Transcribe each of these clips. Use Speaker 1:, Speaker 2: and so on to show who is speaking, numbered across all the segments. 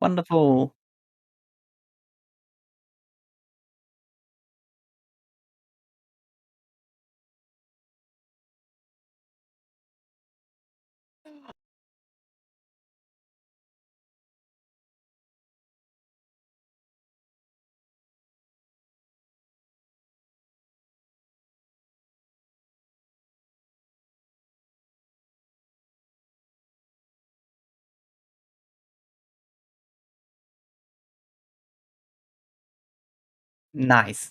Speaker 1: Wonderful. Nice.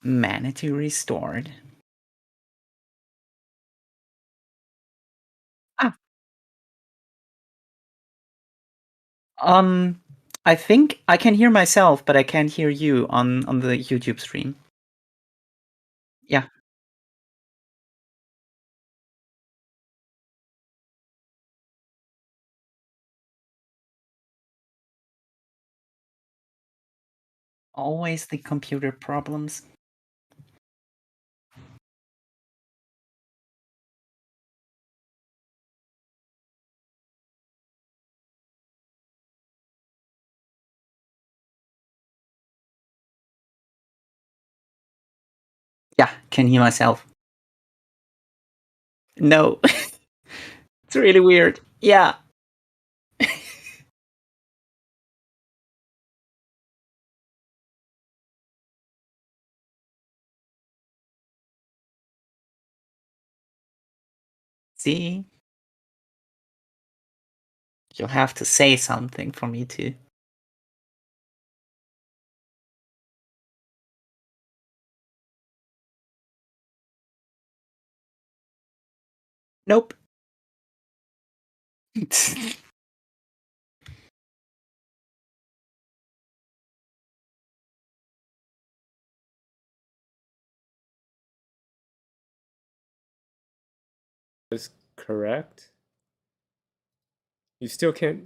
Speaker 1: Manatee restored. Ah, um, I think I can hear myself, but I can't hear you on the YouTube stream. Yeah. Always the computer problems. Yeah, can hear myself. No. It's really weird. Yeah. See? You'll have to say something for me to. Nope.
Speaker 2: Is correct. You still can't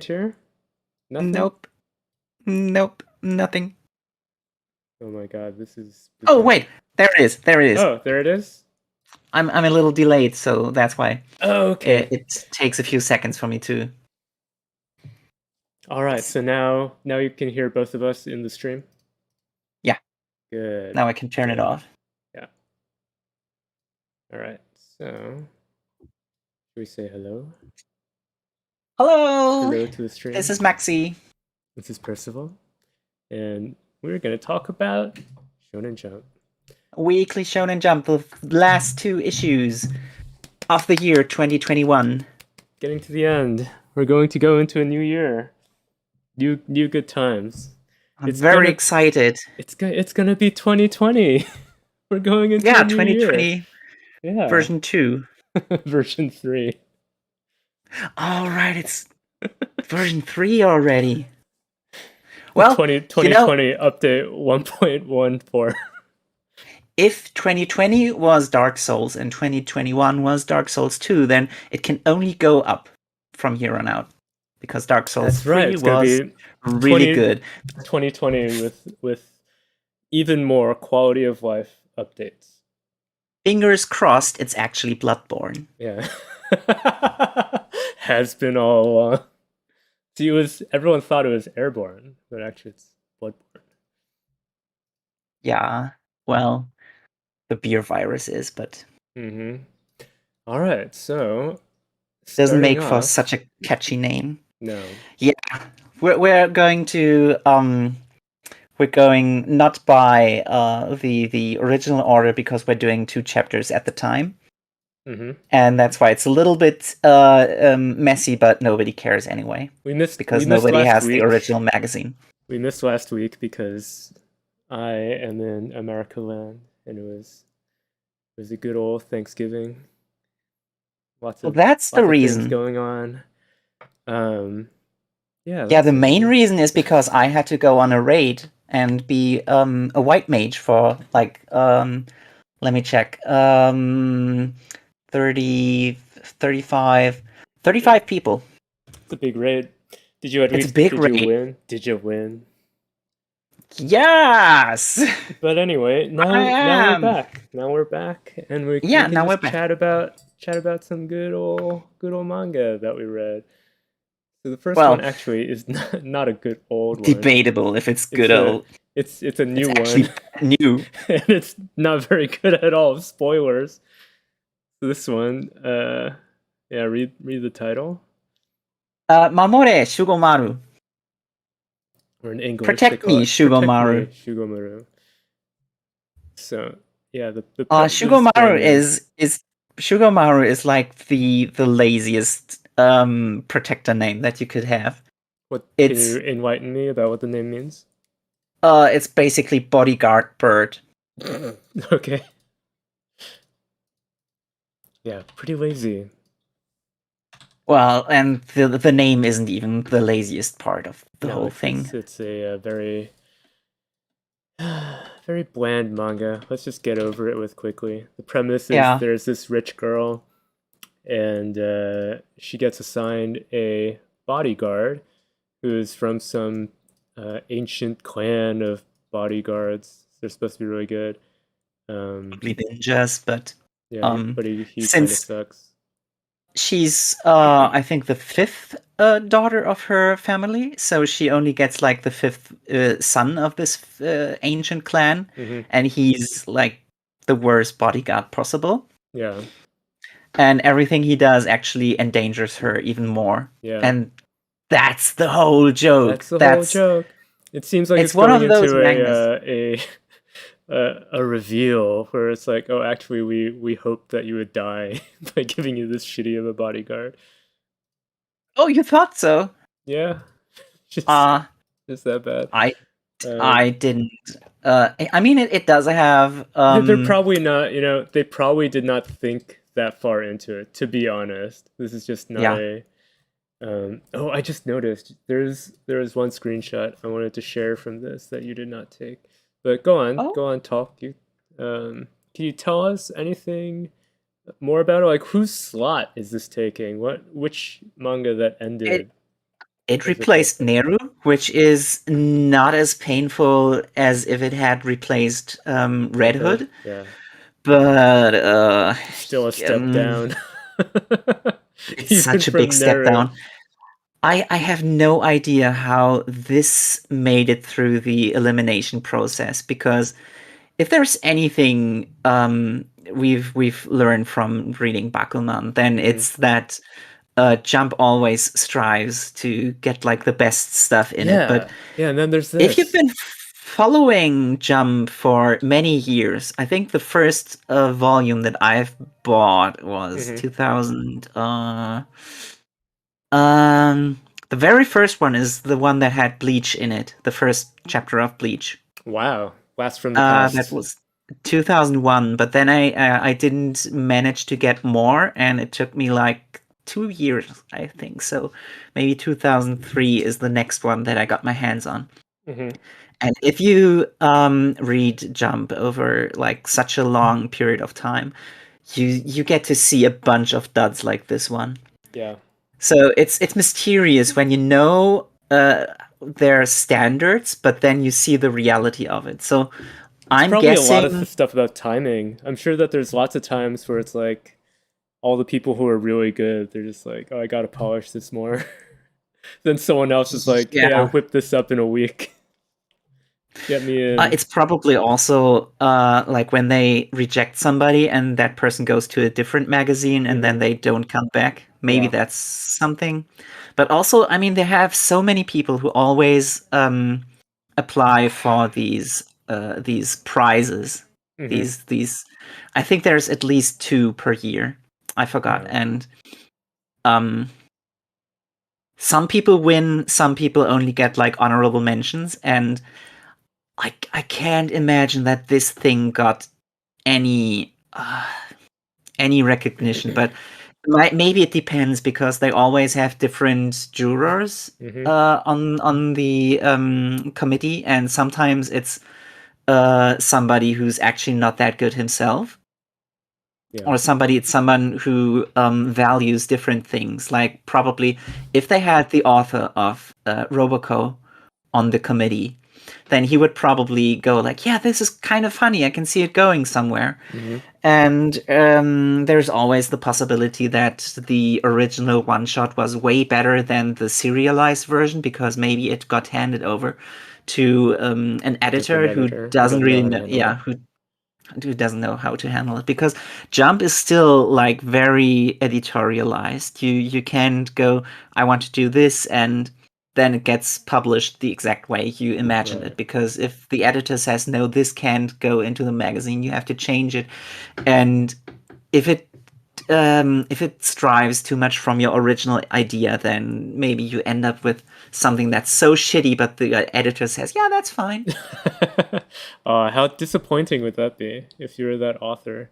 Speaker 2: hear? Nothing?
Speaker 1: Nope. Nope. Nothing.
Speaker 2: Oh my god, this is
Speaker 1: Oh
Speaker 2: bizarre.
Speaker 1: wait, there it is. There it is.
Speaker 2: Oh, there it is.
Speaker 1: I'm a little delayed, so that's why
Speaker 2: Oh, okay.
Speaker 1: it takes a few seconds for me to.
Speaker 2: All right, so now you can hear both of us in the stream.
Speaker 1: Yeah.
Speaker 2: Good.
Speaker 1: Now I can turn it off.
Speaker 2: Yeah. All right. So, should we say hello?
Speaker 1: Hello.
Speaker 2: Hello to the stream.
Speaker 1: This is Maxi.
Speaker 2: This is Percival, and we're gonna talk about Shonen Jump.
Speaker 1: Weekly Shonen Jump, the last 2 issues of the year 2021.
Speaker 2: Getting to the end. We're going to go into a new year. New good times.
Speaker 1: I'm very excited.
Speaker 2: It's gonna be 2020. We're going into a new
Speaker 1: 2020
Speaker 2: year. Yeah.
Speaker 1: version 2.
Speaker 2: Version 3.
Speaker 1: All right, it's version 3 already. Well,
Speaker 2: 2020 update 1.14.
Speaker 1: If 2020 was Dark Souls and 2021 was Dark Souls 2, then it can only go up from here on out. Because Dark Souls 3 was really good.
Speaker 2: 2020 with even more quality of life updates.
Speaker 1: Fingers crossed it's actually Bloodborne.
Speaker 2: Yeah. Has been all along. See, everyone thought it was Airborne, but actually it's Bloodborne.
Speaker 1: Yeah, well, the beer virus is, but
Speaker 2: all right, so
Speaker 1: doesn't make for such a catchy name.
Speaker 2: No.
Speaker 1: Yeah, we're going to we're going not by the original order because we're doing 2 chapters at the time. And that's why it's a little bit messy, but nobody cares anyway. Because nobody has the original magazine.
Speaker 2: We missed last week because I am in America land, and it was a good old Thanksgiving.
Speaker 1: That's the reason
Speaker 2: going on.
Speaker 1: Yeah, the main reason is because I had to go on a raid and be a white mage for like let me check 30 35 people.
Speaker 2: It's a big raid. Did you win? Did you win?
Speaker 1: Yes.
Speaker 2: But anyway, now we're back. Now we're back, and we can
Speaker 1: chat
Speaker 2: about chat about some good old manga that we read. So the first
Speaker 1: Well,
Speaker 2: one actually is not a good old one.
Speaker 1: debatable if it's good old.
Speaker 2: It's a new
Speaker 1: It's
Speaker 2: one.
Speaker 1: actually new.
Speaker 2: And it's not very good at all. Spoilers. So this one, yeah, read the title.
Speaker 1: Mamore Shugomaru.
Speaker 2: Or in English,
Speaker 1: Protect me, Shugomaru.
Speaker 2: Protect me, Shugomaru. So yeah, the
Speaker 1: Shugomaru is like the laziest protector name that you could have.
Speaker 2: What can you enlighten me about what the name means?
Speaker 1: It's basically bodyguard bird.
Speaker 2: Okay. Yeah, pretty lazy.
Speaker 1: Well, and the name isn't even the laziest part of the whole thing.
Speaker 2: It's a very very bland manga. Let's just get over it with quickly. The premise is there's this rich girl, and she gets assigned a bodyguard who is from some ancient clan of bodyguards. They're supposed to be really good.
Speaker 1: Probably ninjas, but
Speaker 2: yeah, but he kind of sucks.
Speaker 1: She's I think the fifth daughter of her family, so she only gets like the fifth son of this ancient clan, and he's like the worst bodyguard possible.
Speaker 2: Yeah.
Speaker 1: And everything he does actually endangers her even more.
Speaker 2: Yeah.
Speaker 1: And that's the whole joke.
Speaker 2: That's the whole joke. It seems like it's
Speaker 1: one
Speaker 2: going
Speaker 1: of those
Speaker 2: into a reveal where it's like, oh, actually, we hoped that you would die by giving you this shitty of a bodyguard.
Speaker 1: Oh, you thought so?
Speaker 2: Yeah. Just that bad.
Speaker 1: I didn't. I mean, it does have.
Speaker 2: They're probably not. You know, they probably did not think that far into it. To be honest, this is just not a. Oh, I just noticed there is one screenshot I wanted to share from this that you did not take. But go on, talk. Can you tell us anything more about it? Like, whose slot is this taking? Which manga that ended?
Speaker 1: It replaced Neru, which is not as painful as if it had replaced Red Hood.
Speaker 2: Yeah.
Speaker 1: But
Speaker 2: still a step down.
Speaker 1: It's such a big step down. I have no idea how this made it through the elimination process, because if there's anything we've learned from reading Bakuman, then it's that Jump always strives to get like the best stuff in it. But
Speaker 2: and then there's this.
Speaker 1: If you've been following Jump for many years, I think the first volume that I've bought was 2000. The very first one is the one that had Bleach in it. The first chapter of Bleach.
Speaker 2: Wow, blast from the past.
Speaker 1: That was 2001. But then I didn't manage to get more, and it took me like 2 years, I think. So maybe 2003 is the next one that I got my hands on. And if you read Jump over like such a long period of time, you get to see a bunch of duds like this one.
Speaker 2: Yeah.
Speaker 1: So it's mysterious when you know their standards, but then you see the reality of it. So I'm
Speaker 2: probably
Speaker 1: guessing
Speaker 2: a lot of stuff about timing. I'm sure that there's lots of times where it's like all the people who are really good, they're just like, oh, I gotta polish this more. Then someone else is like, hey, I whipped this up in a week. Get me in.
Speaker 1: It's probably also like when they reject somebody and that person goes to a different magazine and then they don't come back. Maybe that's something. But also, I mean, they have so many people who always apply for these prizes. These I think there's at least 2 per year. I forgot. And some people win, some people only get like honorable mentions, and I can't imagine that this thing got any recognition, but maybe it depends, because they always have different jurors on the committee, and sometimes it's somebody who's actually not that good himself, or someone who values different things. Like probably if they had the author of Roboco on the committee, then he would probably go like, yeah, this is kind of funny. I can see it going somewhere. And there's always the possibility that the original one-shot was way better than the serialized version, because maybe it got handed over to an editor who doesn't really know, who doesn't know how to handle it, because Jump is still like very editorialized. You can't go, I want to do this, and then it gets published the exact way you imagine it, because if the editor says no, this can't go into the magazine, you have to change it. And if it strives too much from your original idea, then maybe you end up with something that's so shitty, but the editor says, yeah, that's fine.
Speaker 2: How disappointing would that be if you were that author?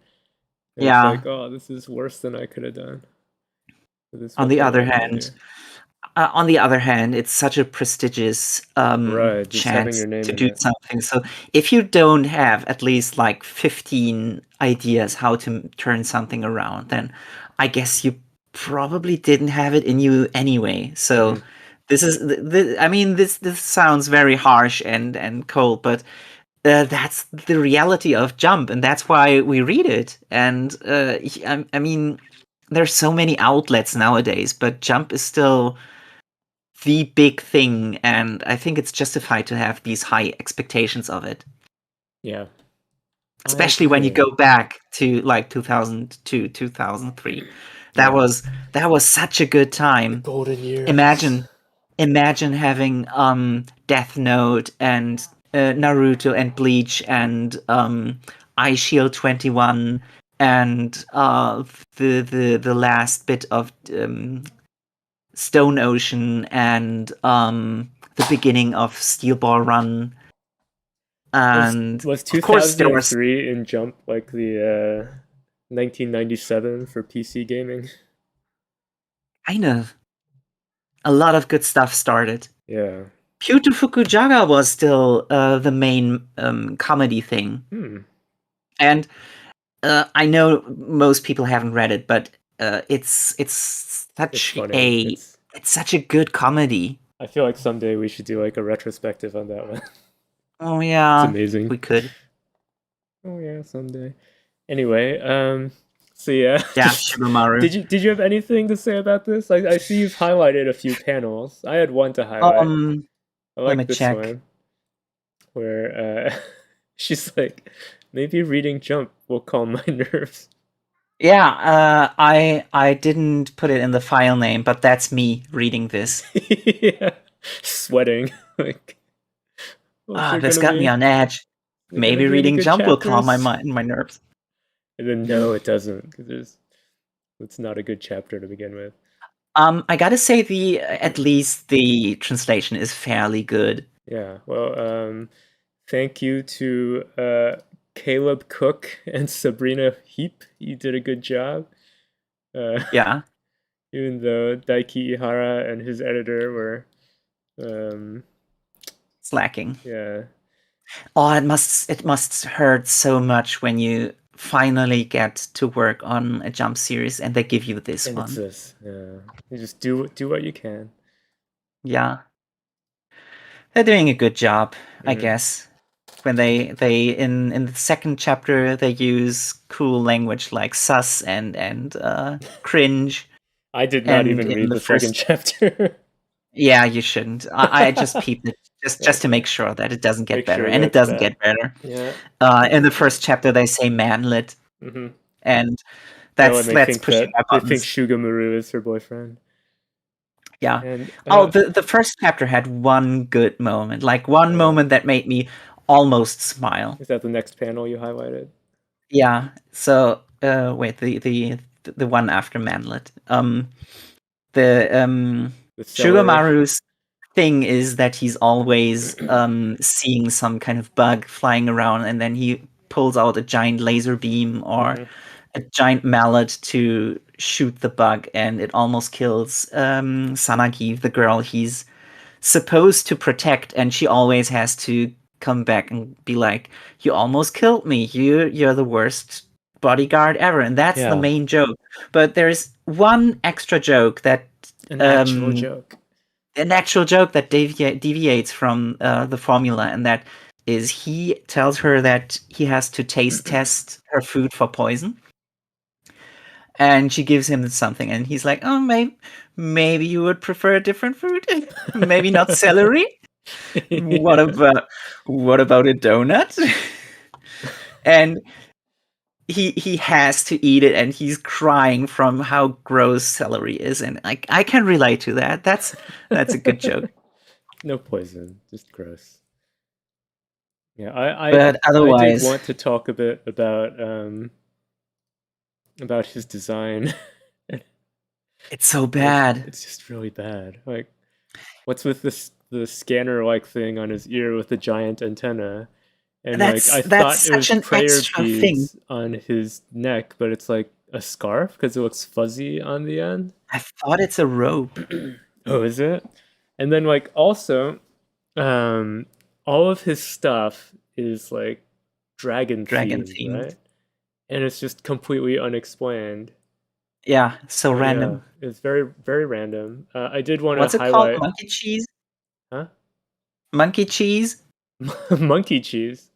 Speaker 2: And
Speaker 1: Yeah.
Speaker 2: It's like, oh, this is worse than I could have done.
Speaker 1: On the other hand, it's such a prestigious chance to do something. So if you don't have at least like 15 ideas how to turn something around, then I guess you probably didn't have it in you anyway. So this is, I mean, this sounds very harsh and cold, but that's the reality of Jump, and that's why we read it. And I mean, there's so many outlets nowadays, but Jump is still the big thing, and I think it's justified to have these high expectations of it.
Speaker 2: Yeah.
Speaker 1: Especially when you go back to like 2002, 2003. That was such a good time.
Speaker 2: The golden years.
Speaker 1: Imagine having Death Note and Naruto and Bleach and Eye Shield 21 and the last bit of Stone Ocean and the beginning of Steel Ball Run. And
Speaker 2: was 2003 in Jump like the 1997 for PC gaming?
Speaker 1: Kind of. A lot of good stuff started.
Speaker 2: Yeah.
Speaker 1: Pyuto Fukujaga was still the main comedy thing. And I know most people haven't read it, but it's such a good comedy.
Speaker 2: I feel like someday we should do like a retrospective on that one.
Speaker 1: Oh yeah,
Speaker 2: it's amazing.
Speaker 1: We could.
Speaker 2: Oh yeah, someday. Anyway, so yeah.
Speaker 1: Yeah, Shugomaru.
Speaker 2: Did you have anything to say about this? I see you've highlighted a few panels. I had one to highlight. I like this one, where she's like, maybe reading Jump will calm my nerves.
Speaker 1: Yeah, I didn't put it in the file name, but that's me reading this.
Speaker 2: Yeah, sweating like.
Speaker 1: This got me on edge. Maybe reading Jump will calm my nerves.
Speaker 2: And then no, it doesn't, because it's not a good chapter to begin with.
Speaker 1: I gotta say at least the translation is fairly good.
Speaker 2: Yeah. Well, thank you to Caleb Cook and Sabrina Heap. You did a good job.
Speaker 1: Yeah.
Speaker 2: Even though Daiki Ihara and his editor were
Speaker 1: slacking.
Speaker 2: Yeah.
Speaker 1: Oh, it must hurt so much when you finally get to work on a Jump series and they give you this one.
Speaker 2: It's this. Yeah. You just do what you can.
Speaker 1: Yeah. They're doing a good job, I guess. When they in the second chapter they use cool language like sus and cringe.
Speaker 2: I did not even read the second chapter.
Speaker 1: Yeah, you shouldn't. I just peeped it just to make sure that it doesn't get better, and it doesn't get better.
Speaker 2: Yeah.
Speaker 1: In the first chapter, they say manlet, and that's pushing my buttons.
Speaker 2: They think shugomaru is her boyfriend.
Speaker 1: Yeah. And, the first chapter had one good moment, like one moment that made me almost smile.
Speaker 2: Is that the next panel you highlighted?
Speaker 1: Yeah. So wait, the one after manlet. Shugomaru's thing is that he's always seeing some kind of bug flying around, and then he pulls out a giant laser beam or a giant mallet to shoot the bug, and it almost kills Sanagi, the girl he's supposed to protect, and she always has to come back and be like, you almost killed me, you're the worst bodyguard ever. And that's the main joke. But there's one extra joke that
Speaker 2: an actual joke.
Speaker 1: an actual joke that deviates from the formula, and that is he tells her that he has to taste test her food for poison. And she gives him something, and he's like, "Oh, maybe you would prefer a different food. Maybe not celery. What about a donut?" And he has to eat it, and he's crying from how gross celery is, and I can relate to that. That's a good joke.
Speaker 2: No poison, just gross. Yeah,
Speaker 1: But
Speaker 2: I
Speaker 1: otherwise,
Speaker 2: did want to talk a bit about his design.
Speaker 1: it's so bad.
Speaker 2: It's just really bad. Like, what's with the scanner like thing on his ear with the giant antenna? And
Speaker 1: That's
Speaker 2: like, I thought it was
Speaker 1: such an
Speaker 2: prayer
Speaker 1: extra
Speaker 2: beads
Speaker 1: thing.
Speaker 2: on his neck, but it's like a scarf because it looks fuzzy on the end.
Speaker 1: I thought it's a rope.
Speaker 2: Oh, is it? And then like also, all of his stuff is like dragon themed,
Speaker 1: Themed.
Speaker 2: right? And it's just completely unexplained.
Speaker 1: Yeah, so random.
Speaker 2: Yeah, it's very very random. I did want
Speaker 1: What's
Speaker 2: to
Speaker 1: it called?
Speaker 2: highlight,
Speaker 1: Monkey cheese?
Speaker 2: huh?
Speaker 1: Monkey cheese?
Speaker 2: Monkey cheese.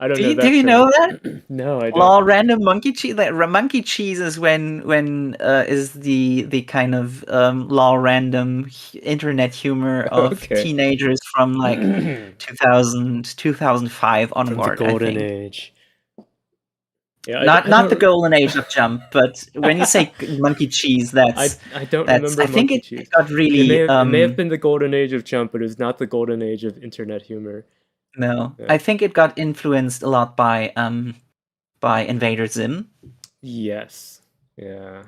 Speaker 2: I don't know
Speaker 1: Do
Speaker 2: that
Speaker 1: you
Speaker 2: term.
Speaker 1: know that?
Speaker 2: No, I don't.
Speaker 1: Well, random monkey cheese. Like monkey cheese is when is the kind of law random internet humor of
Speaker 2: Okay.
Speaker 1: teenagers from like 2005
Speaker 2: From the
Speaker 1: onward. I
Speaker 2: golden
Speaker 1: think
Speaker 2: age. Yeah,
Speaker 1: not the golden age of Jump, but when you say monkey cheese,
Speaker 2: I don't
Speaker 1: that's
Speaker 2: remember
Speaker 1: I think
Speaker 2: monkey
Speaker 1: it
Speaker 2: cheese.
Speaker 1: got really
Speaker 2: It may have been the golden age of Jump, but it's not the golden age of internet humor.
Speaker 1: no.
Speaker 2: Yeah.
Speaker 1: I think it got influenced a lot by Invader Zim.
Speaker 2: Yes. Yeah.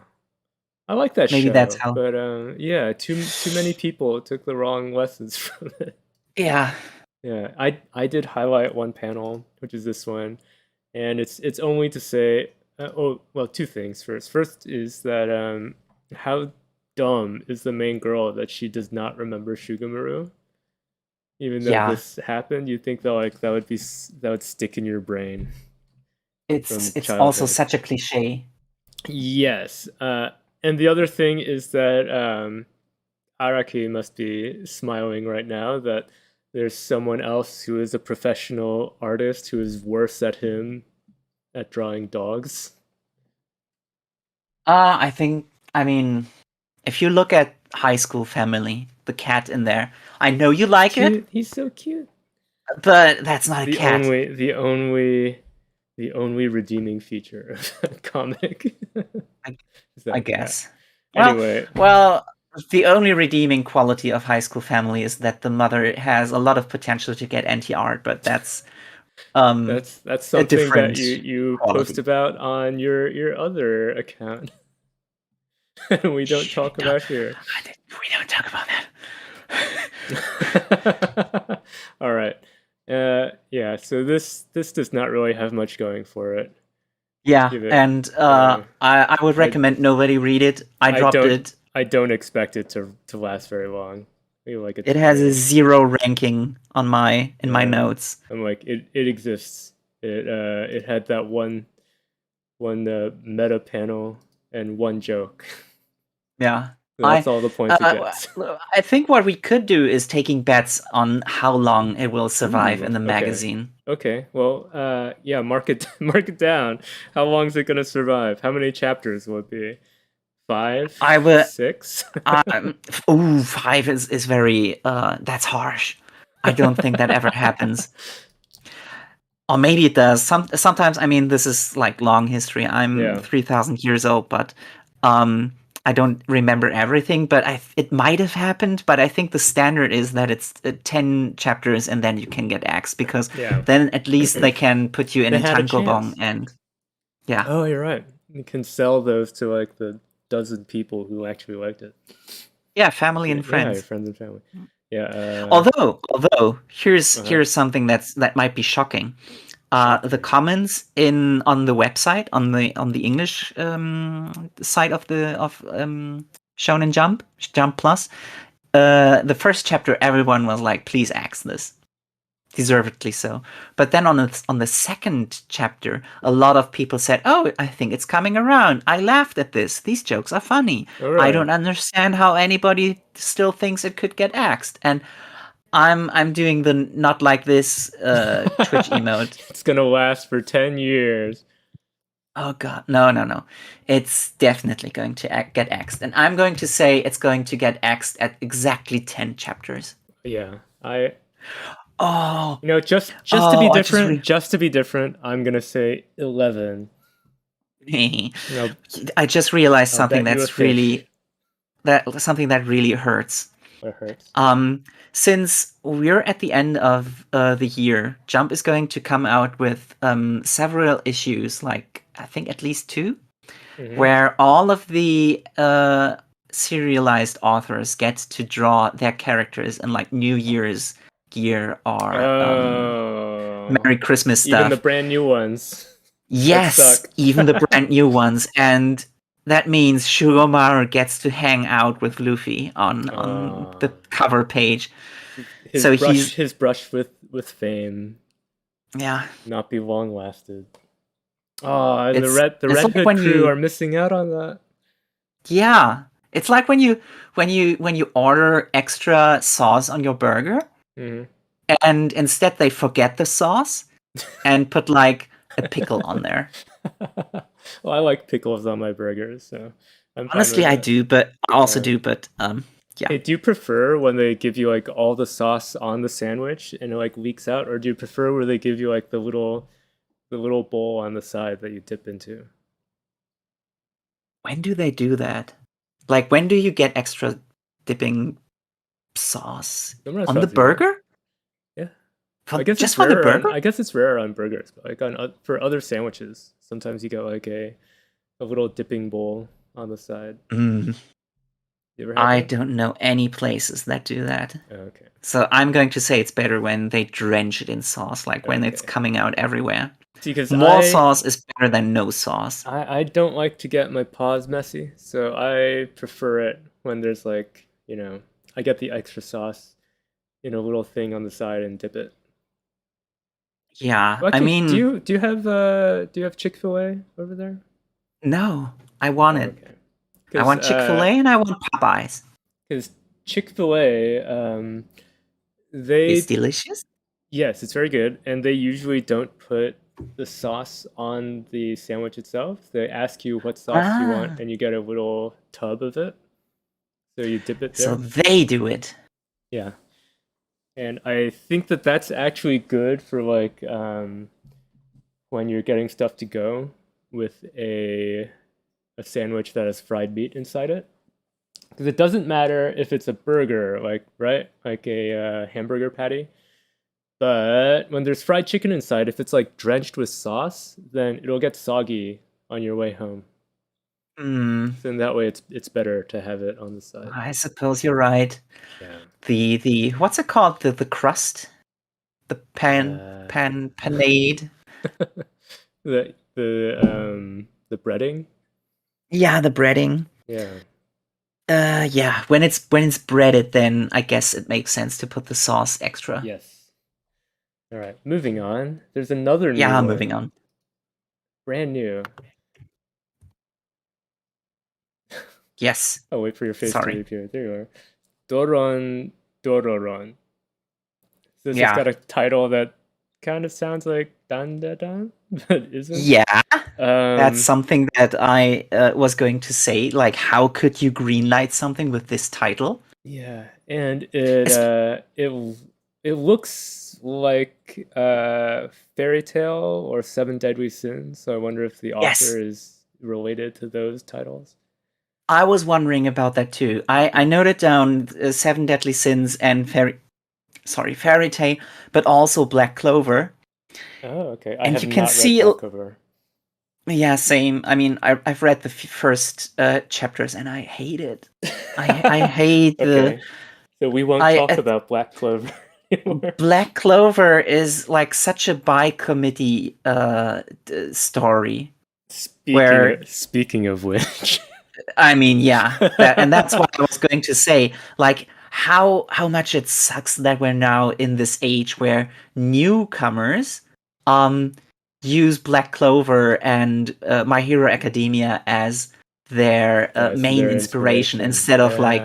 Speaker 2: I like that
Speaker 1: Maybe
Speaker 2: show,
Speaker 1: that's how.
Speaker 2: but yeah, too many people took the wrong lessons from it.
Speaker 1: Yeah.
Speaker 2: Yeah, I did highlight one panel, which is this one, and it's only to say, oh well, two things. First is that how dumb is the main girl that she does not remember Shugomaru, even though
Speaker 1: Yeah.
Speaker 2: this happened. You think that like that would stick in your brain from
Speaker 1: It's also
Speaker 2: childhood.
Speaker 1: such a cliche.
Speaker 2: Yes, and the other thing is that Araki must be smiling right now that there's someone else who is a professional artist who is worse at him at drawing dogs.
Speaker 1: I mean, if you look at High School Family, the cat in there, I know you like it,
Speaker 2: He's so cute.
Speaker 1: but that's not a cat.
Speaker 2: The only redeeming feature of that comic.
Speaker 1: I guess.
Speaker 2: Anyway,
Speaker 1: well, the only redeeming quality of High School Family is that the mother has a lot of potential to get anti-art, but that's
Speaker 2: something that you
Speaker 1: quality.
Speaker 2: post about on your other account. We don't talk about here.
Speaker 1: We don't talk about
Speaker 2: that. All right. Yeah. So this does not really have much going for it.
Speaker 1: Yeah, and I would recommend nobody read it. I dropped it.
Speaker 2: I don't expect it to last very long. Like
Speaker 1: it has a 0 ranking on my notes.
Speaker 2: I'm like it exists. It had that one meta panel and one joke.
Speaker 1: Yeah.
Speaker 2: That's all the points it gets.
Speaker 1: I think what we could do is taking bets on how long it will survive in the magazine.
Speaker 2: Okay. Well, yeah, mark it down. How long is it going to survive? How many chapters will it be? 5? 6?
Speaker 1: 5 is very that's harsh. I don't think that ever happens. Or maybe it does. Sometimes, I mean, this is like long history. I'm 3,000 years old, but I don't remember everything, but it might have happened. But I think the standard is that it's 10 chapters and then you can get axed, because then at least they can put you in a tankobon and yeah.
Speaker 2: Oh, you're right. You can sell those to like the dozen people who actually liked it.
Speaker 1: Yeah, family and friends.
Speaker 2: Yeah, your friends and family. Yeah.
Speaker 1: Although here's something that might be shocking. The comments on the website, on the English side of Shonen Jump Plus, the first chapter, everyone was like, "Please axe this." deservedly so. But then on the second chapter, a lot of people said, "Oh, I think it's coming around. I laughed at this. These jokes are funny.
Speaker 2: Oh, really?
Speaker 1: I don't understand how anybody still thinks it could get axed." And I'm doing the not like this Twitch emote.
Speaker 2: It's gonna last for 10 years.
Speaker 1: Oh god, no. It's definitely going to get axed, and I'm going to say it's going to get axed at exactly 10 chapters.
Speaker 2: Yeah,
Speaker 1: Oh,
Speaker 2: just to be different, just to be different, I'm gonna say 11.
Speaker 1: I just realized something that's really something that really hurts.
Speaker 2: What hurts?
Speaker 1: Since we're at the end of the year, Jump is going to come out with several issues, like I think at least 2, where all of the serialized authors get to draw their characters in like New Year's gear or Merry Christmas stuff.
Speaker 2: Even the brand new ones.
Speaker 1: Yes, even the brand new ones. And that means Shugomaru gets to hang out with Luffy on the cover page.
Speaker 2: His brush with fame.
Speaker 1: Yeah.
Speaker 2: Not be long lasted. Oh, and the Red Hood crew are missing out on that.
Speaker 1: Yeah. It's like when you order extra sauce on your burger, and instead they forget the sauce and put like a pickle on there.
Speaker 2: Well, I like pickles on my burgers, so
Speaker 1: honestly I do, but I also do, but yeah.
Speaker 2: Hey, do you prefer when they give you like all the sauce on the sandwich and it like leaks out, or do you prefer where they give you like the little bowl on the side that you dip into?
Speaker 1: When do they do that? Like, when do you get extra dipping sauce on the burger?
Speaker 2: Yeah, I guess
Speaker 1: just for the burger.
Speaker 2: I guess it's rare on burgers, but like for other sandwiches, sometimes you get like a little dipping bowl on the side.
Speaker 1: I don't know any places that do that.
Speaker 2: Okay.
Speaker 1: So I'm going to say it's better when they drench it in sauce, like when it's coming out everywhere.
Speaker 2: Because
Speaker 1: more sauce is better than no sauce.
Speaker 2: I don't like to get my paws messy, so I prefer it when there's like, I get the extra sauce in a little thing on the side and dip it.
Speaker 1: Yeah,
Speaker 2: well,
Speaker 1: I mean,
Speaker 2: do you have Chick-fil-A over there?
Speaker 1: No, I want it. Okay. I want Chick-fil-A and I want Popeyes.
Speaker 2: Because Chick-fil-A,
Speaker 1: it's delicious.
Speaker 2: Yes, it's very good, and they usually don't put the sauce on the sandwich itself. They ask you what sauce you want, and you get a little tub of it. So you dip it there.
Speaker 1: So they do it.
Speaker 2: Yeah. And I think that that's actually good for like when you're getting stuff to go with a sandwich that has fried meat inside it. Because it doesn't matter if it's a burger, like a hamburger patty. But when there's fried chicken inside, if it's like drenched with sauce, then it'll get soggy on your way home. So in that way, it's better to have it on the side.
Speaker 1: I suppose you're right.
Speaker 2: Yeah.
Speaker 1: The what's it called? The crust, the panade.
Speaker 2: the breading.
Speaker 1: Yeah, the breading.
Speaker 2: Yeah.
Speaker 1: Yeah. When it's breaded, then I guess it makes sense to put the sauce extra.
Speaker 2: Yes. All right, moving on. There's another new
Speaker 1: one. Moving on.
Speaker 2: Brand new.
Speaker 1: Yes.
Speaker 2: Oh, wait for your face to appear. There you are. Doron Dororon. So this has got a title that kind of sounds like Dan Da Dan, but isn't.
Speaker 1: Yeah. That's something that I was going to say. Like, how could you greenlight something with this title?
Speaker 2: Yeah, and it looks like Fairy Tale or Seven Deadly Sins. So I wonder if the author is related to those titles.
Speaker 1: I was wondering about that too. I noted down Seven Deadly Sins and Fairy Tale, but also Black Clover.
Speaker 2: Oh, okay.
Speaker 1: I have not read Black Clover. Yeah, same. I mean, I've read the first chapters and I hate it. I hate the.
Speaker 2: So we won't talk about Black Clover.
Speaker 1: Black Clover is like such a by-committee story.
Speaker 2: Speaking of which,
Speaker 1: I mean, yeah, and that's what I was going to say. Like, how much it sucks that we're now in this age where newcomers use Black Clover and My Hero Academia as their main
Speaker 2: their
Speaker 1: inspiration instead of like,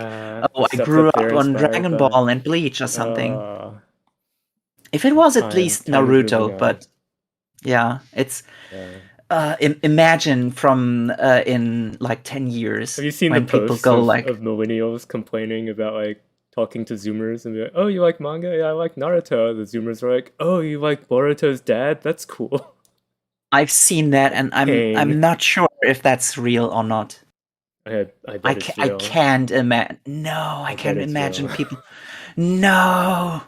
Speaker 1: oh, I grew up on Dragon Ball and Bleach or something. If it was at least Naruto, but yeah, it's imagine from in like 10 years.
Speaker 2: Have you seen
Speaker 1: when
Speaker 2: the
Speaker 1: people
Speaker 2: posts
Speaker 1: go
Speaker 2: of,
Speaker 1: like
Speaker 2: of millennials complaining about like talking to Zoomers and be like, "Oh, you like manga? Yeah, I like Naruto." The Zoomers are like, "Oh, you like Boruto's dad? That's cool."
Speaker 1: I've seen that, and I'm not sure if that's real or not.
Speaker 2: I bet it's real.
Speaker 1: I can't imagine. No, I can't imagine people. No,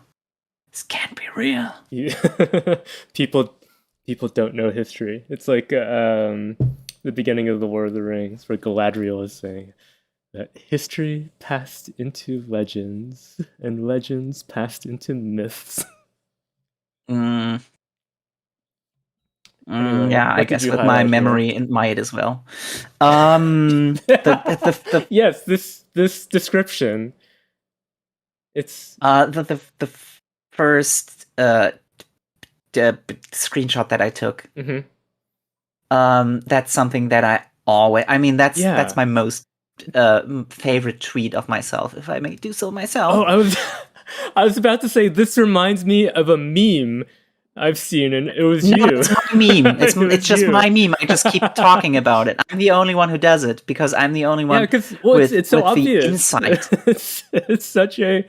Speaker 1: this can't be real.
Speaker 2: People don't know history. It's like the beginning of the Lord of the Rings, where Galadriel is saying that history passed into legends, and legends passed into myths.
Speaker 1: Anyway, yeah, I guess with my memory it might as well.
Speaker 2: Yes, this description. It's
Speaker 1: the first screenshot that I took. That's something that I always. I mean, that's my most favorite tweet of myself, if I may do so myself.
Speaker 2: Oh, I was about to say this reminds me of a meme I've seen, and it was you.
Speaker 1: It's my meme. It's just my meme. I just keep talking about it. I'm the only one who does it because I'm the only one.
Speaker 2: Yeah, because it's so
Speaker 1: with
Speaker 2: obvious.
Speaker 1: The insight.
Speaker 2: It's such a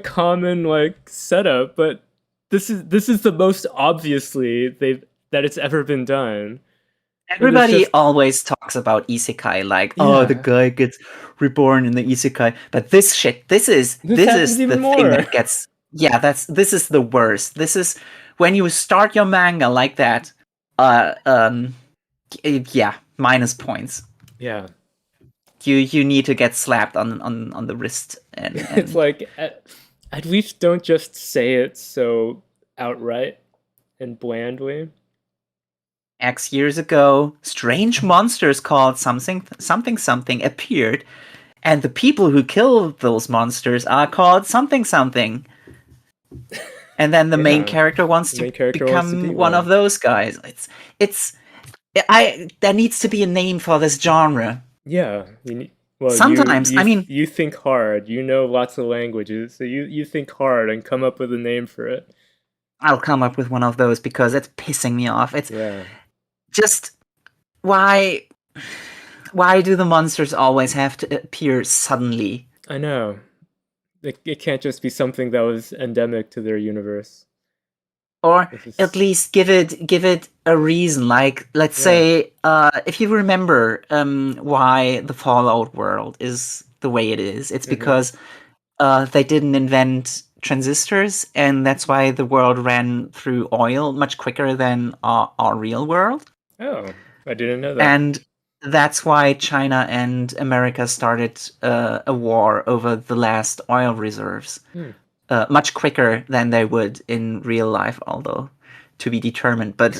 Speaker 2: common like setup, but this is the most obviously that it's ever been done.
Speaker 1: Everybody always talks about isekai, like, oh, the guy gets reborn in the isekai. But this is the thing that gets. Yeah, this is the worst. This is when you start your manga like that. Yeah, minus points.
Speaker 2: Yeah.
Speaker 1: You need to get slapped on the wrist, and
Speaker 2: it's like at least don't just say it so outright and blandly.
Speaker 1: X years ago, strange monsters called something appeared, and the people who killed those monsters are called something. And then the main character wants to become one of those guys. There needs to be a name for this genre.
Speaker 2: Yeah.
Speaker 1: Sometimes,
Speaker 2: you think hard. You know lots of languages, so you think hard and come up with a name for it.
Speaker 1: I'll come up with one of those because it's pissing me off. It's just why do the monsters always have to appear suddenly?
Speaker 2: I know. It can't just be something that was endemic to their universe.
Speaker 1: Or at least give it a reason. Like, let's say, if you remember why the Fallout world is the way it is, it's because they didn't invent transistors, and that's why the world ran through oil much quicker than our real world.
Speaker 2: Oh, I didn't know that.
Speaker 1: And that's why China and America started a war over the last oil reserves. Much quicker than they would in real life, although to be determined. But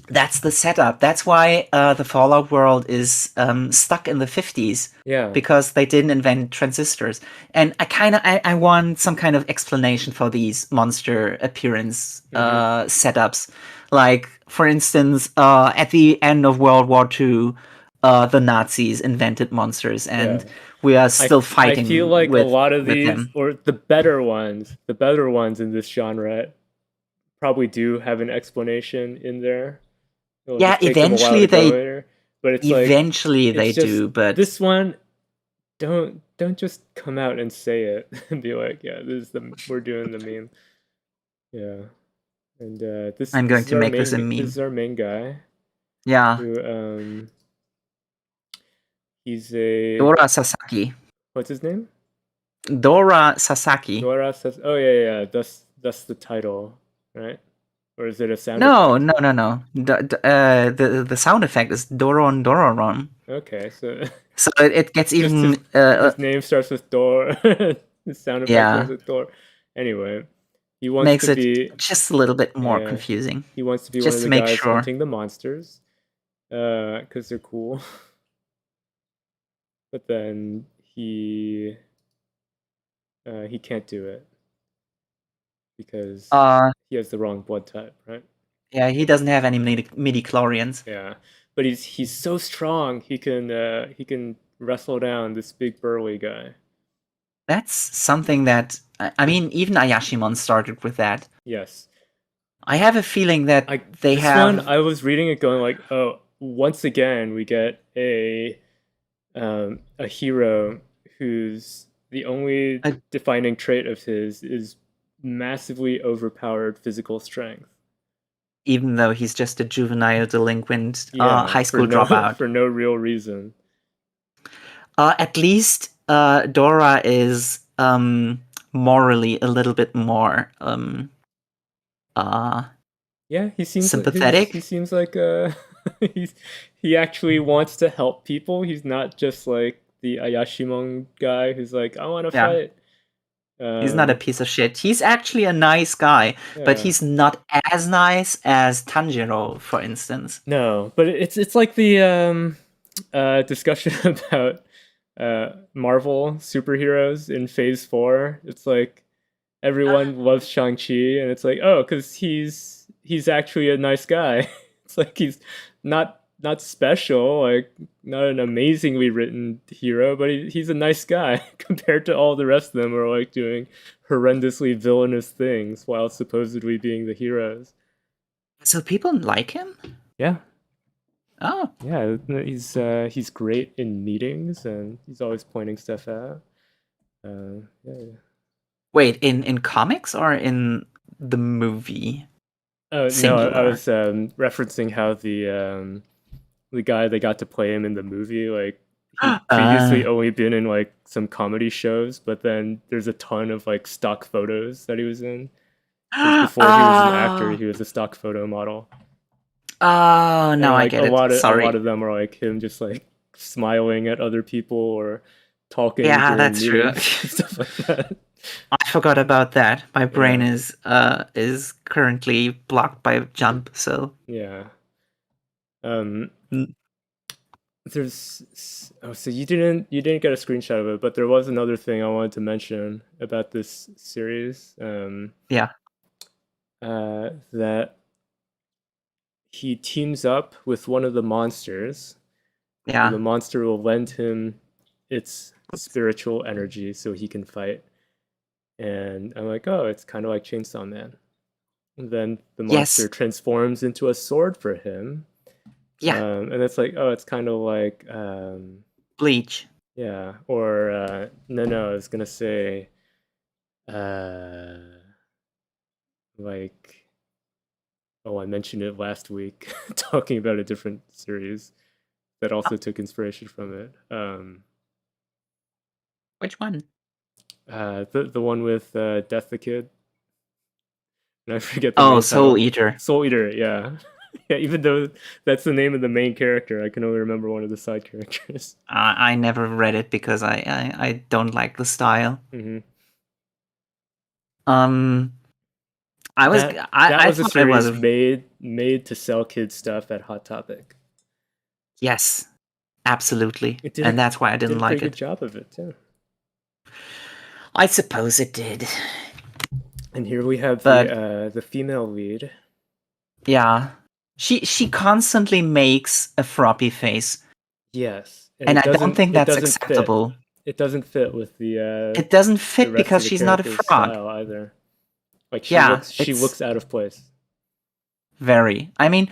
Speaker 1: that's the setup. That's why the Fallout world is stuck in the 50s.
Speaker 2: Yeah.
Speaker 1: Because they didn't invent transistors. And I want some kind of explanation for these monster appearance setups. Like, for instance, at the end of World War II, the Nazis invented monsters, and we are still fighting.
Speaker 2: I feel like a lot of these,
Speaker 1: them.
Speaker 2: or the better ones in this genre, probably do have an explanation in there.
Speaker 1: Yeah, eventually they.
Speaker 2: But it's
Speaker 1: eventually they do, but
Speaker 2: this one, don't just come out and say it and be like, yeah, we're doing the meme. Yeah. And
Speaker 1: I'm going to make this a meme.
Speaker 2: This is our main guy.
Speaker 1: Yeah.
Speaker 2: Who, he's a
Speaker 1: Dora Sasaki.
Speaker 2: What's his name?
Speaker 1: Dora Sasaki.
Speaker 2: Oh yeah. That's the title, right? Or is it a sound?
Speaker 1: No. The sound effect is Doron Dororon.
Speaker 2: Okay, so
Speaker 1: it gets even.
Speaker 2: His name starts with Dor. The sound effect starts with Dor. Anyway. He wants to be
Speaker 1: just a little bit more confusing.
Speaker 2: He wants to be just one of the guys hunting the monsters, because they're cool. But then he can't do it because he has the wrong blood type, right?
Speaker 1: Yeah, he doesn't have any midi-chlorians.
Speaker 2: Yeah, but he's so strong. He can wrestle down this big burly guy.
Speaker 1: That's something that I mean, even Ayashimon started with that.
Speaker 2: Yes.
Speaker 1: I have a feeling that they
Speaker 2: this
Speaker 1: have.
Speaker 2: one, I was reading it, going like, oh, once again we get a hero whose the only defining trait of his is massively overpowered physical strength.
Speaker 1: Even though he's just a juvenile delinquent high school dropout.
Speaker 2: For no real reason.
Speaker 1: At least Dora is morally a little bit more
Speaker 2: yeah, he seems
Speaker 1: sympathetic.
Speaker 2: He seems like he actually wants to help people. He's not just like the Ayashimon guy who's like, I want to fight.
Speaker 1: He's not a piece of shit. He's actually a nice guy, but he's not as nice as Tanjiro, for instance.
Speaker 2: No, but it's like the discussion about Marvel superheroes in Phase 4. It's like everyone loves Shang-Chi, and it's like, oh, because he's actually a nice guy. It's like he's not special, like not an amazingly written hero, but he's a nice guy compared to all the rest of them who are like doing horrendously villainous things while supposedly being the heroes.
Speaker 1: So people like him?
Speaker 2: Yeah.
Speaker 1: Oh.
Speaker 2: Yeah, he's great in meetings, and he's always pointing stuff out. Yeah.
Speaker 1: Wait, in comics or in the movie?
Speaker 2: Oh, singular? No, I was referencing how the guy that got to play him in the movie, like, he previously only been in like some comedy shows, but then there's a ton of like stock photos that he was in. Before he was an actor, he was a stock photo model.
Speaker 1: Oh, no, I get it. Sorry.
Speaker 2: A lot of them are like him just like smiling at other people or talking.
Speaker 1: Yeah, that's true.
Speaker 2: Stuff like that.
Speaker 1: I forgot about that. My brain is currently blocked by Jump, so
Speaker 2: yeah. There's so you didn't get a screenshot of it, but there was another thing I wanted to mention about this series. That he teams up with one of the monsters.
Speaker 1: Yeah.
Speaker 2: And the monster will lend him its spiritual energy so he can fight. And I'm like, oh, it's kind of like Chainsaw Man. And then the monster transforms into a sword for him.
Speaker 1: Yeah.
Speaker 2: And it's like, oh, it's kind of like
Speaker 1: Bleach.
Speaker 2: Yeah. Or no, I was gonna say like, oh, I mentioned it last week talking about a different series that also took inspiration from it.
Speaker 1: Which one?
Speaker 2: The one with Death the Kid. And I forget
Speaker 1: the name. Soul Eater.
Speaker 2: Soul Eater, yeah. Yeah, even though that's the name of the main character, I can only remember one of the side characters.
Speaker 1: I never read it because I don't like the style.
Speaker 2: Mm-hmm.
Speaker 1: I was
Speaker 2: a series made to sell kids stuff at Hot Topic.
Speaker 1: Yes, absolutely, and that's why I didn't like it.
Speaker 2: Did a pretty good job of it too.
Speaker 1: I suppose it did.
Speaker 2: And here we have the female lead.
Speaker 1: Yeah, she constantly makes a floppy face.
Speaker 2: Yes,
Speaker 1: and I don't think that's acceptable.
Speaker 2: It doesn't fit with the.
Speaker 1: It doesn't fit because she's not a frog
Speaker 2: either. Like she looks out of place.
Speaker 1: Very. I mean,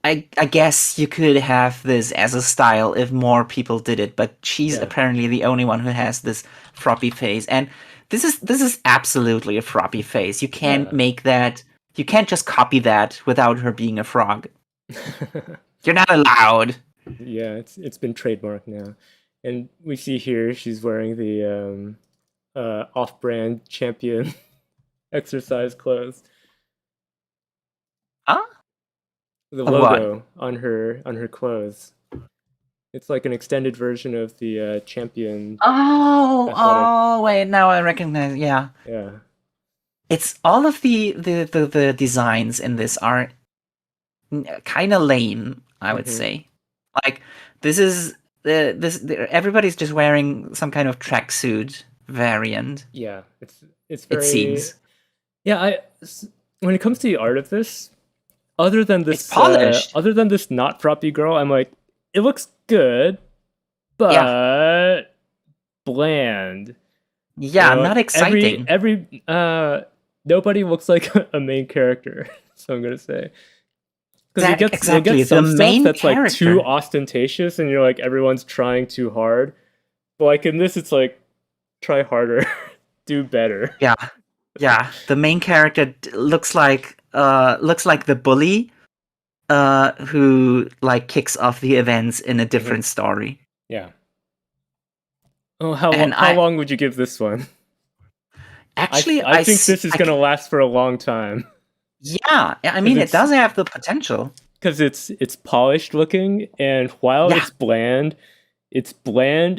Speaker 1: I guess you could have this as a style if more people did it, but she's apparently the only one who has this floppy face, and this is absolutely a floppy face. You can't make that. You can't just copy that without her being a frog. You're not allowed.
Speaker 2: Yeah, it's been trademarked now, and we see here she's wearing the off-brand Champion exercise clothes.
Speaker 1: Huh?
Speaker 2: The logo on her clothes. It's like an extended version of the Champion.
Speaker 1: Oh, wait, now I recognize. Yeah.
Speaker 2: Yeah.
Speaker 1: It's all of the designs in this are kind of lame, I would say. Like, this is everybody's just wearing some kind of tracksuit variant.
Speaker 2: Yeah, it's very.
Speaker 1: It seems.
Speaker 2: Yeah, when it comes to the art of this, other than
Speaker 1: It's polished.
Speaker 2: Not proppy girl, I'm like, it looks good, but bland.
Speaker 1: Yeah, not exciting.
Speaker 2: Nobody looks like a main character. So I'm gonna say, because you'll get some
Speaker 1: the
Speaker 2: stuff
Speaker 1: main
Speaker 2: that's
Speaker 1: character.
Speaker 2: like too ostentatious, and you're like, everyone's trying too hard. But like in this, it's like, try harder, do better.
Speaker 1: Yeah. The main character looks like the bully, who like kicks off the events in a different story.
Speaker 2: Yeah. Oh, how long would you give this one?
Speaker 1: Actually,
Speaker 2: I think this is gonna last for a long time.
Speaker 1: Yeah, I mean, it does have the potential.
Speaker 2: Because it's polished looking, and while it's bland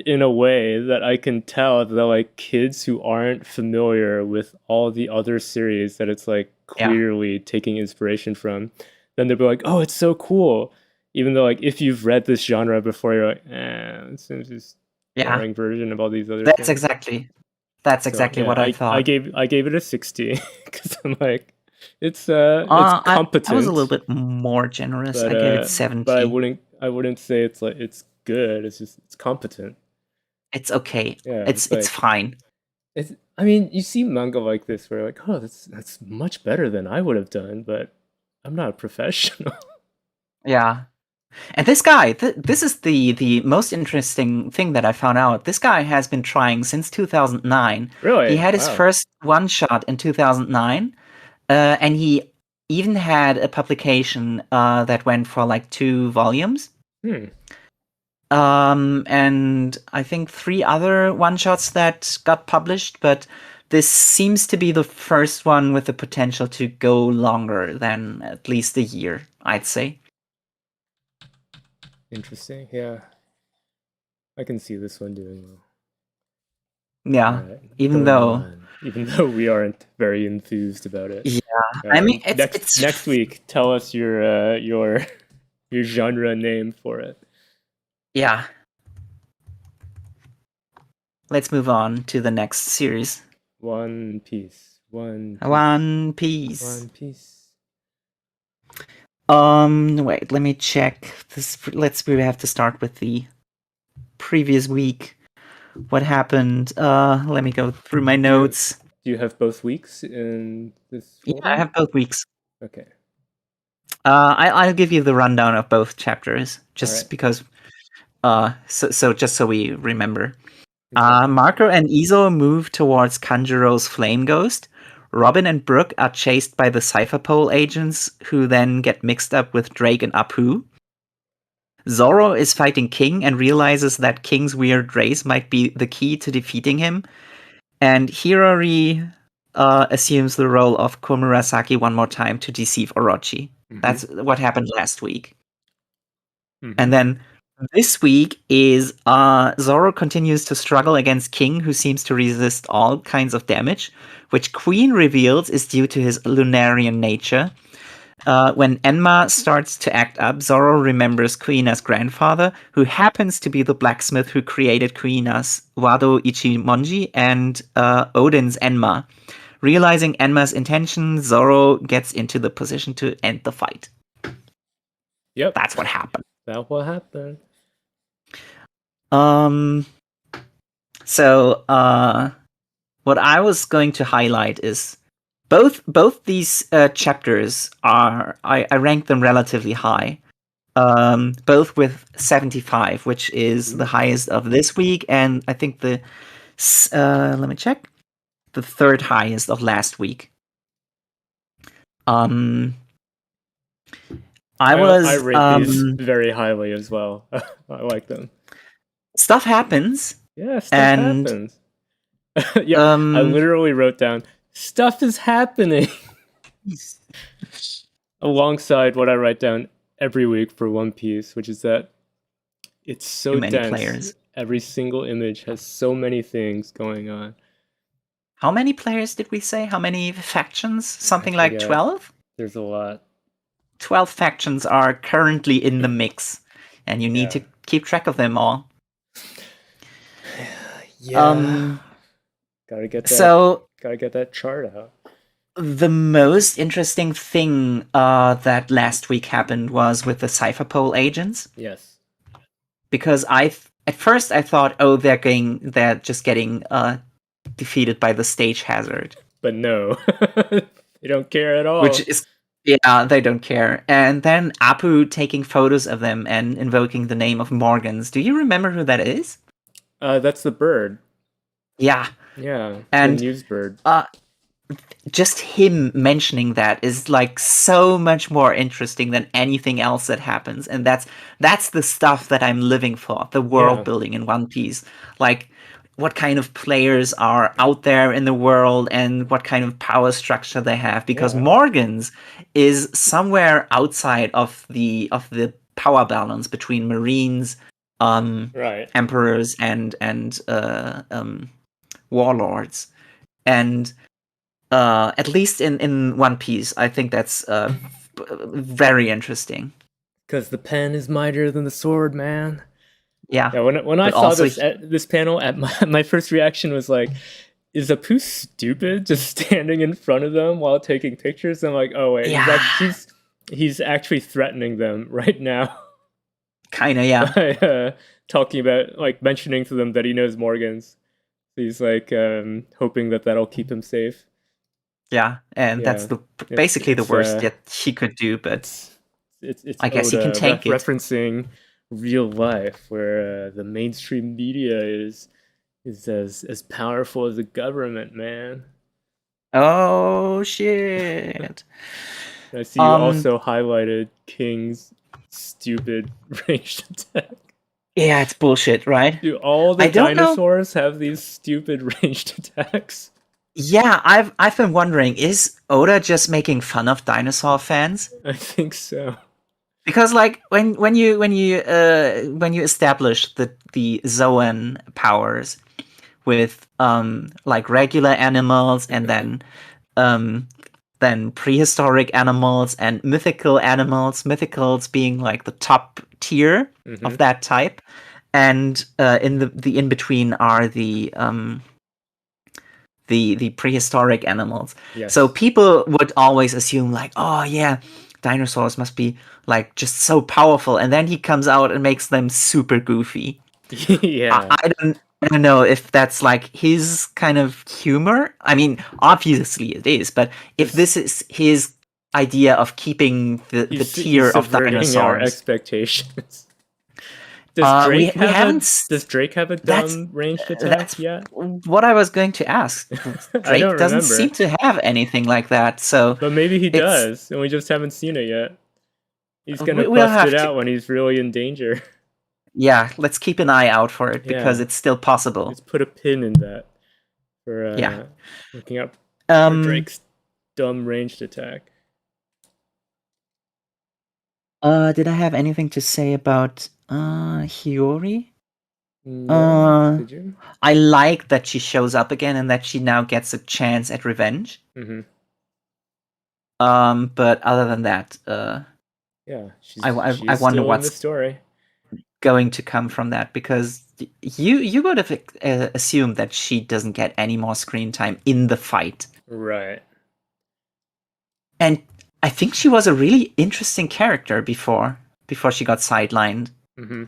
Speaker 2: in a way that I can tell that like kids who aren't familiar with all the other series that it's like clearly taking inspiration from, then they'll be like, oh, it's so cool. Even though like if you've read this genre before, you're like, it seems just boring version of all these other things.
Speaker 1: That's what I thought.
Speaker 2: I gave it a 60 because I'm like, it's competent.
Speaker 1: I was a little bit more generous. I gave it 70.
Speaker 2: But I wouldn't say it's like it's good. It's just it's competent.
Speaker 1: It's okay.
Speaker 2: Yeah,
Speaker 1: it's fine.
Speaker 2: I mean, you see manga like this where you're like, oh, that's much better than I would have done, but I'm not a professional.
Speaker 1: Yeah. And this guy, this is the most interesting thing that I found out. This guy has been trying since 2009.
Speaker 2: Really?
Speaker 1: He had his first one-shot in 2009, and he even had a publication that went for like 2 volumes. And I think 3 other one-shots that got published, but this seems to be the first one with the potential to go longer than at least a year, I'd say.
Speaker 2: Interesting. Yeah. I can see this one doing well.
Speaker 1: Yeah. Even though
Speaker 2: we aren't very enthused about it.
Speaker 1: Yeah. I mean,
Speaker 2: next week, tell us your genre name for it.
Speaker 1: Yeah. Let's move on to the next series.
Speaker 2: One Piece.
Speaker 1: Wait, let me check this. We have to start with the previous week. What happened? Let me go through my notes.
Speaker 2: Do you have both weeks in this folder?
Speaker 1: Yeah, I have both weeks.
Speaker 2: Okay.
Speaker 1: I'll give you the rundown of both chapters, just because. Just so we remember. Marco and Izo move towards Kanjuro's flame ghost. Robin and Brooke are chased by the Cypherpole agents, who then get mixed up with Drake and Apu. Zoro is fighting King and realizes that King's weird race might be the key to defeating him. And Hirori assumes the role of Komurasaki one more time to deceive Orochi. That's what happened last week. And then this week is Zoro continues to struggle against King, who seems to resist all kinds of damage, which Queen reveals is due to his Lunarian nature. When Enma starts to act up, Zoro remembers Kuina's grandfather, who happens to be the blacksmith who created Kuina's Wado Ichimonji and Odin's Enma. Realizing Enma's intention, Zoro gets into the position to end the fight.
Speaker 2: Yep.
Speaker 1: That's what happened.
Speaker 2: That's what happened.
Speaker 1: So, what I was going to highlight is both these chapters are, I rank them relatively high. Both with 75, which is the highest of this week, and I think let me check, the third highest of last week. I
Speaker 2: rate these very highly as well. I like them.
Speaker 1: Stuff happens.
Speaker 2: Yeah, stuff happens. Yeah, I literally wrote down, stuff is happening. Alongside what I write down every week for One Piece, which is that it's so
Speaker 1: too many
Speaker 2: dense.
Speaker 1: Players.
Speaker 2: Every single image has so many things going on.
Speaker 1: How many players did we say? How many factions? Something like 12?
Speaker 2: There's a lot.
Speaker 1: 12 factions are currently in the mix, and you need to keep track of them all.
Speaker 2: Yeah. Gotta get that chart out.
Speaker 1: The most interesting thing that last week happened was with the Cypherpole agents.
Speaker 2: Yes.
Speaker 1: Because at first I thought, oh, they're just getting defeated by the stage hazard.
Speaker 2: But no, they don't care at all.
Speaker 1: Which is, yeah, they don't care. And then Apu taking photos of them and invoking the name of Morgans. Do you remember who that is?
Speaker 2: That's the bird.
Speaker 1: Yeah.
Speaker 2: Yeah,
Speaker 1: and
Speaker 2: the news bird.
Speaker 1: Just him mentioning that is like so much more interesting than anything else that happens, and that's the stuff that I'm living for, the world building in One Piece. Like, what kind of players are out there in the world and what kind of power structure they have, because Morgans is somewhere outside of the power balance between Marines, emperors, and warlords. And at least in One Piece, I think that's very interesting.
Speaker 2: Because the pen is mightier than the sword, man.
Speaker 1: Yeah.
Speaker 2: Yeah. When I saw this panel, at my first reaction was like, "Is Apu stupid just standing in front of them while taking pictures?" I'm like, "Oh wait, he's actually threatening them right now."
Speaker 1: Kinda, yeah.
Speaker 2: By, talking about, like, mentioning to them that he knows Morgans. He's like hoping that'll keep him safe.
Speaker 1: Yeah, and that's basically the worst that he could do, but
Speaker 2: it's
Speaker 1: I guess he can take it.
Speaker 2: Referencing real life, where the mainstream media is as powerful as the government, man.
Speaker 1: Oh shit!
Speaker 2: I see you also highlighted King's stupid ranged attack.
Speaker 1: Yeah, it's bullshit, right?
Speaker 2: Do all the dinosaurs have these stupid ranged attacks?
Speaker 1: Yeah, I've been wondering, is Oda just making fun of dinosaur fans?
Speaker 2: I think so.
Speaker 1: Because, like, when you establish the Zoan powers with like regular animals and then prehistoric animals and mythical animals, mythicals being like the top tier of that type, and in the in between are the prehistoric animals.
Speaker 2: Yes.
Speaker 1: So people would always assume, like, oh yeah, dinosaurs must be like just so powerful, and then he comes out and makes them super goofy.
Speaker 2: Yeah.
Speaker 1: I don't know if that's like his kind of humor. I mean, obviously it is, but if this is his idea of keeping the tier of dinosaurs,
Speaker 2: our expectations. Does Drake have a dumb ranged attack yet?
Speaker 1: What I was going to ask. Drake doesn't seem to have anything like that, so.
Speaker 2: But maybe he does, and we just haven't seen it yet. He's gonna bust it out when he's really in danger.
Speaker 1: Yeah, let's keep an eye out for it, because it's still possible.
Speaker 2: Let's put a pin in that for looking up for Drake's dumb ranged attack.
Speaker 1: Did I have anything to say about Hiyori?
Speaker 2: No, did you?
Speaker 1: I like that she shows up again and that she now gets a chance at revenge.
Speaker 2: Mm-hmm.
Speaker 1: But other than that, I wonder what's
Speaker 2: the story
Speaker 1: going to come from that, because you would have assumed that she doesn't get any more screen time in the fight,
Speaker 2: right?
Speaker 1: And I think she was a really interesting character before she got sidelined.
Speaker 2: Mm-hmm.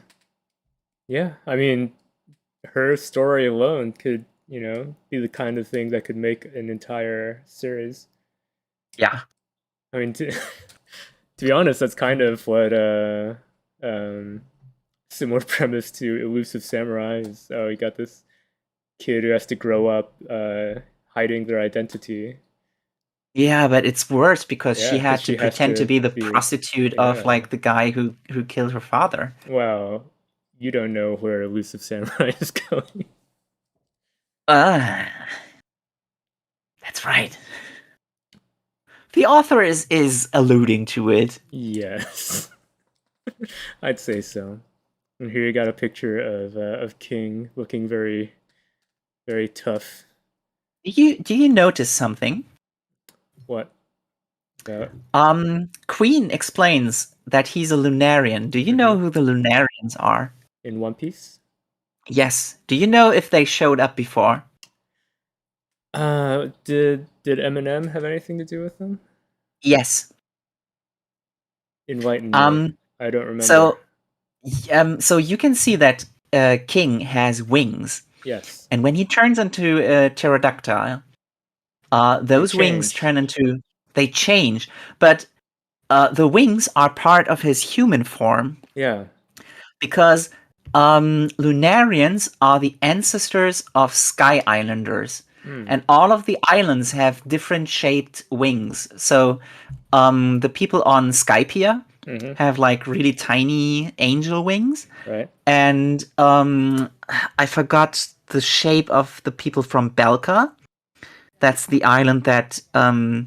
Speaker 2: Yeah, I mean, her story alone could, be the kind of thing that could make an entire series.
Speaker 1: Yeah.
Speaker 2: I mean, to be honest, that's kind of what similar premise to Elusive Samurai is. Oh, you got this kid who has to grow up hiding their identity.
Speaker 1: Yeah, but it's worse because she had to pretend to be the prostitute of like the guy who killed her father.
Speaker 2: Well, you don't know where Elusive Samurai is going.
Speaker 1: That's right. The author is alluding to it.
Speaker 2: Yes. I'd say so. And here you got a picture of King looking very, very tough.
Speaker 1: Do you notice something?
Speaker 2: What?
Speaker 1: Queen explains that he's a Lunarian. Do you know who the Lunarians are?
Speaker 2: In One Piece?
Speaker 1: Yes. Do you know if they showed up before?
Speaker 2: Did Eminem have anything to do with them?
Speaker 1: Yes.
Speaker 2: Enlighten me. I don't remember.
Speaker 1: So you can see that King has wings.
Speaker 2: Yes.
Speaker 1: And when he turns into a pterodactyl, those wings they change. But the wings are part of his human form.
Speaker 2: Yeah.
Speaker 1: Because Lunarians are the ancestors of Sky Islanders. And all of the islands have different shaped wings. So the people on Skypia have like really tiny angel wings.
Speaker 2: Right.
Speaker 1: And I forgot the shape of the people from Belka. That's the island that Aino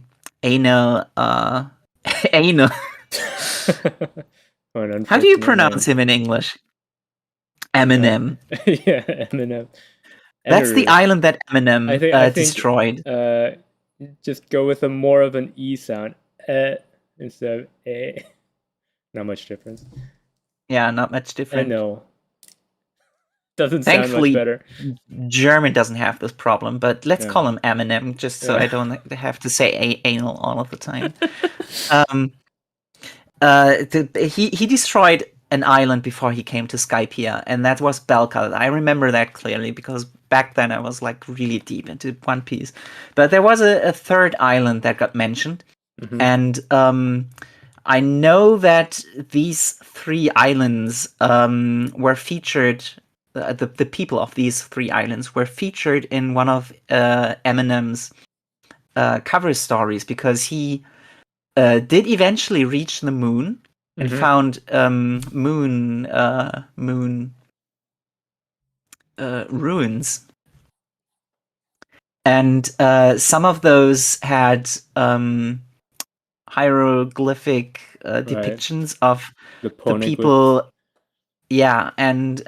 Speaker 1: Aino. How do you pronounce him in English? Eminem.
Speaker 2: Yeah, Eminem.
Speaker 1: That's the island that Eminem
Speaker 2: I think
Speaker 1: destroyed.
Speaker 2: Just go with a more of an E sound. Instead of A. Not much difference.
Speaker 1: Yeah, not much different.
Speaker 2: No. Doesn't
Speaker 1: Thankfully,
Speaker 2: sound much better.
Speaker 1: German doesn't have this problem, but let's call him Eminem just so I don't have to say anal all of the time. He destroyed an island before he came to Skypia, and that was Belka. I remember that clearly because back then I was like really deep into One Piece. But there was a third island that got mentioned, and I know that these three islands were featured. The people of these three islands were featured in one of Eminem's cover stories because he did eventually reach the moon and found moon ruins, and some of those had hieroglyphic depictions of the people. Yeah, and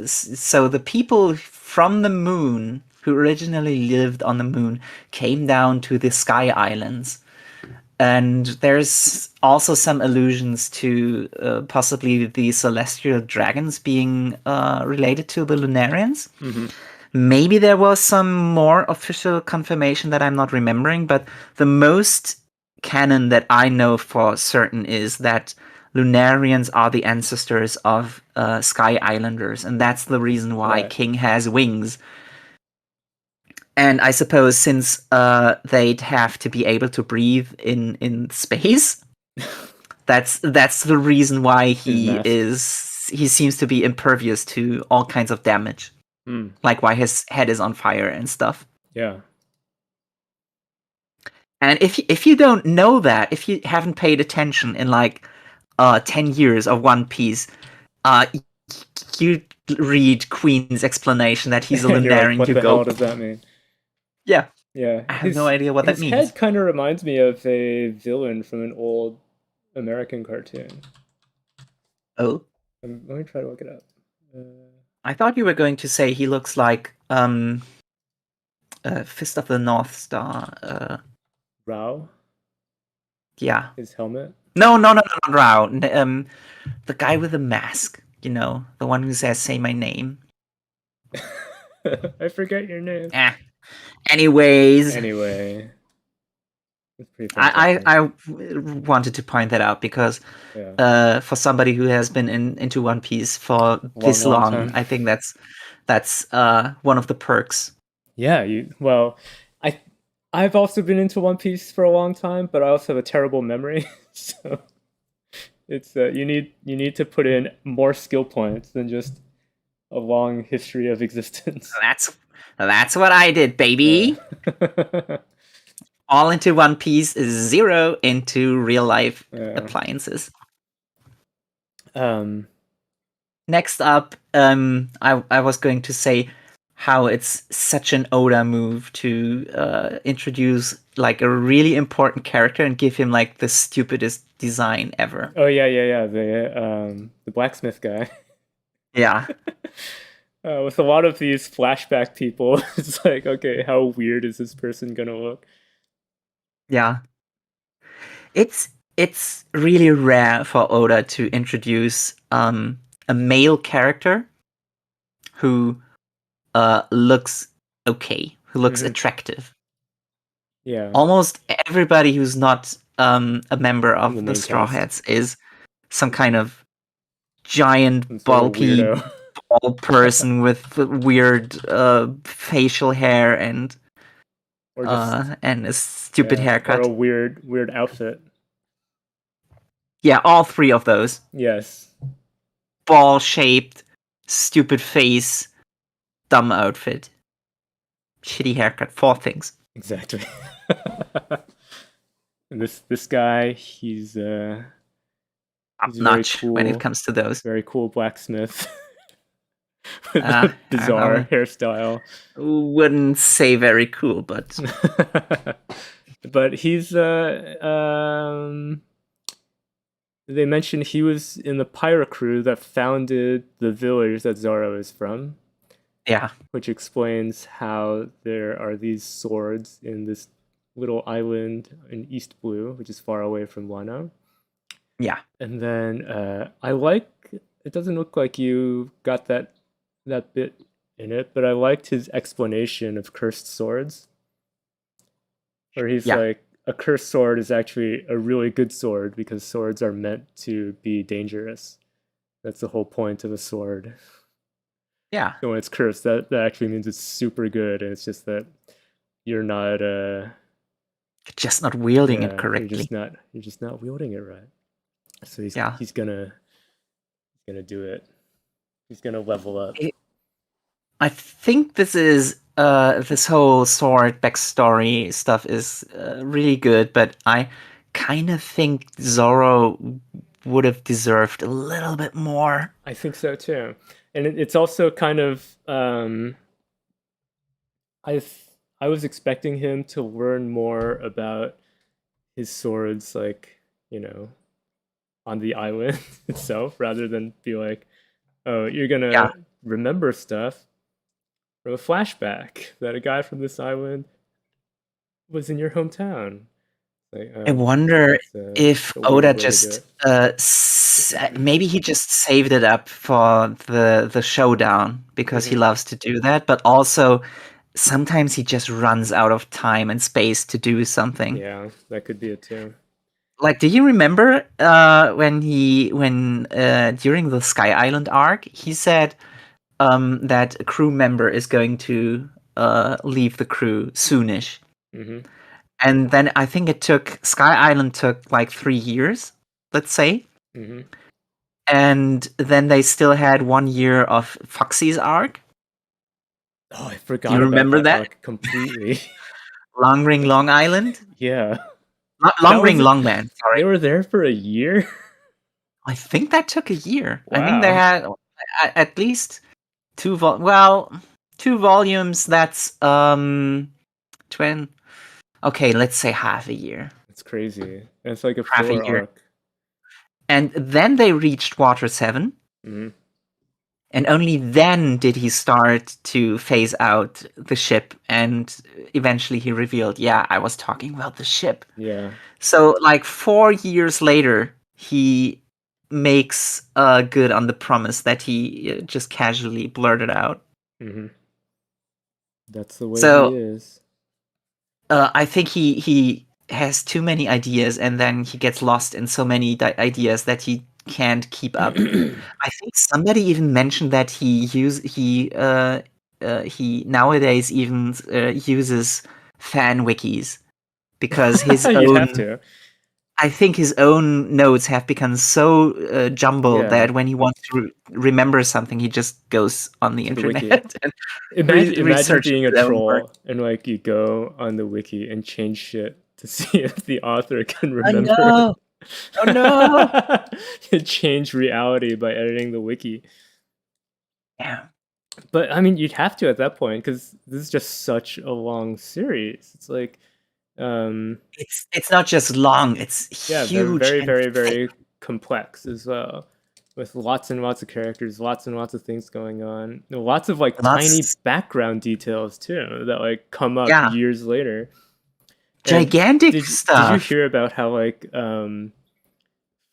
Speaker 1: so the people from the moon who originally lived on the moon came down to the Sky Islands. And there's also some allusions to possibly the celestial dragons being related to the Lunarians. Maybe there was some more official confirmation that I'm not remembering, but the most canon that I know for certain is that Lunarians are the ancestors of Sky Islanders, and that's the reason why King has wings. And I suppose since they'd have to be able to breathe in space, that's the reason why he seems to be impervious to all kinds of damage. Like why his head is on fire and stuff.
Speaker 2: Yeah.
Speaker 1: And if you don't know that, if you haven't paid attention in like 10 years of One Piece, you read Queen's explanation that he's a Lunarian.
Speaker 2: Like, what the hell does that mean?
Speaker 1: Yeah.
Speaker 2: Yeah.
Speaker 1: I have no idea what that means.
Speaker 2: His head kind of reminds me of a villain from an old American cartoon.
Speaker 1: Oh?
Speaker 2: Let me try to look it up.
Speaker 1: I thought you were going to say he looks like Fist of the North Star.
Speaker 2: Rao?
Speaker 1: Yeah.
Speaker 2: His helmet?
Speaker 1: No, not Rao. The guy with the mask. You know, the one who says, "Say my name."
Speaker 2: I forget your name.
Speaker 1: Anyways.
Speaker 2: Anyway.
Speaker 1: I wanted to point that out because for somebody who has been into One Piece for this long, I think that's one of the perks.
Speaker 2: Yeah, I've also been into One Piece for a long time, but I also have a terrible memory. So it's you need to put in more skill points than just a long history of existence.
Speaker 1: That's what I did, baby. All into One Piece is 0 into real life appliances. Next up, I was going to say how it's such an Oda move to introduce like a really important character and give him like the stupidest design ever.
Speaker 2: Oh yeah, the blacksmith guy.
Speaker 1: Yeah.
Speaker 2: With a lot of these flashback people, it's like, okay, how weird is this person gonna look?
Speaker 1: Yeah. It's really rare for Oda to introduce a male character who looks okay, who looks attractive.
Speaker 2: Yeah.
Speaker 1: Almost everybody who's not a member of the
Speaker 2: main
Speaker 1: Straw
Speaker 2: cast.
Speaker 1: Hats is some kind of giant,
Speaker 2: Some sort of
Speaker 1: bulky,
Speaker 2: weirdo.
Speaker 1: bald person with weird facial hair and
Speaker 2: Or just
Speaker 1: a stupid
Speaker 2: or
Speaker 1: haircut.
Speaker 2: a weird outfit.
Speaker 1: Yeah, all three of those.
Speaker 2: Yes.
Speaker 1: Ball-shaped, stupid face, dumb outfit, shitty haircut. 4 things.
Speaker 2: Exactly. And this guy, he's
Speaker 1: Top
Speaker 2: very
Speaker 1: notch
Speaker 2: cool.
Speaker 1: when it comes to those.
Speaker 2: Very cool blacksmith with a bizarre hairstyle.
Speaker 1: Wouldn't say very cool, but
Speaker 2: but he's they mentioned he was in the pirate crew that founded the village that Zoro is from.
Speaker 1: Yeah.
Speaker 2: Which explains how there are these swords in this little island in East Blue, which is far away from Wano.
Speaker 1: Yeah.
Speaker 2: And then I like, it doesn't look like you got that bit in it, but I liked his explanation of cursed swords. Where he's like, a cursed sword is actually a really good sword because swords are meant to be dangerous. That's the whole point of a sword.
Speaker 1: Yeah.
Speaker 2: So when it's cursed, that actually means it's super good, and it's just that you're not
Speaker 1: you're just not wielding it correctly.
Speaker 2: You're just not wielding it right. So he's gonna do it. He's gonna level up.
Speaker 1: I think this is this whole sword backstory stuff is really good, but I kind of think Zoro would have deserved a little bit more.
Speaker 2: I think so too, and it's also kind of I was expecting him to learn more about his swords, like, you know, on the island itself, rather than be like, oh, you're gonna remember stuff from a flashback that a guy from this island was in your hometown. Like,
Speaker 1: I wonder if Oda just maybe he just saved it up for the showdown because he loves to do that, but also sometimes he just runs out of time and space to do something.
Speaker 2: Yeah, that could be it too.
Speaker 1: Like, do you remember when during the Sky Island arc, he said that a crew member is going to leave the crew soonish.
Speaker 2: Mm-hmm.
Speaker 1: And then I think Sky Island took like 3 years, let's say.
Speaker 2: Mm-hmm.
Speaker 1: And then they still had 1 year of Foxy's arc.
Speaker 2: Oh, I forgot.
Speaker 1: You remember that
Speaker 2: arc completely?
Speaker 1: Long Ring Long Island?
Speaker 2: Yeah.
Speaker 1: Not Long Ring Long Man, sorry.
Speaker 2: They were there for a year?
Speaker 1: I think that took a year.
Speaker 2: Wow.
Speaker 1: I think they had at least 2 volumes. That's 20. Okay, let's say half a year.
Speaker 2: It's crazy. It's like a filler arc.
Speaker 1: And then they reached Water 7.
Speaker 2: Mm-hmm.
Speaker 1: And only then did he start to phase out the ship, and eventually he revealed, yeah, I was talking about the ship.
Speaker 2: Yeah.
Speaker 1: So, like 4 years later, he makes good on the promise that he just casually blurted out.
Speaker 2: Mm-hmm. That's the way he is.
Speaker 1: I think he has too many ideas, and then he gets lost in so many ideas that he can't keep up. I think somebody even mentioned that he nowadays even uses fan wikis because his
Speaker 2: You'd
Speaker 1: own.
Speaker 2: have to.
Speaker 1: I think his own notes have become so jumbled that when he wants to remember something, he just goes on the internet. And
Speaker 2: imagine being a troll and like you go on the wiki and change shit to see if the author can remember.
Speaker 1: Oh no!
Speaker 2: You change reality by editing the wiki.
Speaker 1: Yeah.
Speaker 2: But I mean, you'd have to at that point because this is just such a long series. It's like,
Speaker 1: it's not just long; it's huge.
Speaker 2: Very, very, very complex as well, with lots and lots of characters, lots and lots of things going on, lots of like tiny background details too that like come up years later.
Speaker 1: Gigantic stuff.
Speaker 2: Did you hear about how like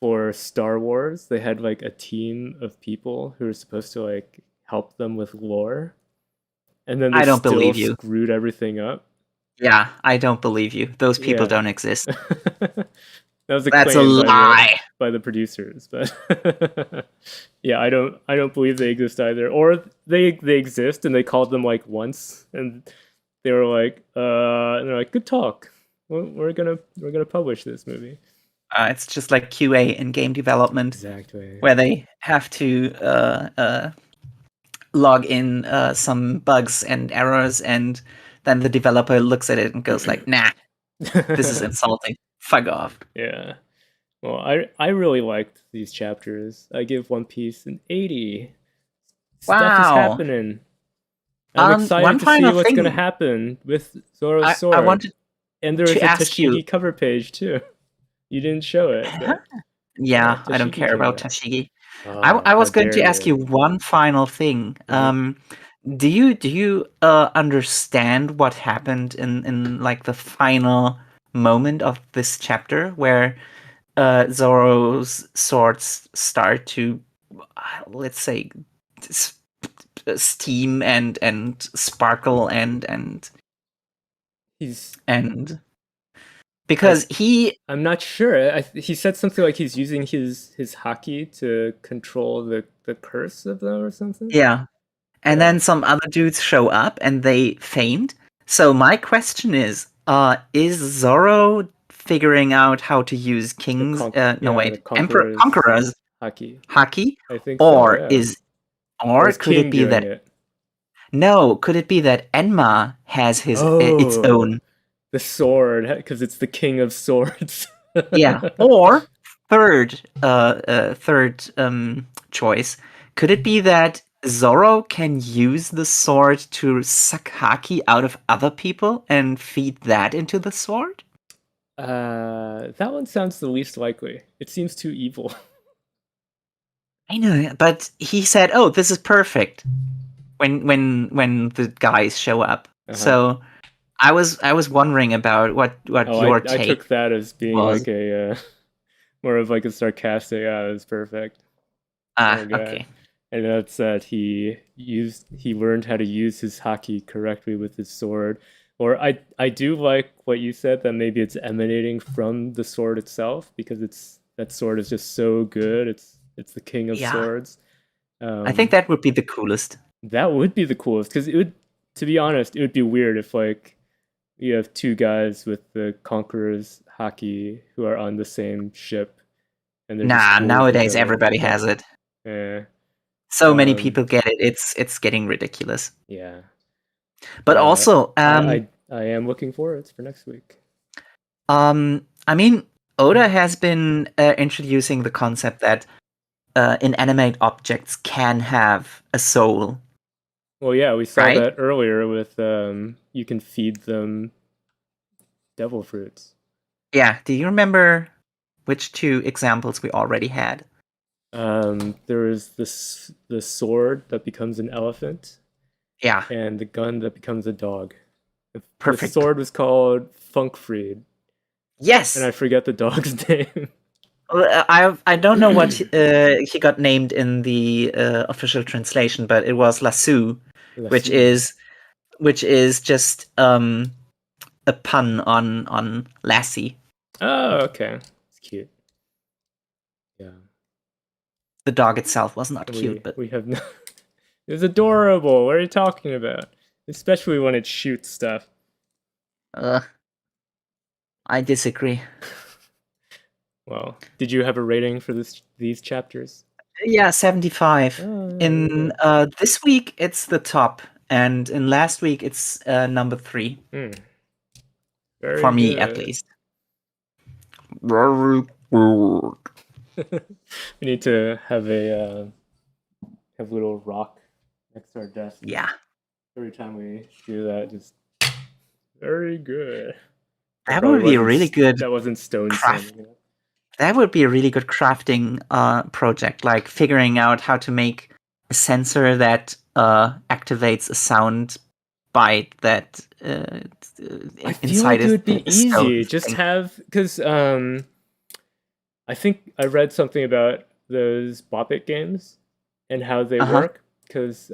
Speaker 2: for Star Wars they had like a team of people who were supposed to like help them with lore, and then they
Speaker 1: I don't
Speaker 2: still
Speaker 1: believe you.
Speaker 2: screwed everything up.
Speaker 1: Yeah, I don't believe you. Those people
Speaker 2: Yeah.
Speaker 1: don't exist.
Speaker 2: That was a
Speaker 1: That's a
Speaker 2: claim
Speaker 1: lie.
Speaker 2: by the producers, but yeah, I don't believe they exist either. Or they exist and they called them like once, and they were like, and they're like, good talk. We're gonna publish this movie.
Speaker 1: It's just like QA in game development,
Speaker 2: Exactly.
Speaker 1: where they have to log in some bugs and errors, and then the developer looks at it and goes like, "Nah, this is insulting. Fuck off."
Speaker 2: Yeah. Well, I really liked these chapters. I give One Piece an 80. Stuff is
Speaker 1: Wow.
Speaker 2: happening. I'm excited
Speaker 1: One
Speaker 2: to see
Speaker 1: final
Speaker 2: what's
Speaker 1: thing.
Speaker 2: gonna happen with Zoro's sword.
Speaker 1: I wanted
Speaker 2: and there is
Speaker 1: to
Speaker 2: a
Speaker 1: ask you.
Speaker 2: Tashigi cover page too. You didn't show it, but
Speaker 1: Yeah, I don't
Speaker 2: Tashigi
Speaker 1: care
Speaker 2: came
Speaker 1: about
Speaker 2: out.
Speaker 1: Tashigi.
Speaker 2: Oh,
Speaker 1: I was
Speaker 2: how
Speaker 1: going to
Speaker 2: dare
Speaker 1: ask you one final thing. Do you understand what happened in like the final moment of this chapter where Zoro's swords start to let's say steam and sparkle and
Speaker 2: He's
Speaker 1: because
Speaker 2: I'm not sure. He said something like he's using his haki to control the curse of them or something.
Speaker 1: yeah. And then some other dudes show up and they faint. So my question is Zoro figuring out how to use King's
Speaker 2: the
Speaker 1: Conqueror's
Speaker 2: haki.
Speaker 1: haki?
Speaker 2: I think
Speaker 1: Or
Speaker 2: so, yeah. Or is
Speaker 1: could it
Speaker 2: King
Speaker 1: be
Speaker 2: doing
Speaker 1: that
Speaker 2: it?
Speaker 1: no, could it be that Enma has its own?
Speaker 2: The sword, because it's the king of swords.
Speaker 1: Yeah. Or third choice, could it be that Zoro can use the sword to suck haki out of other people and feed that into the sword?
Speaker 2: That one sounds the least likely. It seems too evil.
Speaker 1: I know, but he said, "Oh, this is perfect." When the guys show up, so I was wondering about what your take.
Speaker 2: I took that as being
Speaker 1: was.
Speaker 2: like a more of like a sarcastic. It was perfect.
Speaker 1: Okay.
Speaker 2: And that's that he learned how to use his haki correctly with his sword. Or I do like what you said, that maybe it's emanating from the sword itself, because that sword is just so good. It's the king of swords.
Speaker 1: I think that would be the coolest.
Speaker 2: That would be the coolest, because to be honest, it would be weird if like you have two guys with the Conqueror's haki who are on the same ship, and they're just cool
Speaker 1: nowadays everybody has it.
Speaker 2: Yeah.
Speaker 1: So many people get it. It's getting ridiculous.
Speaker 2: Yeah.
Speaker 1: But also,
Speaker 2: I am looking forward for next week.
Speaker 1: I mean, Oda has been introducing the concept that inanimate objects can have a soul.
Speaker 2: Well, yeah, we saw that earlier with you can feed them devil fruits.
Speaker 1: Yeah, do you remember which two examples we already had?
Speaker 2: There is the sword that becomes an elephant.
Speaker 1: Yeah.
Speaker 2: And the gun that becomes a dog.
Speaker 1: Perfect.
Speaker 2: The sword was called Funkfried.
Speaker 1: Yes.
Speaker 2: And I forget the dog's name.
Speaker 1: I don't know what he got named in the official translation, but it was Lasso, which is just a pun on Lassie.
Speaker 2: Oh, okay. It's cute. Yeah.
Speaker 1: The dog itself was not cute, but
Speaker 2: we have no. It was adorable. What are you talking about? Especially when it shoots stuff.
Speaker 1: I disagree.
Speaker 2: Well, did you have a rating for these chapters?
Speaker 1: Yeah, 75. In this week, it's the top, and in last week, it's number 3.
Speaker 2: Very
Speaker 1: for me,
Speaker 2: good.
Speaker 1: at least.
Speaker 2: We need to have a little rock next to our desk.
Speaker 1: Yeah.
Speaker 2: Every time we do that, just very good.
Speaker 1: That would be a really good.
Speaker 2: That wasn't stone
Speaker 1: craft.
Speaker 2: sanding.
Speaker 1: That would be a really good crafting project, like figuring out how to make a sensor that activates a sound bite that
Speaker 2: I feel like it would be easy. Just have, because I think I read something about those Bop It games and how they work. because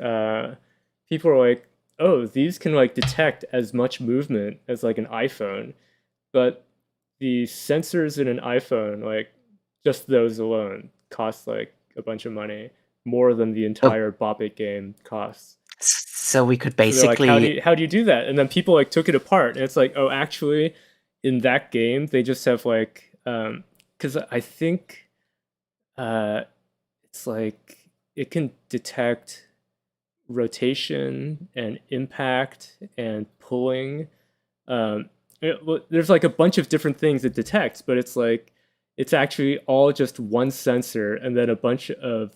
Speaker 2: people are like, oh, these can like detect as much movement as like an iPhone, but the sensors in an iPhone, like just those alone, cost like a bunch of money, more than the
Speaker 1: Oh,
Speaker 2: entire Bop It game costs.
Speaker 1: so we could
Speaker 2: So they're like, how do
Speaker 1: basically.
Speaker 2: you do that? And then people like took it apart, and it's like, oh, actually, in that game, they just have like, because I think it's like it can detect rotation and impact and pulling. There's like a bunch of different things it detects, but it's like it's actually all just one sensor and then a bunch of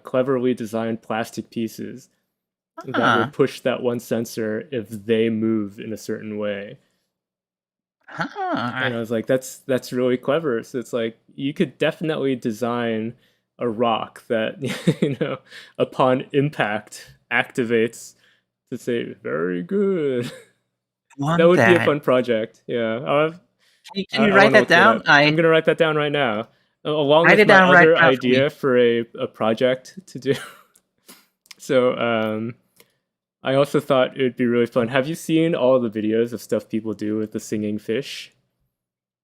Speaker 2: cleverly designed plastic pieces that will
Speaker 1: Huh.
Speaker 2: push that one sensor if they move in a certain way.
Speaker 1: Huh.
Speaker 2: And I was like, that's really clever. So it's like you could definitely design a rock that upon impact activates to say very good. That
Speaker 1: Want
Speaker 2: would be a
Speaker 1: that?
Speaker 2: fun project. Yeah,
Speaker 1: Can you
Speaker 2: I
Speaker 1: write
Speaker 2: want to
Speaker 1: that
Speaker 2: look that
Speaker 1: down?
Speaker 2: up. I'm gonna write that down right now, along
Speaker 1: Write
Speaker 2: with
Speaker 1: it
Speaker 2: my
Speaker 1: down right
Speaker 2: other
Speaker 1: now for me.
Speaker 2: idea for a project to do. So I also thought it would be really fun. Have you seen all the videos of stuff people do with the singing fish?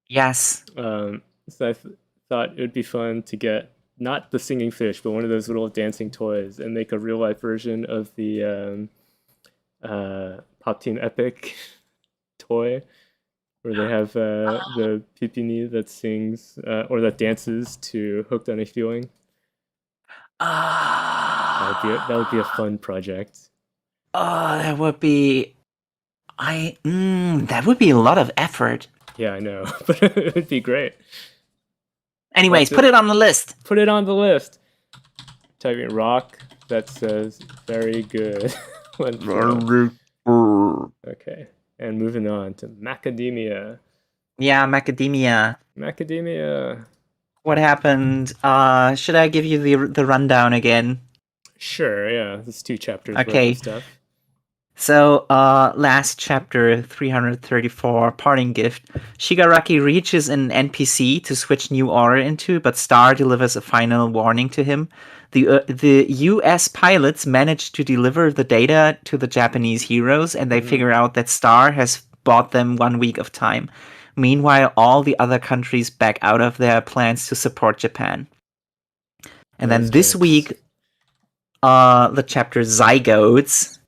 Speaker 1: Yes.
Speaker 2: So thought it would be fun to get not the singing fish, but one of those little dancing toys and make a real life version of the Pop Team Epic toy, where they have the pipini that sings or that dances to "Hooked on a Feeling." That would be a
Speaker 1: Ah.
Speaker 2: fun project.
Speaker 1: Oh, that would be. That would be a lot of effort.
Speaker 2: Yeah, I know, but it would be great.
Speaker 1: Anyways,
Speaker 2: That's
Speaker 1: put
Speaker 2: it.
Speaker 1: it on the list.
Speaker 2: Put it on the list. Typing rock that says very good. Okay, and moving on to macadamia.
Speaker 1: Yeah, macadamia.
Speaker 2: Macadamia.
Speaker 1: What happened? Should I give you the rundown again?
Speaker 2: Sure, yeah, there's 2 chapters worth of
Speaker 1: Okay.
Speaker 2: stuff.
Speaker 1: So, last chapter 334, Parting Gift. Shigaraki reaches an NPC to switch New Order into, but Star delivers a final warning to him. The US pilots manage to deliver the data to the Japanese heroes, and they figure out that Star has bought them 1 week of time. Meanwhile, all the other countries back out of their plans to support Japan. And
Speaker 2: Those
Speaker 1: then this
Speaker 2: jerks.
Speaker 1: week, the chapter Zygotes.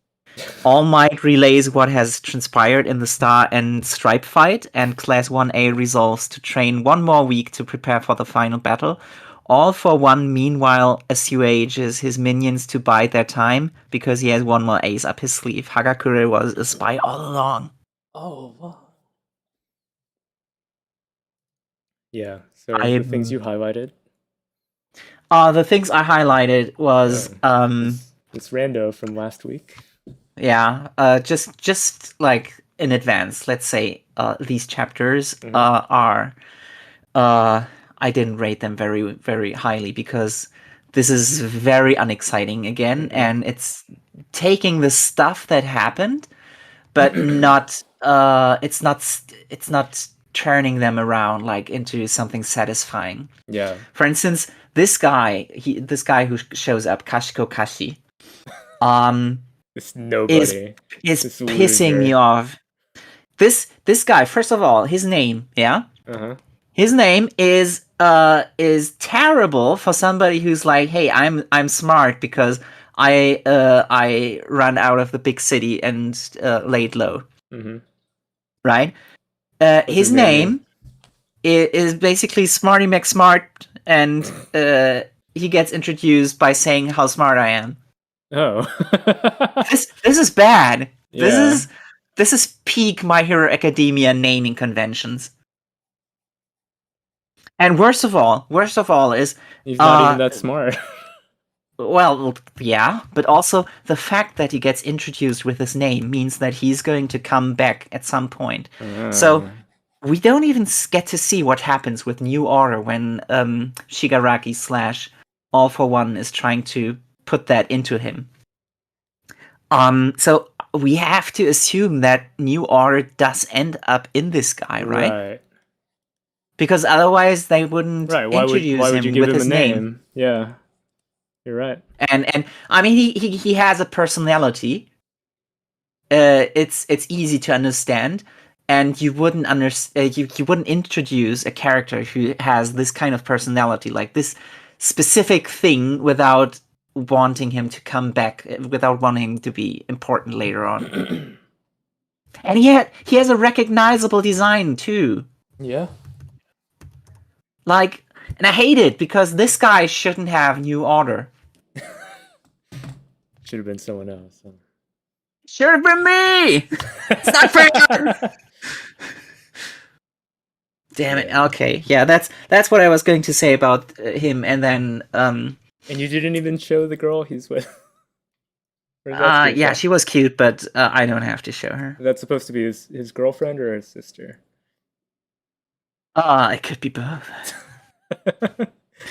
Speaker 1: All Might relays what has transpired in the Star and Stripe fight, and Class 1A resolves to train 1 more week to prepare for the final battle. All for one, meanwhile, assuages his minions to bide their time because he has one more ace up his sleeve. Hagakure was a spy all along.
Speaker 2: Oh, wow. Yeah, so the things you highlighted.
Speaker 1: The things I highlighted was
Speaker 2: It's rando from last week.
Speaker 1: yeah, just like in advance, let's say these chapters are I didn't rate them very very highly because this is very unexciting again, and it's taking the stuff that happened, but not it's not turning them around like into something satisfying.
Speaker 2: Yeah.
Speaker 1: For instance, this guy who shows up, Kashiko Kashi,
Speaker 2: It's
Speaker 1: is
Speaker 2: nobody. This
Speaker 1: pissing me
Speaker 2: loser.
Speaker 1: off. This guy, first of all, his name, yeah,
Speaker 2: Uh-huh.
Speaker 1: his name is terrible for somebody who's like, hey, I'm smart because I run out of the big city and laid low, right?
Speaker 2: What's his
Speaker 1: His
Speaker 2: name?
Speaker 1: name is basically Smarty McSmart, and he gets introduced by saying how smart I am.
Speaker 2: Oh.
Speaker 1: This is bad.
Speaker 2: Yeah.
Speaker 1: This is peak My Hero Academia naming conventions. And worst of all is
Speaker 2: He's not even that smart.
Speaker 1: well, yeah, but also the fact that he gets introduced with his name means that he's going to come back at some point. So we don't even get to see what happens with New Order when Shigaraki / All for One is trying to put that into him. So we have to assume that New Order does end up in this guy, right?
Speaker 2: Right.
Speaker 1: Because otherwise they wouldn't
Speaker 2: Right. Why
Speaker 1: introduce
Speaker 2: would you
Speaker 1: him
Speaker 2: give
Speaker 1: with
Speaker 2: him a
Speaker 1: his name.
Speaker 2: name? Yeah. You're right.
Speaker 1: And I mean, he has a personality. It's easy to understand, and you wouldn't you wouldn't introduce a character who has this kind of personality, like this specific thing, without wanting him to come back, without wanting him to be important later on. And he has a recognizable design too.
Speaker 2: Yeah.
Speaker 1: Like, and I hate it because this guy shouldn't have New Order.
Speaker 2: Should have been someone else. Huh?
Speaker 1: Should have been me. It's not fair. Damn it. Yeah. Okay. Yeah, that's what I was going to say about him. And then
Speaker 2: and you didn't even show the girl he's with.
Speaker 1: Yeah, she was cute, but I don't have to show her.
Speaker 2: That's supposed to be his girlfriend or his sister?
Speaker 1: It could be both.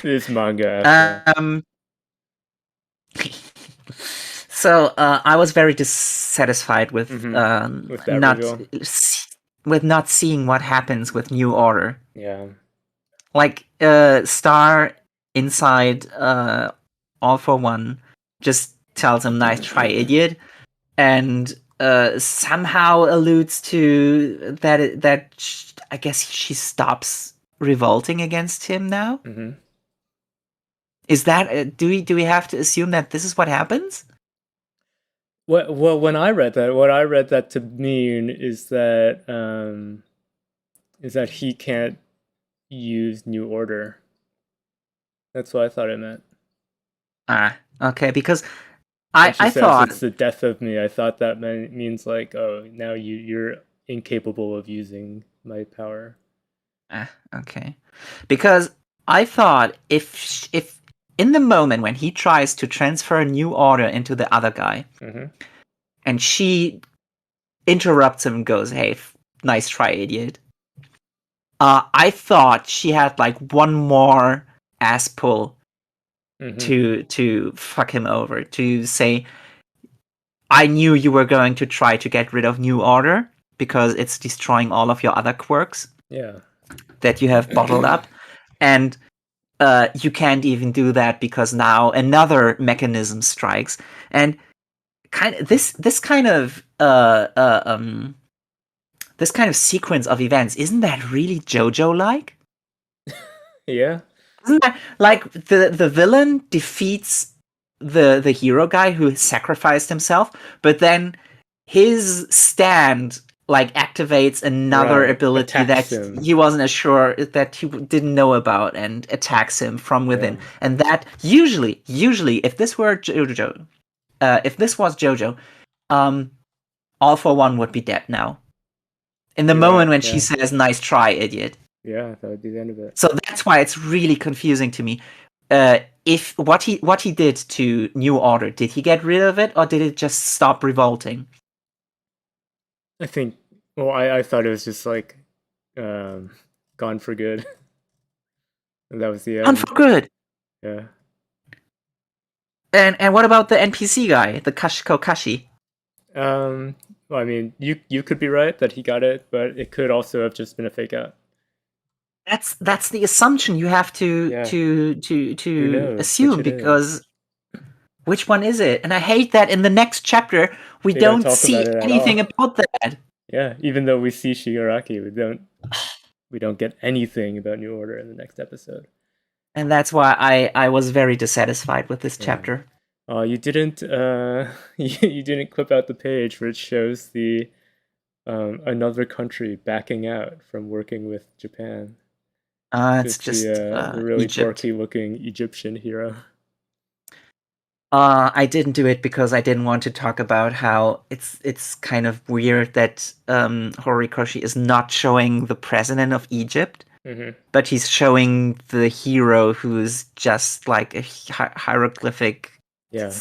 Speaker 2: This manga.
Speaker 1: So I was very dissatisfied with not seeing what happens with New Order.
Speaker 2: Yeah.
Speaker 1: Like Star inside All for One just tells him "nice try, idiot," and somehow alludes to that I guess she stops revolting against him now.
Speaker 2: Mm-hmm.
Speaker 1: Is that do we have to assume that this is what happens?
Speaker 2: Well, when I read that, what I read that to mean is that he can't use New Order. That's what I thought it meant.
Speaker 1: Okay, because I thought
Speaker 2: it's the death of me. I thought that means like, oh, now you're incapable of using my power.
Speaker 1: Okay, because I thought if in the moment when he tries to transfer a New Order into the other guy,
Speaker 2: mm-hmm.
Speaker 1: and she interrupts him and goes, "Hey, nice try, idiot." I thought she had like one more ass pull to fuck him over, to say, "I knew you were going to try to get rid of New Order because it's destroying all of your other quirks."
Speaker 2: Yeah.
Speaker 1: That you have bottled up, and you can't even do that because now another mechanism strikes, and this kind of sequence of events, isn't that really JoJo-like?
Speaker 2: Yeah.
Speaker 1: Isn't that like the villain defeats the hero guy who sacrificed himself, but then his stand like activates another ability
Speaker 2: attacks
Speaker 1: that
Speaker 2: him.
Speaker 1: He wasn't as sure, that he didn't know about, and attacks him from within. Yeah. And that usually, if this were JoJo, if this was JoJo, All for One would be dead now. In the moment when she says, "Nice try, idiot."
Speaker 2: Yeah, that would be the end of it.
Speaker 1: So that's why it's really confusing to me. If what he did to New Order, did he get rid of it, or did it just stop revolting?
Speaker 2: I think. Well, I thought it was just like gone for good. And that was the end.
Speaker 1: Gone for good.
Speaker 2: Yeah.
Speaker 1: And what about the NPC guy, the Kashiko Kashi?
Speaker 2: Well, I mean, you could be right that he got it, but it could also have just been a fake out.
Speaker 1: That's the assumption you have to assume, because which one is it? And I hate that in the next chapter we don't see anything about that.
Speaker 2: Yeah, even though we see Shigaraki, we don't get anything about New Order in the next episode.
Speaker 1: And that's why I was very dissatisfied with this chapter.
Speaker 2: You didn't you didn't clip out the page where it shows the another country backing out from working with Japan.
Speaker 1: It's just
Speaker 2: the really dorky-looking Egyptian hero.
Speaker 1: I didn't do it because I didn't want to talk about how it's kind of weird that Horikoshi is not showing the president of Egypt, but he's showing the hero who's just like a hieroglyphic.
Speaker 2: Yeah.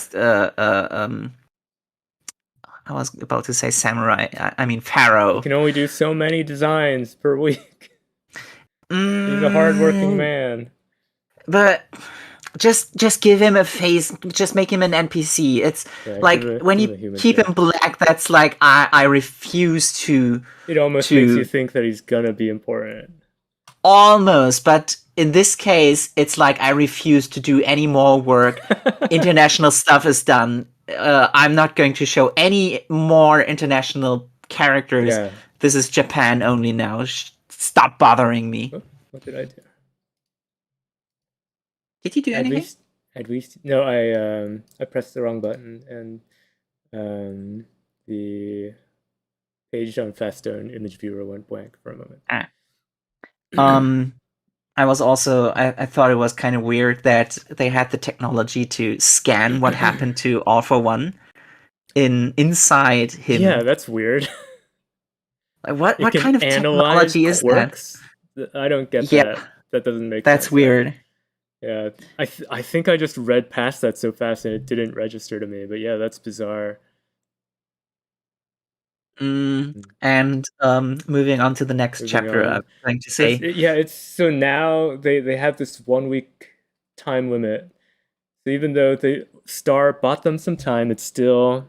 Speaker 1: I was about to say samurai. I mean pharaoh.
Speaker 2: You can only do so many designs per week. He's a hardworking man.
Speaker 1: But just give him a face. Just make him an NPC. It's like when you keep him black, that's like I refuse to.
Speaker 2: It almost makes you think that he's gonna be important.
Speaker 1: almost, but in this case, it's like I refuse to do any more work. International stuff is done. I'm not going to show any more international characters.
Speaker 2: Yeah.
Speaker 1: This is Japan only now. Stop bothering me.
Speaker 2: Oh, what did I do?
Speaker 1: Did you do anything?
Speaker 2: At least, no. I pressed the wrong button, and the page on Fastone image viewer went blank for a moment.
Speaker 1: I was also I thought it was kind of weird that they had the technology to scan what happened to All for One inside him.
Speaker 2: Yeah, that's weird.
Speaker 1: Like, what kind of technology is
Speaker 2: quirks? That? I don't get that. That doesn't make sense.
Speaker 1: That's weird.
Speaker 2: Yeah, I think I just read past that so fast and it didn't register to me. But yeah, that's bizarre.
Speaker 1: And moving on to the next chapter, I'm going to say.
Speaker 2: It's so now they have this 1 week time limit. So even though the Star bought them some time, it's still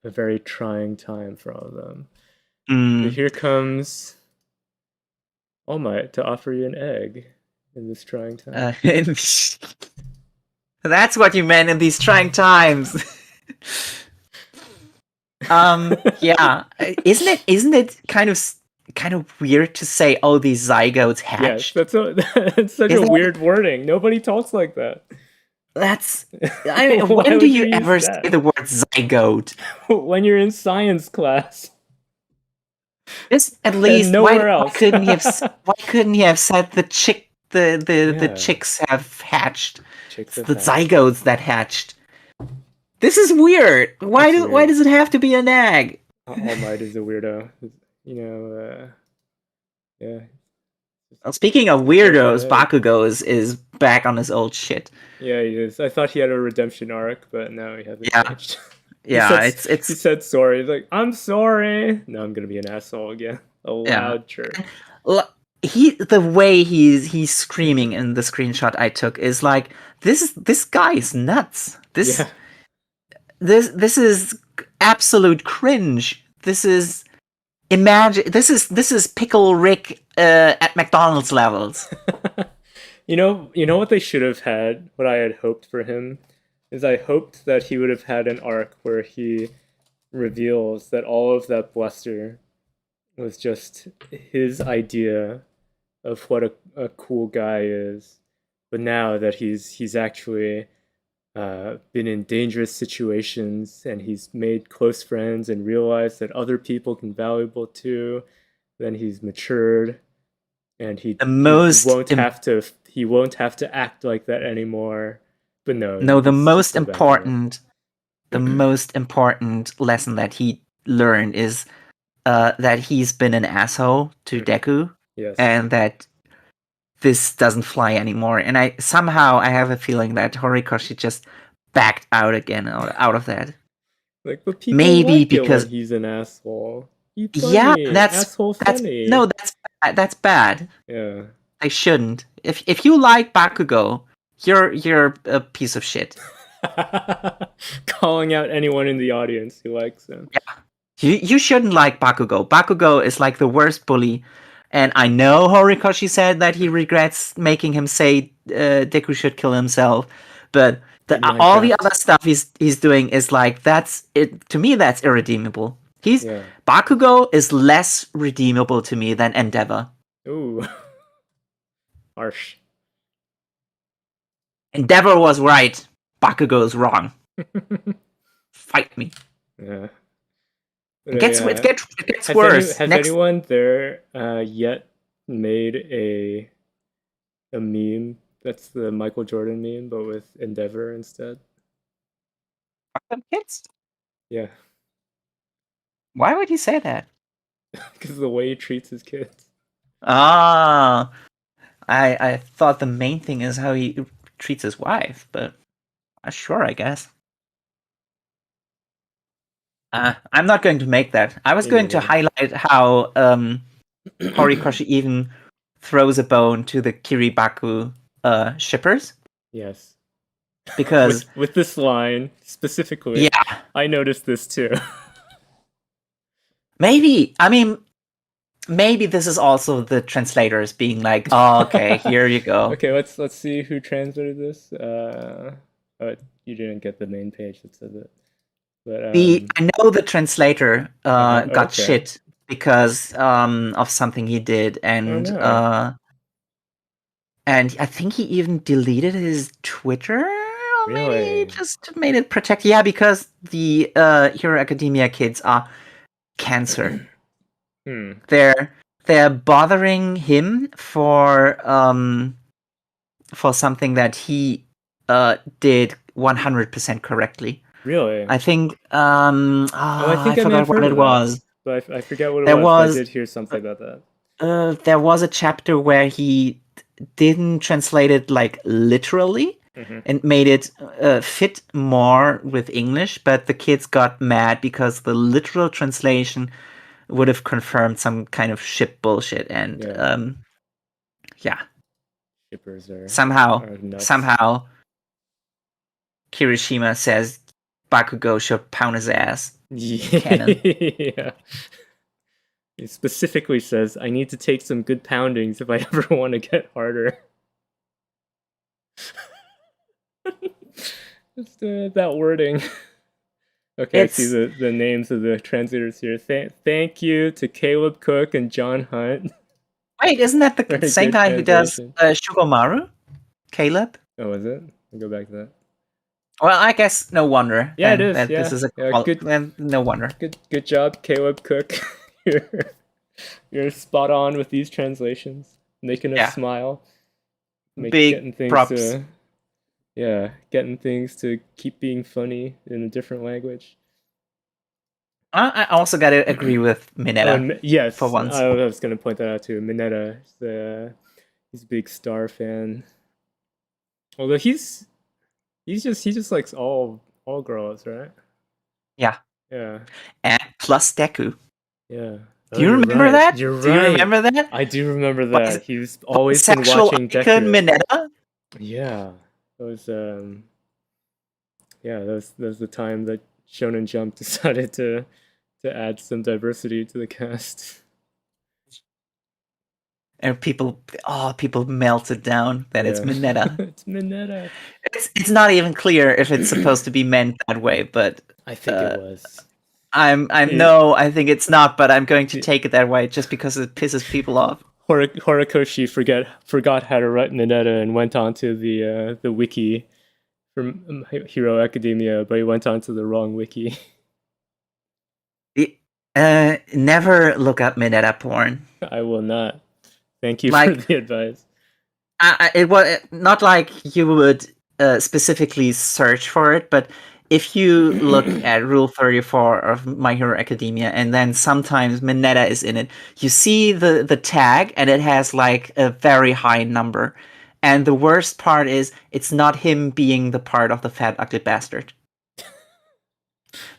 Speaker 2: a very trying time for all of them. So here comes All Might to offer you an egg in this trying time.
Speaker 1: That's what you meant in these trying times. Yeah, isn't it kind of weird to say, oh, these zygotes hatched?
Speaker 2: Yes, that's such a weird wording. Nobody talks like that.
Speaker 1: I mean, when do you ever say the word zygote?
Speaker 2: When you're in science class.
Speaker 1: Just at least
Speaker 2: why
Speaker 1: couldn't he have said the chicks have hatched? The zygotes that hatched. This is weird. Why does it have to be an egg?
Speaker 2: All Might is a weirdo. Yeah.
Speaker 1: Well, speaking of weirdos, Bakugo is back on his old shit.
Speaker 2: Yeah, he is. I thought he had a redemption arc, but no, he hasn't changed.
Speaker 1: Yeah,
Speaker 2: he said sorry. He's like, I'm sorry. No, I'm gonna be an asshole again. A loud jerk.
Speaker 1: The way he's screaming in the screenshot I took is like, this guy is nuts. This is absolute cringe. This is Pickle Rick at McDonald's levels.
Speaker 2: You know what they should have had, what I had hoped for him, is I hoped that he would have had an arc where he reveals that all of that bluster was just his idea of what a cool guy is. But now that he's actually been in dangerous situations and he's made close friends and realized that other people can be valuable too, then he's matured and he won't have to act like that anymore. But no,
Speaker 1: the most important lesson that he learned is that he's been an asshole to Deku.
Speaker 2: Yes.
Speaker 1: And that this doesn't fly anymore. And I have a feeling that Horikoshi just backed out again out of that.
Speaker 2: Like, but people maybe because he's an asshole.
Speaker 1: That's bad.
Speaker 2: Yeah,
Speaker 1: I shouldn't. If you like Bakugo, you're a piece of shit.
Speaker 2: Calling out anyone in the audience who likes him.
Speaker 1: Yeah, you shouldn't like Bakugo. Bakugo is like the worst bully. And I know Horikoshi said that he regrets making him say Deku should kill himself, but all the other stuff he's doing is like, that's it. To me, that's irredeemable. Bakugo is less redeemable to me than Endeavor.
Speaker 2: Ooh, harsh.
Speaker 1: Endeavor was right. Bakugo is wrong. Fight me.
Speaker 2: Yeah.
Speaker 1: It gets worse.
Speaker 2: Has anyone there yet made a meme that's the Michael Jordan meme, but with Endeavor instead?
Speaker 1: Fuck them kids?
Speaker 2: Yeah.
Speaker 1: Why would he say that?
Speaker 2: Because of the way he treats his kids.
Speaker 1: Ah, I thought the main thing is how he treats his wife, but sure, I guess. I'm not going to make that. I was going to highlight how Horikoshi even throws a bone to the Kiribaku shippers.
Speaker 2: Yes.
Speaker 1: Because
Speaker 2: with this line specifically, I noticed this too.
Speaker 1: Maybe. I mean, maybe this is also the translators being like, "Oh, okay, here you go."
Speaker 2: Okay, let's see who translated this. Oh, you didn't get the main page that says it. But
Speaker 1: I know the translator got
Speaker 2: okay.
Speaker 1: shit because of something he did, and and I think he even deleted his Twitter. Or maybe
Speaker 2: Really?
Speaker 1: just made it protect. Yeah, because the Hero Academia kids are cancer. They're bothering him for something that he did 100% correctly.
Speaker 2: Really?
Speaker 1: I think
Speaker 2: I think
Speaker 1: I
Speaker 2: I may have
Speaker 1: forgot what
Speaker 2: heard
Speaker 1: it
Speaker 2: of that,
Speaker 1: was.
Speaker 2: but I forget what it
Speaker 1: There
Speaker 2: was. But I
Speaker 1: was
Speaker 2: did hear something about that.
Speaker 1: there was a chapter where he didn't translate it like literally and made it fit more with English, but the kids got mad because the literal translation would have confirmed some kind of ship bullshit, and yeah.
Speaker 2: Shippers are nuts.
Speaker 1: Somehow Kirishima says Bakugo should pound his ass. Canon.
Speaker 2: Yeah. He specifically says, I need to take some good poundings if I ever want to get harder. Just that wording. Okay, I see the names of the translators here. Thank you to Caleb Cook and John Hunt.
Speaker 1: Wait, isn't that the same guy who does Shugomaru? Caleb?
Speaker 2: Oh, is it? I'll go back to that.
Speaker 1: Well, I guess no wonder.
Speaker 2: Yeah, it is.
Speaker 1: That
Speaker 2: Yeah.
Speaker 1: This is
Speaker 2: good.
Speaker 1: No wonder.
Speaker 2: Good job, Caleb Cook. You're spot on with these translations, making us smile.
Speaker 1: Big props.
Speaker 2: Getting things to keep being funny in a different language.
Speaker 1: I also got to agree with Mineta.
Speaker 2: Yes,
Speaker 1: for once.
Speaker 2: I was going to point that out too. Mineta, he's a big Star fan. Although he just likes all girls, right?
Speaker 1: Yeah.
Speaker 2: Yeah.
Speaker 1: And plus Deku.
Speaker 2: Yeah.
Speaker 1: Do you remember that?
Speaker 2: You're right.
Speaker 1: Do you remember that?
Speaker 2: I do remember that. He's always been watching Deku.
Speaker 1: Mineta?
Speaker 2: Yeah. That was that was the time that Shonen Jump decided to add some diversity to the cast.
Speaker 1: And people melted down that it's Mineta.
Speaker 2: It's Mineta.
Speaker 1: It's not even clear if it's supposed to be meant that way, but
Speaker 2: I think it was.
Speaker 1: I think it's not, but I'm going to take it that way just because it pisses people off.
Speaker 2: Horikoshi forgot how to write Mineta and went on to the wiki from Hero Academia, but he went on to the wrong wiki.
Speaker 1: Never look up Mineta porn.
Speaker 2: I will not. Thank you for the advice.
Speaker 1: It was not like you would specifically search for it, but if you look at Rule 34 of My Hero Academia, and then sometimes Mineta is in it, you see the tag, and it has like a very high number. And the worst part is, it's not him being the part of the fat, ugly bastard.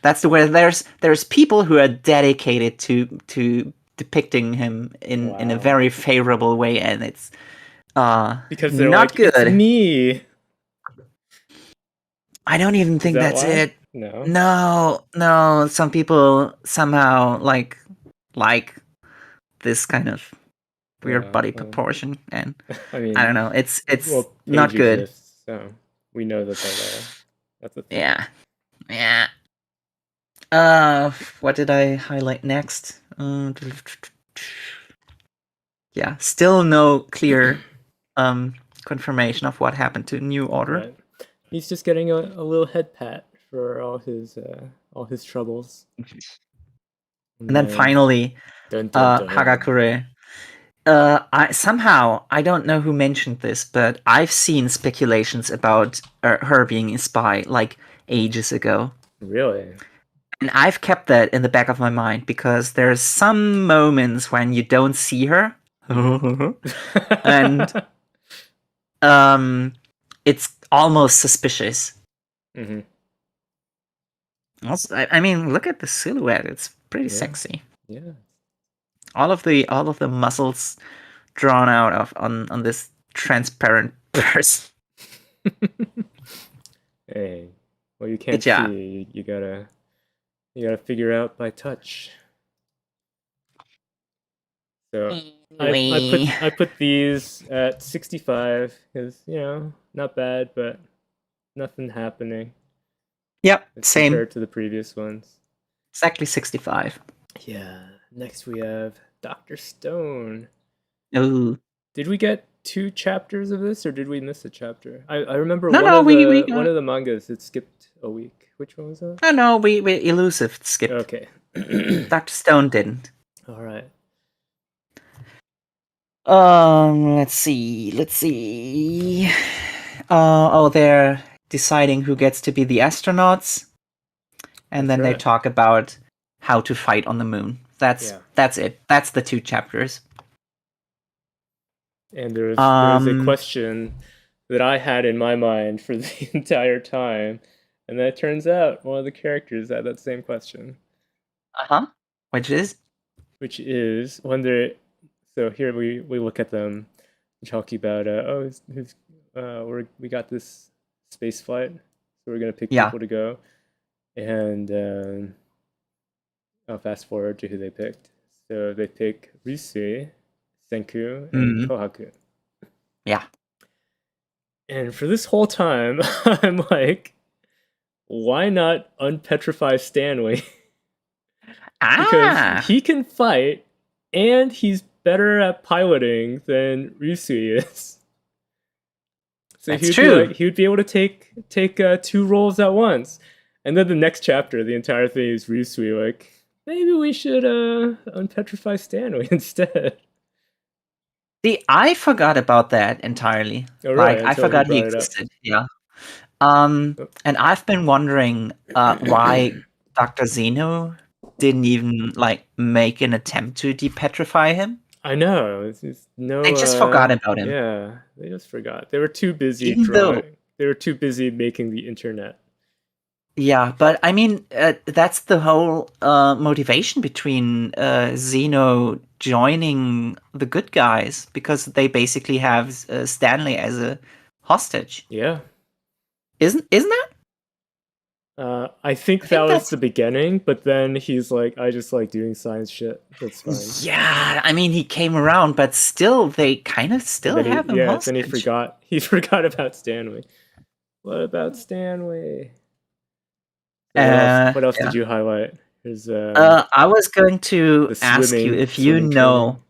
Speaker 1: That's where there's people who are dedicated to depicting him in a very favorable way, and it's
Speaker 2: because they're
Speaker 1: not
Speaker 2: like,
Speaker 1: good.
Speaker 2: It's me.
Speaker 1: I don't even think that's it. No. Some people somehow like this kind of weird body proportion, and I don't know. It's not good.
Speaker 2: Exists, so we know that that's a thing.
Speaker 1: Yeah. What did I highlight next? Yeah, still no clear confirmation of what happened to New Order.
Speaker 2: Right. He's just getting a little head pat for all his troubles.
Speaker 1: And then finally, Hagakure. I don't know who mentioned this, but I've seen speculations about her being a spy like ages ago.
Speaker 2: Really?
Speaker 1: And I've kept that in the back of my mind because there's some moments when you don't see her, and it's almost suspicious.
Speaker 2: Mm-hmm.
Speaker 1: Also, I mean, look at the silhouette; it's pretty sexy.
Speaker 2: Yeah.
Speaker 1: All of the muscles drawn out on this transparent person.
Speaker 2: Hey, well, you can't see. You gotta figure out by touch. So I put these at 65 because not bad, but nothing happening.
Speaker 1: Yep, same.
Speaker 2: Compared to the previous ones.
Speaker 1: Exactly 65.
Speaker 2: Yeah. Next we have Dr. Stone.
Speaker 1: Oh.
Speaker 2: Did we get 2 chapters of this, or did we miss a chapter? I remember
Speaker 1: No,
Speaker 2: one
Speaker 1: no,
Speaker 2: of
Speaker 1: we
Speaker 2: the one of the mangas. It skipped a week. Which one was that?
Speaker 1: No, we Elusive skipped.
Speaker 2: Okay.
Speaker 1: Dr. Stone didn't.
Speaker 2: All right.
Speaker 1: Let's see. They're deciding who gets to be the astronauts, and then they talk about how to fight on the moon. That's it. That's the 2 chapters.
Speaker 2: And there's a question that I had in my mind for the entire time, and that turns out one of the characters had that same question.
Speaker 1: Which is
Speaker 2: when they're so here we look at them talking about we got this space flight, so we're gonna pick people to go, and I'll fast forward to who they picked. So they pick Ryusui, Senku, and Kohaku.
Speaker 1: Yeah.
Speaker 2: And for this whole time, I'm like, why not unpetrify Stanley? Because he can fight, and he's better at piloting than Ryusui is. So he would be able to take 2 roles at once. And then the next chapter, the entire thing is Ryusui like, maybe we should unpetrify Stanley instead.
Speaker 1: See, I forgot about that entirely.
Speaker 2: Oh, right,
Speaker 1: I forgot he existed. Yeah. And I've been wondering why Dr. Zeno didn't even make an attempt to depetrify him.
Speaker 2: I know.
Speaker 1: They just forgot about him.
Speaker 2: Yeah, they just forgot. They were too busy drawing. They were too busy making the internet.
Speaker 1: Yeah, but I mean, that's the whole motivation between Zeno joining the good guys, because they basically have Stanley as a hostage.
Speaker 2: Yeah.
Speaker 1: Isn't that?
Speaker 2: I think that was the beginning, but then he's like, I just like doing science shit. That's fine.
Speaker 1: Yeah, I mean, he came around, but still, they kind of still have him hostage.
Speaker 2: Then he forgot about Stanley. What about Stanley? So what else did you highlight?
Speaker 1: I was going to ask you if you know,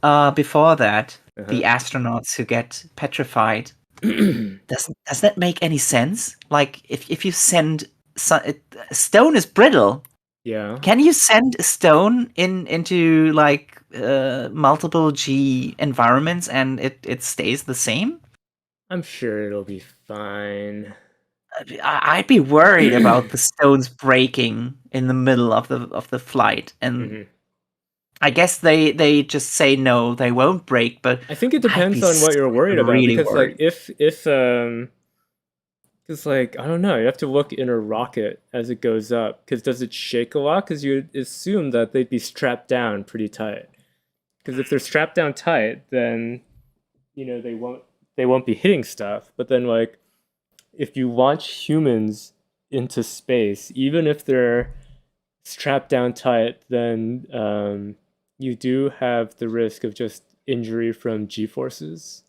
Speaker 1: before that, the astronauts who get petrified. Does that make any sense? Like, if you send stone is brittle.
Speaker 2: Yeah.
Speaker 1: Can you send a stone into multiple G environments and it stays the same?
Speaker 2: I'm sure it'll be fine.
Speaker 1: I'd be worried about the stones breaking in the middle of the flight, and I guess they just say no, they won't break. But
Speaker 2: I think it depends on what you're worried about, because because I don't know, you have to look in a rocket as it goes up, because does it shake a lot? Because you would assume that they'd be strapped down pretty tight. Because if they're strapped down tight, then they won't be hitting stuff. But then if you launch humans into space, even if they're strapped down tight, then you do have the risk of just injury from G-forces.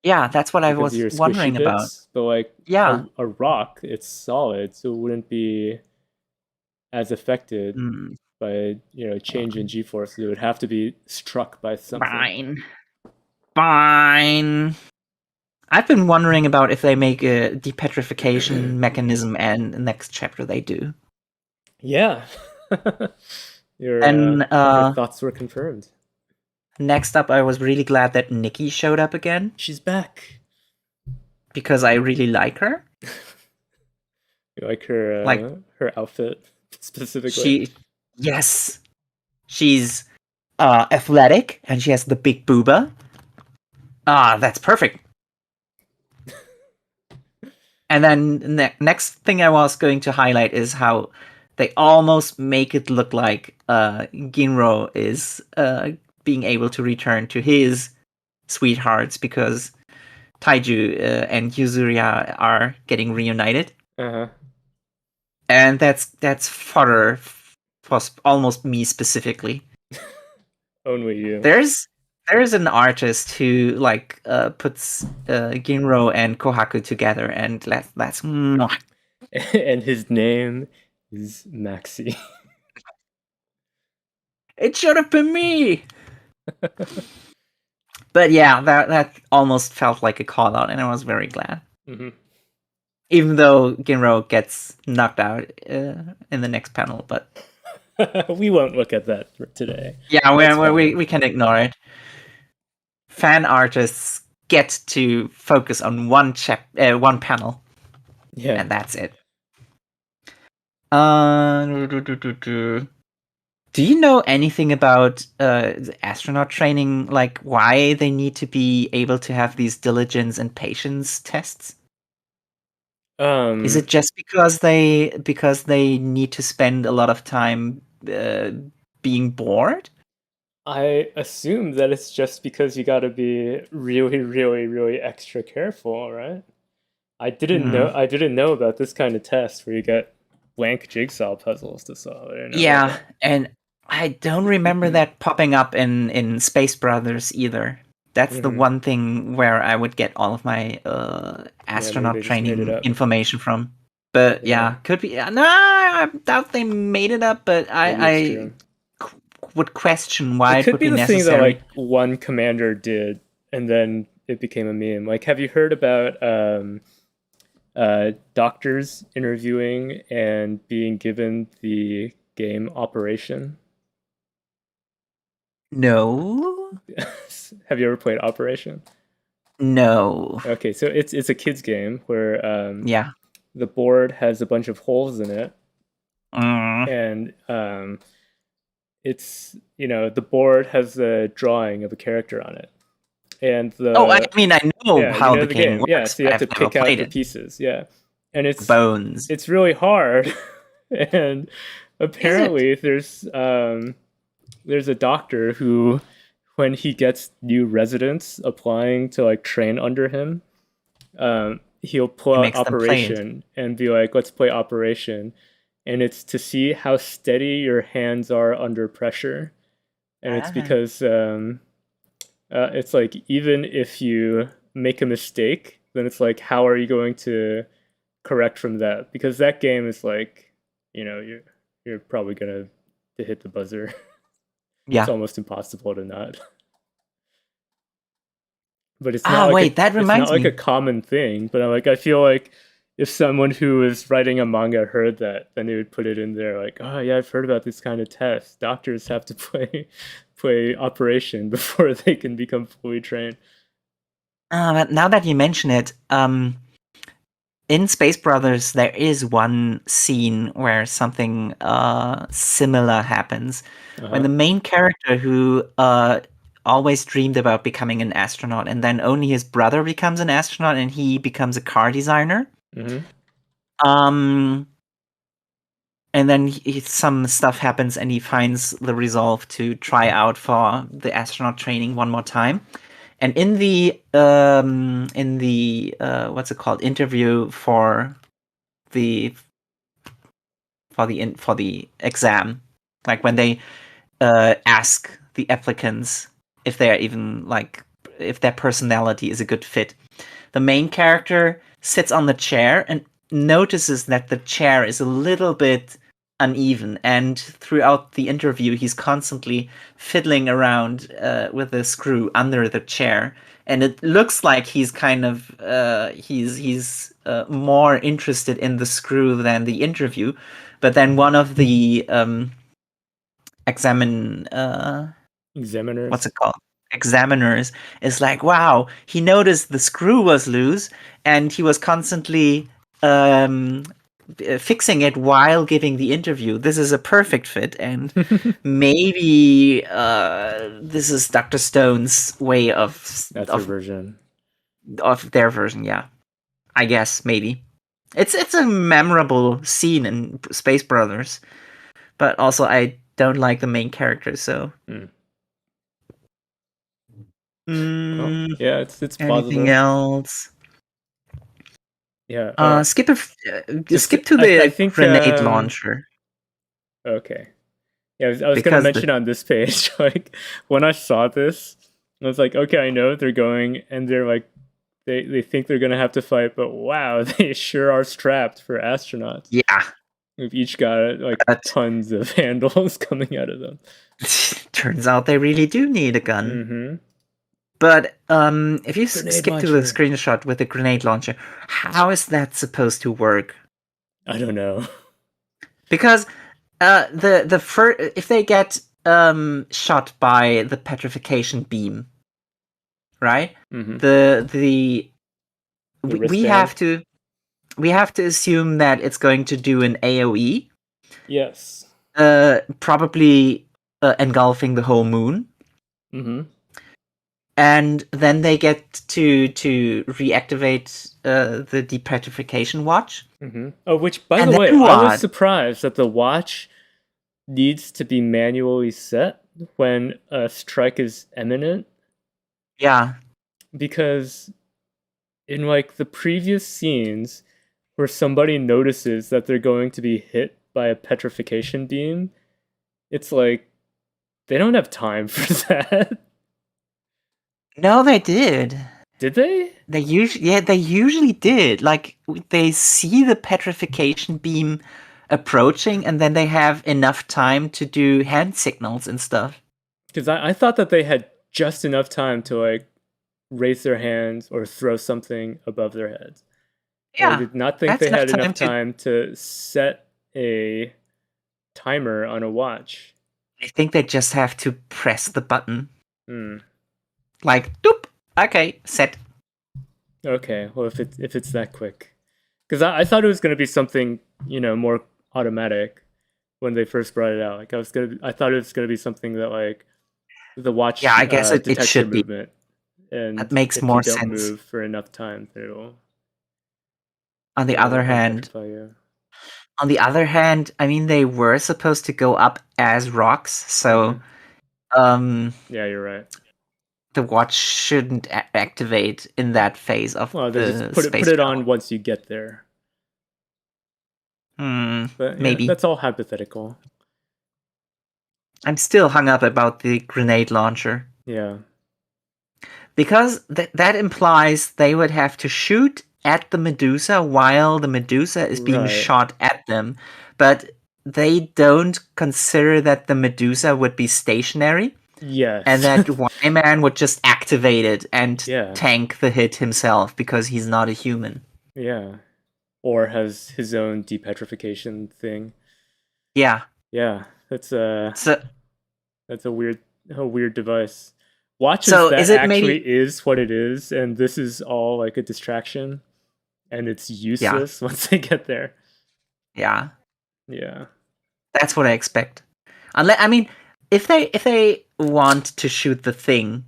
Speaker 1: Yeah, that's what I was wondering about.
Speaker 2: But a rock, it's solid, so it wouldn't be as affected by change in G-forces. It would have to be struck by something.
Speaker 1: Fine. I've been wondering about if they make a depetrification mechanism, and the next chapter they do.
Speaker 2: Yeah. Your thoughts were confirmed.
Speaker 1: Next up, I was really glad that Nikki showed up again.
Speaker 2: She's back.
Speaker 1: Because I really like her.
Speaker 2: You like her her outfit specifically?
Speaker 1: Yes. She's athletic, and she has the big booba. That's perfect. And then the next thing I was going to highlight is how they almost make it look like Ginro is being able to return to his sweethearts, because Taiju and Yuzuria are getting reunited. And that's fodder for almost me specifically.
Speaker 2: Only you.
Speaker 1: There's an artist who like puts Ginro and Kohaku together, and that's mwah.
Speaker 2: And his name is Maxi.
Speaker 1: It should have been me. But yeah, that almost felt like a call out, and I was very glad.
Speaker 2: Mm-hmm.
Speaker 1: Even though Ginro gets knocked out in the next panel, but
Speaker 2: we won't look at that for today.
Speaker 1: Yeah, we can ignore it. Fan artists get to focus on one panel.
Speaker 2: Yeah.
Speaker 1: And that's it. Do you know anything about astronaut training? Like why they need to be able to have these diligence and patience tests? Is it just because they need to spend a lot of time being bored?
Speaker 2: I assume that it's just because you got to be really, really, really extra careful, right? I didn't know about this kind of test where you get blank jigsaw puzzles to solve.
Speaker 1: Yeah, and I don't remember that popping up in Space Brothers either. That's the one thing where I would get all of my astronaut training information from. But yeah, could be. No, I doubt they made it up. But I would question why it would be necessary.
Speaker 2: It could be the thing that like one commander did, and then it became a meme. Like, have you heard about doctors interviewing and being given the game Operation?
Speaker 1: No.
Speaker 2: Have you ever played Operation?
Speaker 1: No.
Speaker 2: Okay, so it's a kids game where the board has a bunch of holes in it, and it's the board has a drawing of a character on it, and
Speaker 1: I mean I know how the game works.
Speaker 2: Yeah, so you have to pick out the pieces. Yeah, and it's
Speaker 1: bones.
Speaker 2: It's really hard, and apparently there's a doctor who, when he gets new residents applying to like train under him, he'll pull out Operation and be like, let's play Operation. And it's to see how steady your hands are under pressure. And it's because it's like, even if you make a mistake, then it's like, how are you going to correct from that? Because that game is like, you're probably going to hit the buzzer.
Speaker 1: Yeah.
Speaker 2: It's almost impossible to not. But it's not
Speaker 1: that reminds me.
Speaker 2: It's not like a common thing, but I feel like if someone who is writing a manga heard that, then they would put it in there like, oh yeah, I've heard about this kind of test. Doctors have to play Operation before they can become fully trained.
Speaker 1: But now that you mention it, in Space Brothers, there is one scene where something similar happens. When the main character who always dreamed about becoming an astronaut, and then only his brother becomes an astronaut, and he becomes a car designer. And then some stuff happens, and he finds the resolve to try out for the astronaut training one more time. And in the what's it called, interview for the exam, like when they ask the applicants if they're even like if their personality is a good fit, the main character sits on the chair and notices that the chair is a little bit uneven, and throughout the interview he's constantly fiddling around with the screw under the chair, and it looks like he's kind of he's more interested in the screw than the interview. But then one of the examiners is like, wow, he noticed the screw was loose and he was constantly fixing it while giving the interview. This is a perfect fit, and maybe this is Dr. Stone's way of
Speaker 2: their version
Speaker 1: of their version. Yeah, I guess maybe it's a memorable scene in Space Brothers, but also I don't like the main character, so.
Speaker 2: Yeah, it's
Speaker 1: anything
Speaker 2: plausible.
Speaker 1: Else?
Speaker 2: Yeah.
Speaker 1: Skip to the grenade launcher.
Speaker 2: Okay. Yeah, I was going to mention on this page, like, when I saw this, I was like, okay, I know they're going, and they're like, they think they're going to have to fight, but wow, they sure are strapped for astronauts.
Speaker 1: Yeah.
Speaker 2: We've each got, like, tons of handles coming out of them.
Speaker 1: Turns out they really do need a gun.
Speaker 2: Mm-hmm.
Speaker 1: But if you skip to the screenshot with the grenade launcher, how is that supposed to work?
Speaker 2: I don't know.
Speaker 1: Because if they get shot by the petrification beam, right?
Speaker 2: Mm-hmm.
Speaker 1: We have to assume that it's going to do an AoE.
Speaker 2: Yes.
Speaker 1: Probably engulfing the whole moon.
Speaker 2: Mm-hmm.
Speaker 1: And then they get to reactivate the depetrification watch.
Speaker 2: Mm-hmm. Oh, which, by the way, I was surprised that the watch needs to be manually set when a strike is imminent.
Speaker 1: Yeah.
Speaker 2: Because in, like, the previous scenes where somebody notices that they're going to be hit by a petrification beam, it's like, they don't have time for that.
Speaker 1: No, they did.
Speaker 2: Did they?
Speaker 1: They usually did. Like, they see the petrification beam approaching, and then they have enough time to do hand signals and stuff.
Speaker 2: Because I thought that they had just enough time to, like, raise their hands or throw something above their heads.
Speaker 1: Yeah.
Speaker 2: I did not think they had enough time to set a timer on a watch.
Speaker 1: I think they just have to press the button.
Speaker 2: Hmm.
Speaker 1: Like, doop. Okay, set.
Speaker 2: Okay, well, if it's that quick, because I thought it was going to be something, more automatic when they first brought it out. Like, I thought it was going to be something that, like, the watch.
Speaker 1: Yeah, I guess it should
Speaker 2: your movement, and
Speaker 1: that makes more sense.
Speaker 2: If you don't move for enough time, it'll.
Speaker 1: On the other hand, I mean, they were supposed to go up as rocks, so.
Speaker 2: Yeah, you're right.
Speaker 1: The watch shouldn't activate in that phase of the
Speaker 2: just put it on once you get there.
Speaker 1: But maybe
Speaker 2: that's all hypothetical.
Speaker 1: I'm still hung up about the grenade launcher.
Speaker 2: Yeah,
Speaker 1: because that implies they would have to shoot at the Medusa while the Medusa is being shot at them, but they don't consider that the Medusa would be stationary.
Speaker 2: Yes.
Speaker 1: And that Y-Man would just activate it and tank the hit himself because he's not a human.
Speaker 2: Yeah. Or has his own depetrification thing.
Speaker 1: Yeah.
Speaker 2: Yeah. That's a weird device. Watches is what it is, and this is all like a distraction, and it's useless once they get there.
Speaker 1: Yeah.
Speaker 2: Yeah.
Speaker 1: That's what I expect. If they want to shoot the thing,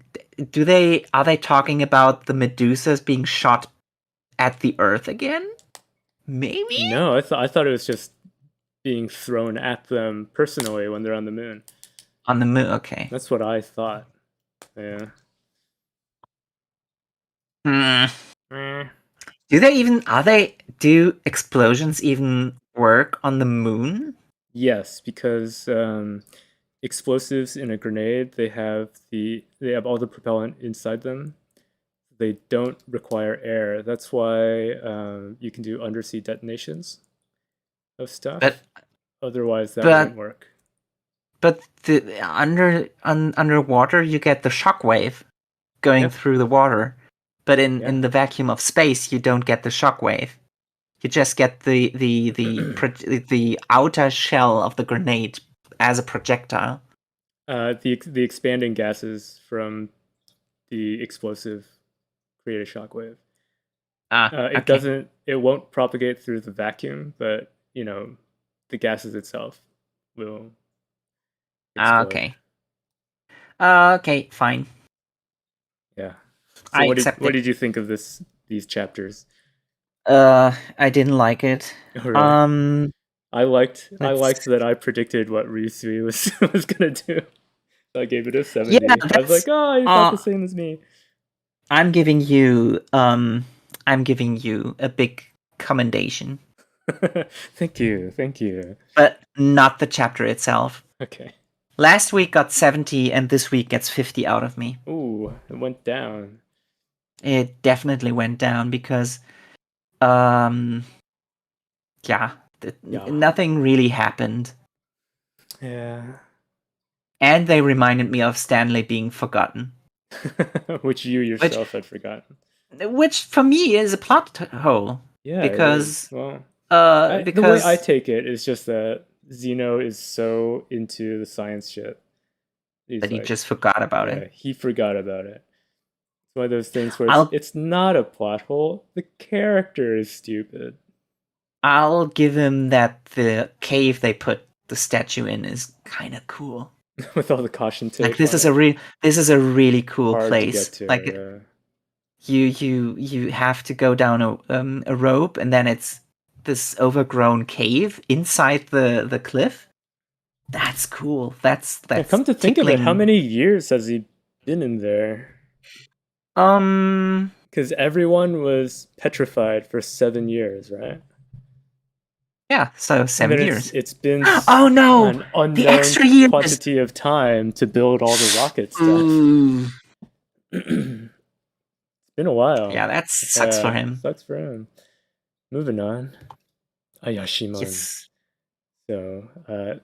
Speaker 1: are they talking about the Medusas being shot at the Earth again? Maybe?
Speaker 2: No, I thought it was just being thrown at them personally when they're on the moon.
Speaker 1: On the moon, okay.
Speaker 2: That's what I thought. Yeah.
Speaker 1: Do explosions even work on the moon?
Speaker 2: Yes, because explosives in a grenade, they have all the propellant inside them. They don't require air. That's why you can do undersea detonations of stuff. Otherwise, that wouldn't work.
Speaker 1: But underwater, you get the shockwave going through the water. But in the vacuum of space, you don't get the shockwave. You just get the outer shell of the grenade as a projectile.
Speaker 2: The expanding gases from the explosive create a shockwave. It won't propagate through the vacuum, but the gases itself will explode.
Speaker 1: Okay. Okay, fine.
Speaker 2: Yeah. So what did you think of these chapters?
Speaker 1: I didn't like it.
Speaker 2: Oh, really? I liked that I predicted what Ryusui was gonna do. I gave it a 70. Yeah, I was like, oh, you thought the same as me.
Speaker 1: I'm giving you a big commendation.
Speaker 2: Thank you.
Speaker 1: But not the chapter itself.
Speaker 2: Okay.
Speaker 1: Last week got 70, and this week gets 50 out of me.
Speaker 2: Ooh, it went down.
Speaker 1: It definitely went down because, yeah, nothing really happened.
Speaker 2: Yeah.
Speaker 1: And they reminded me of Stanley being forgotten.
Speaker 2: Which you yourself had forgotten.
Speaker 1: Which for me is a plot hole.
Speaker 2: Yeah,
Speaker 1: because
Speaker 2: well,
Speaker 1: because
Speaker 2: the way I take it is just that Zeno is so into the science shit.
Speaker 1: That he just forgot about it.
Speaker 2: He forgot about it. It's one of those things where it's not a plot hole. The character is stupid.
Speaker 1: I'll give him that the cave they put the statue in is kind of cool.
Speaker 2: With all the caution tape.
Speaker 1: Like this is a really cool
Speaker 2: hard
Speaker 1: place.
Speaker 2: To get to,
Speaker 1: like
Speaker 2: yeah.
Speaker 1: you have to go down a rope, and then it's this overgrown cave inside the cliff. That's cool. That's
Speaker 2: come to think of it, how many years has he been in there? Because everyone was petrified for 7 years, right?
Speaker 1: Yeah, so 7 years.
Speaker 2: It's been
Speaker 1: oh no,
Speaker 2: an unknown
Speaker 1: the extra years.
Speaker 2: quantity of time to build all the rocket stuff. It's been a while.
Speaker 1: Yeah, that sucks for him.
Speaker 2: Sucks for him. Moving on. Ayashimon.
Speaker 1: Yes.
Speaker 2: So,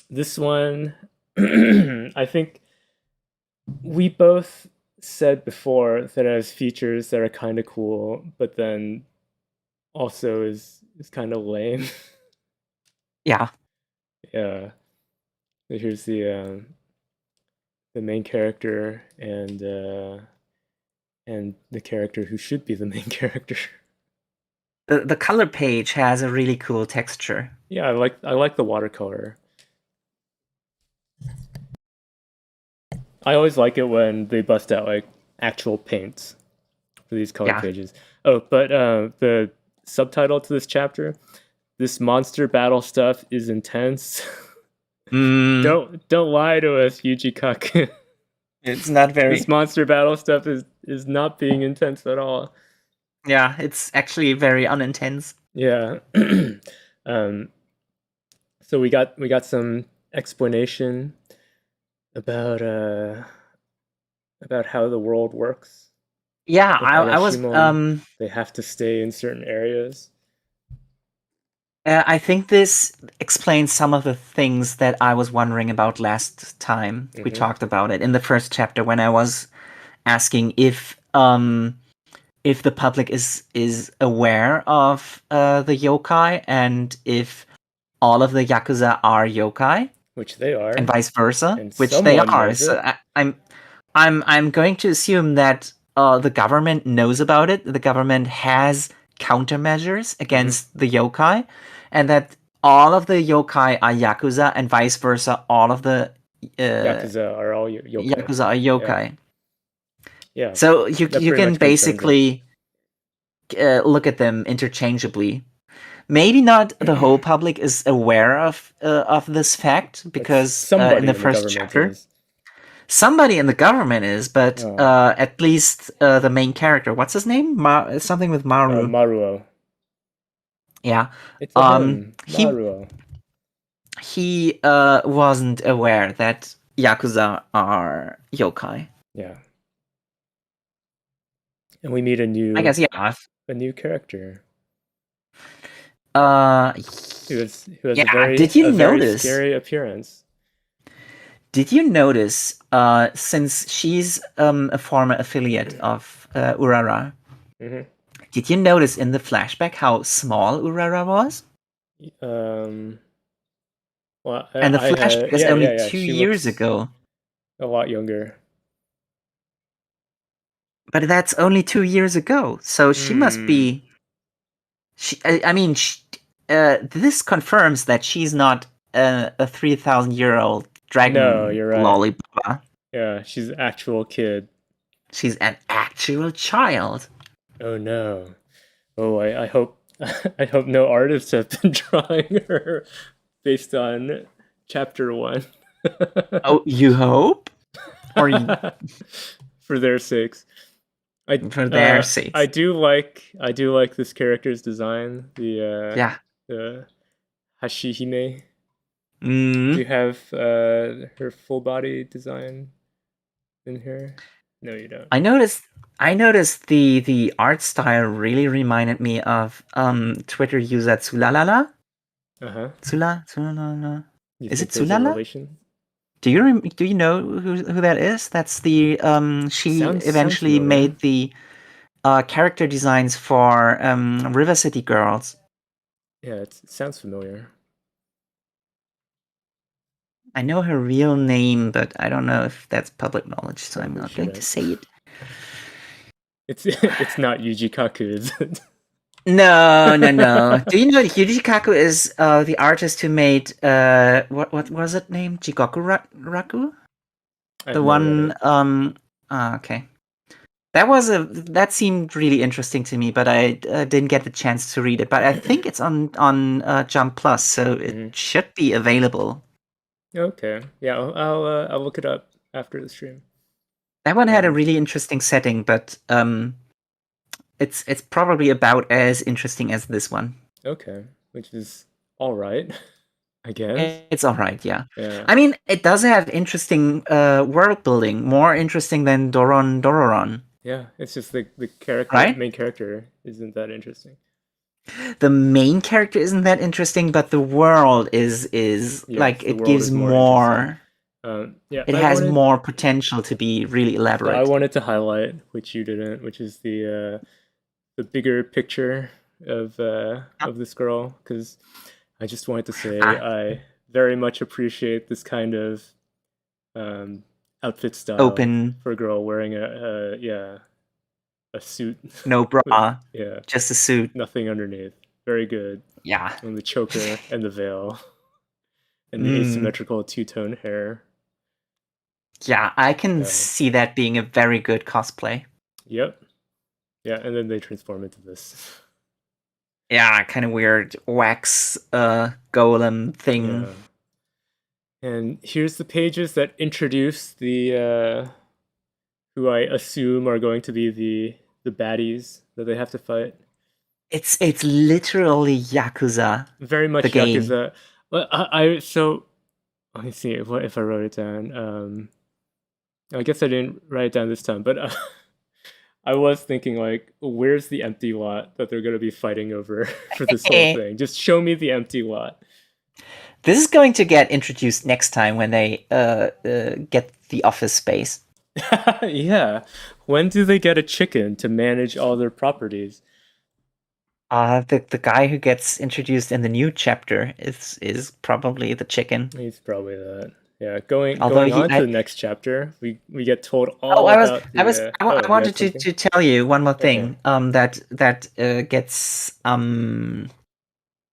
Speaker 2: this one, I think we both said before that it has features that are kind of cool, but then also is kind of lame.
Speaker 1: Yeah.
Speaker 2: Yeah. So here's the main character and the character who should be the main character.
Speaker 1: The color page has a really cool texture.
Speaker 2: Yeah, I like the watercolor. I always like it when they bust out like actual paints for these color pages. Oh, but the subtitle to this chapter: "This monster battle stuff is intense." Don't lie to us, Yuji Kaku.
Speaker 1: It's not very.
Speaker 2: This monster battle stuff is not being intense at all.
Speaker 1: Yeah, it's actually very unintense.
Speaker 2: Yeah. So we got some explanation about how the world works.
Speaker 1: Yeah, I was
Speaker 2: they have to stay in certain areas.
Speaker 1: I think this explains some of the things that I was wondering about last time we talked about it in the first chapter, when I was asking if the public is aware of the yokai, and if all of the yakuza are yokai,
Speaker 2: which they are,
Speaker 1: and vice versa, which they are. So I'm going to assume that the government knows about it. The government has countermeasures against the yokai, and that all of the yokai are yakuza, and vice versa. All of the
Speaker 2: yakuza are all yokai.
Speaker 1: Yakuza are yokai.
Speaker 2: Yeah.
Speaker 1: So you can basically look at them interchangeably. Maybe not the whole public is aware of this fact, because in the first chapter, somebody in the government is, but at least the main character, what's his name? Something with Maru.
Speaker 2: Maruo.
Speaker 1: Yeah.
Speaker 2: It's Maruo.
Speaker 1: He wasn't aware that yakuza are yokai.
Speaker 2: Yeah. And we meet a new,
Speaker 1: I guess,
Speaker 2: a new character.
Speaker 1: Who
Speaker 2: has a very scary appearance.
Speaker 1: Did you notice, since she's a former affiliate of Urara, did you notice in the flashback how small Urara was?
Speaker 2: Well,
Speaker 1: and the flashback is only 2 years ago.
Speaker 2: A lot younger.
Speaker 1: But that's only 2 years ago, so she must be. This confirms that she's not a 3,000-year-old dragon lollipop.
Speaker 2: Yeah, she's an actual kid.
Speaker 1: She's an actual child.
Speaker 2: Oh no! Oh, I hope I hope no artists have been drawing her based on chapter 1.
Speaker 1: Oh, you hope? Or
Speaker 2: for their sakes.
Speaker 1: For their sakes.
Speaker 2: I do like this character's design. The Hashihime. Do you have her full body design in here? No, you don't.
Speaker 1: I noticed the art style really reminded me of Twitter user Tsulalala.
Speaker 2: Uh-huh.
Speaker 1: Tsulalala.
Speaker 2: You
Speaker 1: Is
Speaker 2: think
Speaker 1: it
Speaker 2: there's a
Speaker 1: Tsulala?
Speaker 2: relation?
Speaker 1: Do you know who that is? That's the she
Speaker 2: Sounds
Speaker 1: eventually
Speaker 2: familiar.
Speaker 1: made the character designs for River City Girls.
Speaker 2: Yeah, it sounds familiar.
Speaker 1: I know her real name, but I don't know if that's public knowledge, so I'm
Speaker 2: Probably
Speaker 1: not going to
Speaker 2: shouldn't.
Speaker 1: say it.
Speaker 2: It's not Yuji Kaku, is it?
Speaker 1: No. Do you know that Yuji Kaku is the artist who made what was it named? Jigoku Raku?
Speaker 2: I
Speaker 1: The
Speaker 2: have no idea.
Speaker 1: one okay. That seemed really interesting to me, but I didn't get the chance to read it. But I think it's on Jump Plus, so it should be available.
Speaker 2: Okay, yeah, I'll look it up after the stream.
Speaker 1: That one had a really interesting setting, but it's probably about as interesting as this one.
Speaker 2: Okay, which is all right, I guess.
Speaker 1: It's all right, yeah.
Speaker 2: Yeah.
Speaker 1: I mean, it does have interesting world building, more interesting than Doron Dororon.
Speaker 2: Yeah, it's just the character,
Speaker 1: right?
Speaker 2: main character isn't that interesting.
Speaker 1: The main character isn't that interesting, but the world is like it gives more.
Speaker 2: Yeah,
Speaker 1: it has more potential to be really elaborate.
Speaker 2: I wanted to highlight, which you didn't, which is the bigger picture of this girl, because I just wanted to say I very much appreciate this kind of outfit style
Speaker 1: open
Speaker 2: for a girl wearing a suit.
Speaker 1: No bra.
Speaker 2: Yeah.
Speaker 1: Just a suit.
Speaker 2: Nothing underneath. Very good.
Speaker 1: Yeah.
Speaker 2: And the choker and the veil. And the asymmetrical two-tone hair.
Speaker 1: Yeah, I can see that being a very good cosplay.
Speaker 2: Yep. Yeah, and then they transform into this.
Speaker 1: Yeah, kind of weird wax golem thing.
Speaker 2: Yeah. And here's the pages that introduce the who I assume are going to be the baddies that they have to fight.
Speaker 1: It's literally Yakuza.
Speaker 2: Very much
Speaker 1: the game.
Speaker 2: Yakuza. Well, so let me see what if I wrote it down. I guess I didn't write it down this time, but I was thinking like, where's the empty lot that they're gonna be fighting over for this whole thing? Just show me the empty lot.
Speaker 1: This is going to get introduced next time when they get the office space.
Speaker 2: Yeah. When do they get a chicken to manage all their properties?
Speaker 1: The guy who gets introduced in the new chapter is probably the chicken.
Speaker 2: He's probably that. Yeah. Going on to the next chapter, we get told all
Speaker 1: about.
Speaker 2: I
Speaker 1: wanted to tell you one more thing. That gets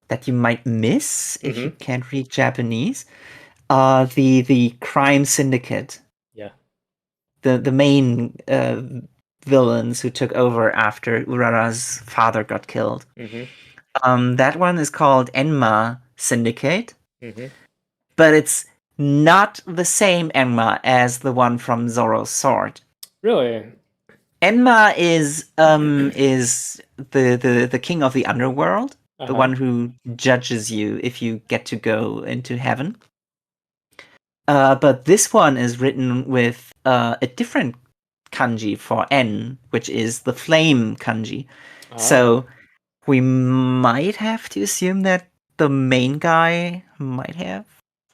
Speaker 1: that you might miss if you can't read Japanese. The crime syndicate.
Speaker 2: Yeah.
Speaker 1: The main villains who took over after Urara's father got killed. That one is called Enma Syndicate. But it's not the same Enma as the one from Zoro's sword.
Speaker 2: Really?
Speaker 1: Enma is the king of the underworld, the one who judges you if you get to go into heaven. But this one is written with a different kanji for N, which is the flame kanji. So we might have to assume that the main guy might have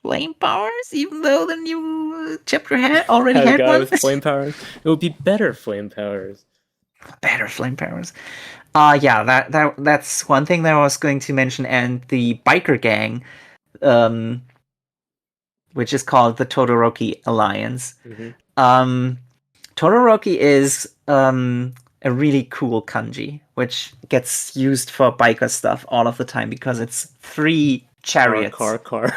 Speaker 1: flame powers, even though the new chapter already had one.
Speaker 2: With flame powers. It would be better flame powers.
Speaker 1: Better flame powers. Yeah, that's one thing that I was going to mention, and the biker gang, which is called the Todoroki Alliance. Todoroki is a really cool kanji, which gets used for biker stuff all of the time because it's 3 chariots.
Speaker 2: Car.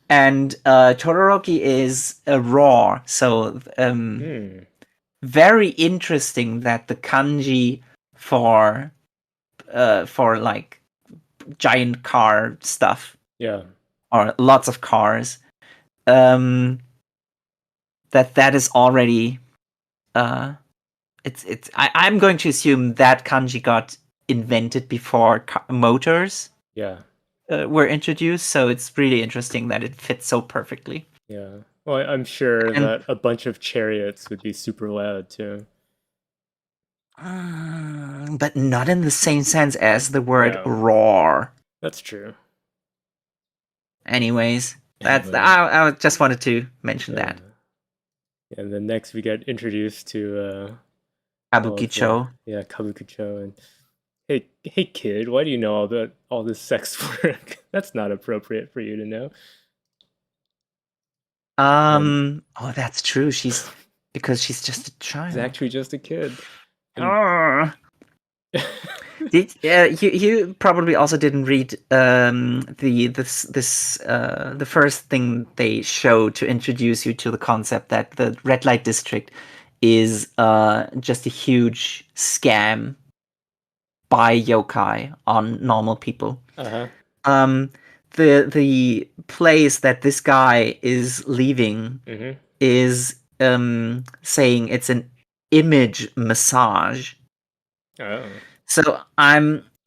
Speaker 1: And Todoroki is a roar, so very interesting that the kanji for like giant car stuff, or lots of cars, that is already I'm going to assume that kanji got invented before motors.
Speaker 2: Yeah.
Speaker 1: were introduced. So it's really interesting that it fits so perfectly.
Speaker 2: Yeah. Well, I'm sure
Speaker 1: And
Speaker 2: that a bunch of chariots would be super loud too.
Speaker 1: but not in the same sense as the word
Speaker 2: No,
Speaker 1: roar.
Speaker 2: that's true.
Speaker 1: Anyways, that's
Speaker 2: Anyway,
Speaker 1: I just wanted to mention
Speaker 2: yeah.
Speaker 1: that.
Speaker 2: And then next we get introduced to all of the
Speaker 1: Kabukicho.
Speaker 2: kabukicho and hey kid, why do you know all this sex work? That's not appropriate for you to know. And
Speaker 1: Oh, that's true. Because she's just a
Speaker 2: he's
Speaker 1: child.
Speaker 2: actually just a kid.
Speaker 1: And... you probably also didn't read the first thing they show to introduce you to the concept that the red light district is just a huge scam by yokai on normal people. The place that this guy is leaving is saying it's an image massage.
Speaker 2: Oh.
Speaker 1: So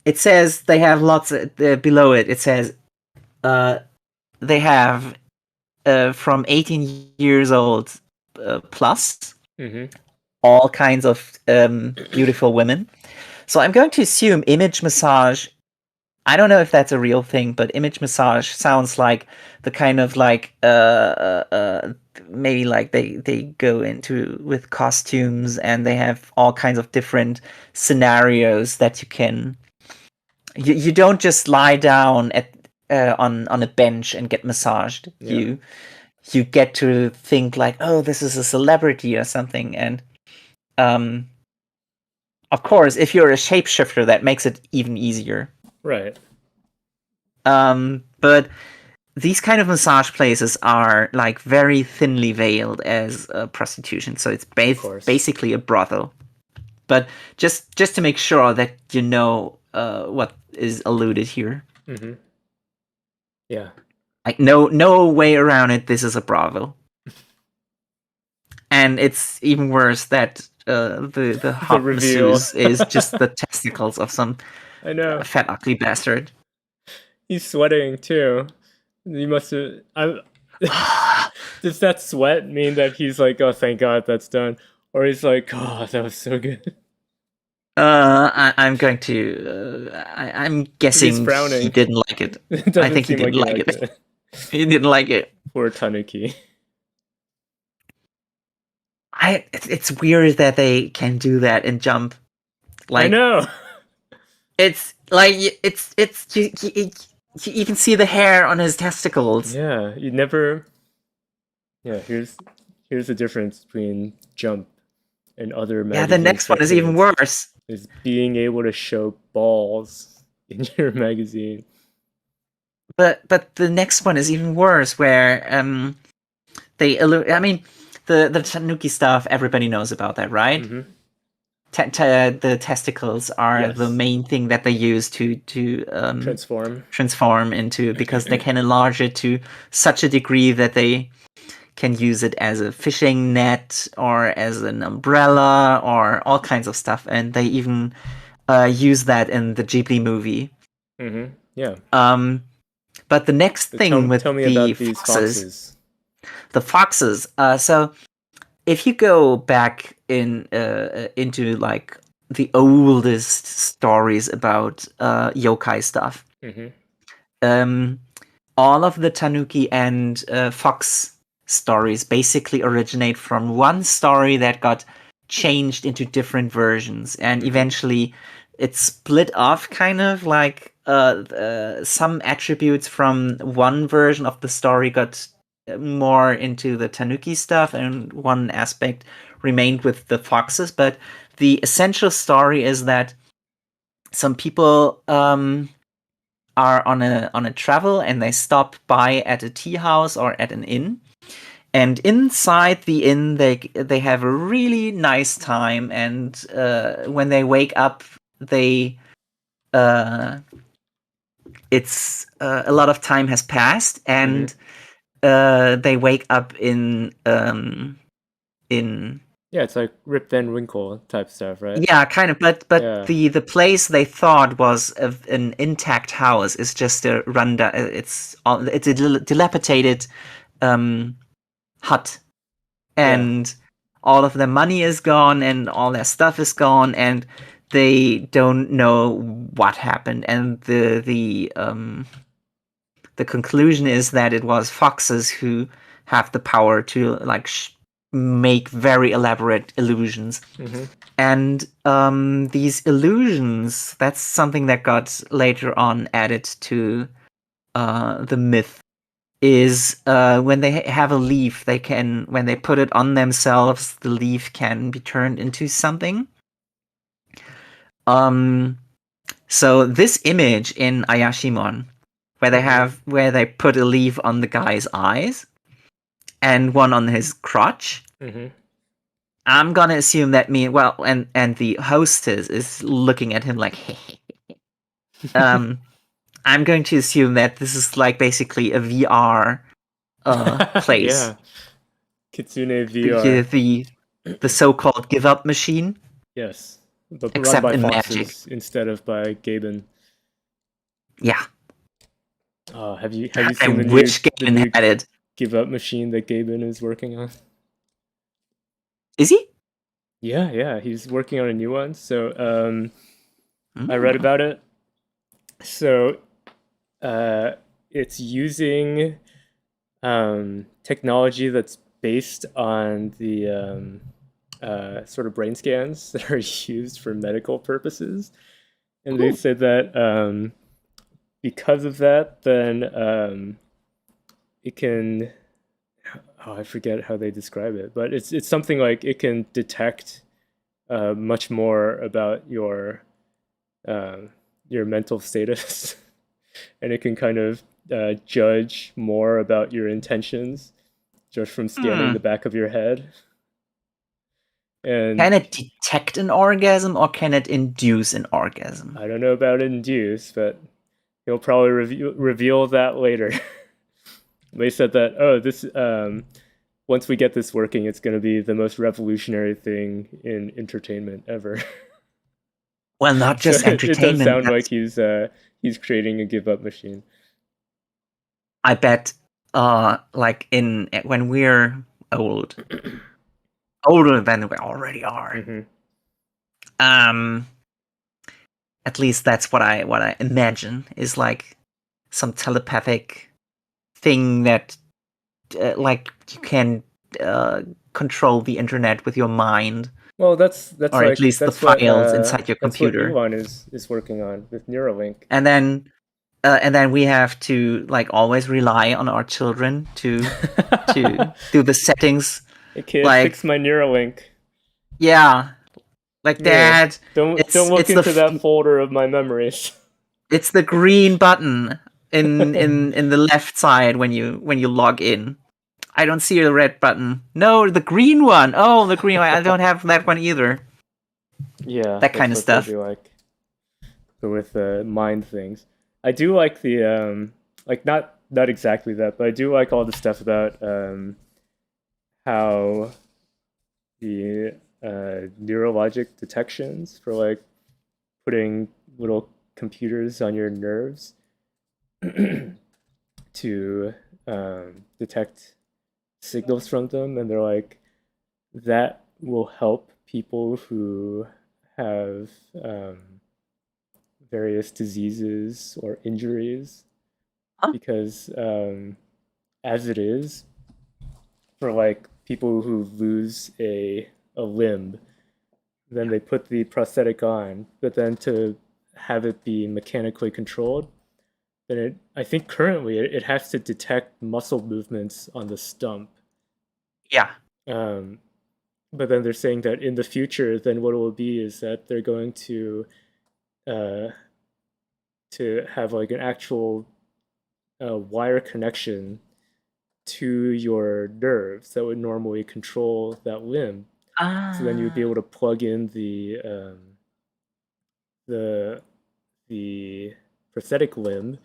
Speaker 1: it says they have lots of, below it. It says they have from 18 years old plus all kinds of beautiful women. So I'm going to assume image massage. I don't know if that's a real thing, but image massage sounds like the kind of like maybe like they go into with costumes and they have all kinds of different scenarios that you can. You don't just lie down on a bench and get massaged.
Speaker 2: Yeah.
Speaker 1: You get to think like, oh, this is a celebrity or something, and of course, if you're a shapeshifter, that makes it even easier.
Speaker 2: Right.
Speaker 1: But these kind of massage places are like very thinly veiled as prostitution, so it's basically a brothel. But just to make sure that you know what is alluded here.
Speaker 2: Yeah.
Speaker 1: Like no way around it. This is a brothel, and it's even worse that the hot masseuse is just the testicles of some
Speaker 2: I know
Speaker 1: fat ugly bastard.
Speaker 2: He's sweating too. He must have. Does that sweat mean that he's like, oh, thank God that's done, or he's like, oh, that was so good?
Speaker 1: I'm going to. I'm guessing
Speaker 2: he's frowning.
Speaker 1: He didn't like it.
Speaker 2: It
Speaker 1: I think he didn't like it. He didn't like it.
Speaker 2: Poor Tanuki.
Speaker 1: It's weird that they can do that and jump. Like,
Speaker 2: I know.
Speaker 1: It's like it's you can see the hair on his testicles.
Speaker 2: Yeah, you never. Yeah, here's the difference between Jump and other magazines.
Speaker 1: Yeah, the next one is even worse.
Speaker 2: Is being able to show balls in your magazine.
Speaker 1: But the next one is even worse, where I mean, the Tanuki stuff, everybody knows about that, right? The testicles are the main thing that they use to transform into, because they can enlarge it to such a degree that they can use it as a fishing net or as an umbrella or all kinds of stuff, and they even use that in the Ghibli movie.
Speaker 2: Yeah.
Speaker 1: But the next thing with
Speaker 2: tell me
Speaker 1: the
Speaker 2: about these foxes.
Speaker 1: The foxes. So if you go back into like the oldest stories about yokai stuff, all of the Tanuki and fox stories basically originate from one story that got changed into different versions, and eventually it's split off, kind of like some attributes from one version of the story got more into the Tanuki stuff, and one aspect remained with the foxes. But the essential story is that some people are on a travel, and they stop by at a tea house or at an inn. And inside the inn, they have a really nice time. And when they wake up, it's a lot of time has passed, and they wake up in
Speaker 2: Yeah, it's like Rip Van Winkle type stuff, right?
Speaker 1: Yeah, kind of. But
Speaker 2: Yeah.
Speaker 1: the place they thought was an intact house is just a rundown. It's a dilapidated hut,
Speaker 2: Yeah.
Speaker 1: and all of their money is gone, and all their stuff is gone, and they don't know what happened. And the conclusion is that it was foxes who have the power to like make very elaborate illusions.
Speaker 2: Mm-hmm.
Speaker 1: And these illusions, that's something that got later on added to the myth, is when they have a leaf, they can, when they put it on themselves, the leaf can be turned into something. So this image in Ayashimon, where they put a leaf on the guy's eyes and one on his crotch.
Speaker 2: Mm-hmm.
Speaker 1: I'm gonna assume that and the hostess is looking at him like, I'm going to assume that this is like basically a VR place.
Speaker 2: Yeah. Kitsune VR.
Speaker 1: The so-called give up machine.
Speaker 2: Yes. But run
Speaker 1: Except
Speaker 2: by
Speaker 1: in
Speaker 2: foxes
Speaker 1: Magic.
Speaker 2: instead of by Gaben.
Speaker 1: Yeah.
Speaker 2: Have you seen
Speaker 1: I wish Gaben had it.
Speaker 2: give up machine that Gaben is working on?
Speaker 1: Is he?
Speaker 2: Yeah, he's working on a new one. So I read about it. So it's using technology that's based on the sort of brain scans that are used for medical purposes. And they said that because of that, then it can, I forget how they describe it, but it's something like it can detect much more about your mental status, and it can kind of judge more about your intentions just from scanning the back of your head. And
Speaker 1: can it detect an orgasm or can it induce an orgasm?
Speaker 2: I don't know about induce, but he'll probably reveal that later. They said that this once we get this working, it's going to be the most revolutionary thing in entertainment ever.
Speaker 1: Well, not just
Speaker 2: so
Speaker 1: entertainment.
Speaker 2: It does sound like he's creating a give up machine.
Speaker 1: I bet, like when we're old, older than we already are.
Speaker 2: Mm-hmm.
Speaker 1: At least that's what I imagine is like some telepathic thing that, like you can control the internet with your mind.
Speaker 2: Well, that's
Speaker 1: or
Speaker 2: like,
Speaker 1: at least
Speaker 2: that's
Speaker 1: the files inside your computer.
Speaker 2: That's what Elon is working on with Neuralink.
Speaker 1: And then we have to like always rely on our children to do the settings.
Speaker 2: Hey kid,
Speaker 1: like,
Speaker 2: fix my Neuralink.
Speaker 1: Yeah, like Dad.
Speaker 2: Don't look into that folder of my memories.
Speaker 1: It's the green button in the left side when you log in. I don't see a red button. No, the green one. Oh, the green one. I don't have that one either.
Speaker 2: Yeah,
Speaker 1: that kind of stuff.
Speaker 2: Like with mind things. I do like the like not exactly that, but I do like all the stuff about how the neurologic detections for like putting little computers on your nerves to detect signals from them, and they're like, that will help people who have various diseases or injuries, because as it is, for like people who lose a limb, then they put the prosthetic on, but then to have it be mechanically controlled, then I think currently it has to detect muscle movements on the stump.
Speaker 1: Yeah.
Speaker 2: But then they're saying that in the future, then what it will be is that they're going to have like an actual wire connection to your nerves that would normally control that limb. So then you would be able to plug in the prosthetic limb,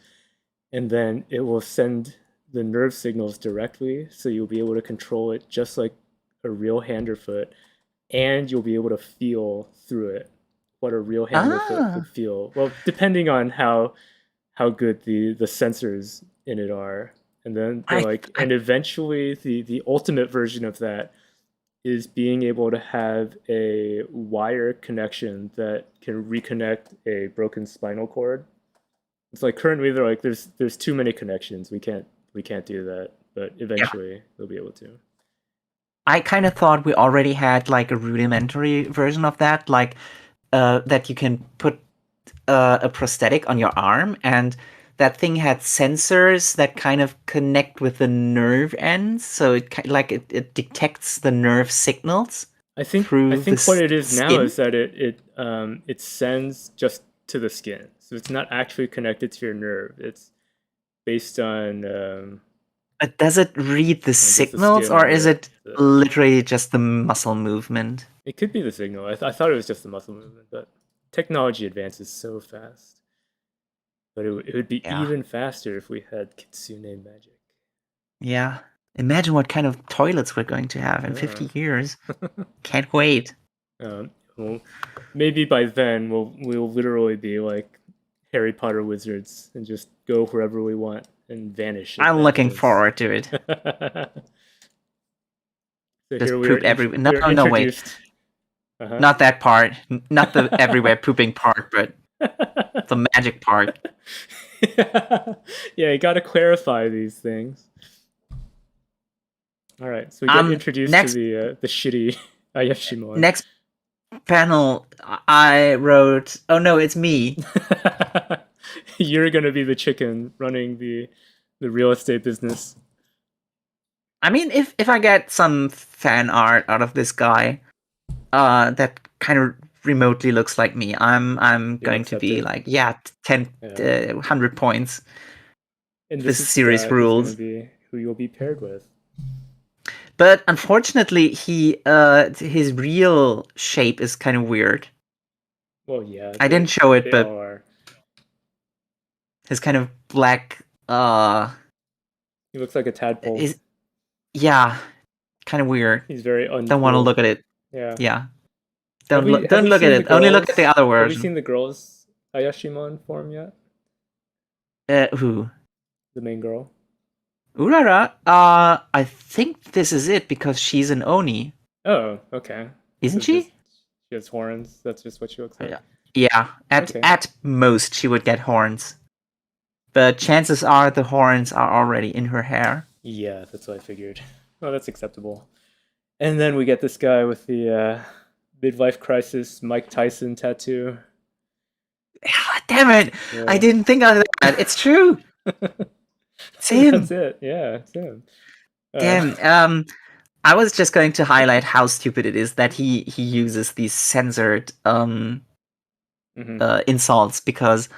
Speaker 2: and then it will send the nerve signals directly, so you'll be able to control it just like a real hand or foot, and you'll be able to feel through it what a real hand would feel. Well, depending on how good the sensors in it are. And then and eventually the ultimate version of that is being able to have a wire connection that can reconnect a broken spinal cord. It's like currently they're like there's too many connections. We can't do that, but eventually they'll be able to.
Speaker 1: I kind of thought we already had like a rudimentary version of that, like that you can put a prosthetic on your arm, and that thing had sensors that kind of connect with the nerve ends, so it detects the nerve signals.
Speaker 2: I think what it is now is that it sends just to the skin, so it's not actually connected to your nerve. It's based on.
Speaker 1: But does it read the signals, or is it literally just the muscle movement?
Speaker 2: It could be the signal. I thought it was just the muscle movement, but technology advances so fast. But it would be even faster if we had Kitsune magic.
Speaker 1: Yeah. Imagine what kind of toilets we're going to have in 50 years. Can't wait.
Speaker 2: Well, maybe by then we'll literally be like Harry Potter wizards and just go wherever we want and vanish.
Speaker 1: I'm looking forward to it.
Speaker 2: So
Speaker 1: just poop everywhere. No, wait. Not that part. Not the everywhere pooping part, but the magic part.
Speaker 2: Yeah, you got to clarify these things. All right, so we get introduced to the shitty Ayashimon.
Speaker 1: Next panel, I wrote. Oh no, it's me.
Speaker 2: You're gonna be the chicken running the real estate business.
Speaker 1: I mean, if I get some fan art out of this guy, that kind of remotely looks like me, I'm going to be like, 100 points.
Speaker 2: And
Speaker 1: this series rules.
Speaker 2: Be who you'll be paired with.
Speaker 1: But unfortunately, his real shape is kind of weird.
Speaker 2: Well, yeah.
Speaker 1: I didn't show it, but his kind of black.
Speaker 2: He looks like a tadpole.
Speaker 1: Kind of weird.
Speaker 2: He's very uncool.
Speaker 1: Don't want to look at it.
Speaker 2: Yeah.
Speaker 1: Don't look at it. Only look at the other version.
Speaker 2: Have you seen the girl's Ayashimon form yet?
Speaker 1: Who?
Speaker 2: The main girl.
Speaker 1: Urara? I think this is it because she's an Oni.
Speaker 2: Oh, okay.
Speaker 1: Isn't she?
Speaker 2: She has horns. That's just what she looks like.
Speaker 1: Yeah. At most, she would get horns. But chances are the horns are already in her hair.
Speaker 2: Yeah, that's what I figured. Oh, that's acceptable. And then we get this guy with the midlife crisis Mike Tyson tattoo.
Speaker 1: Damn it! Yeah. I didn't think of that. It's true. It's him.
Speaker 2: That's it. Yeah, it's him.
Speaker 1: Damn. I was just going to highlight how stupid it is that he uses these censored insults because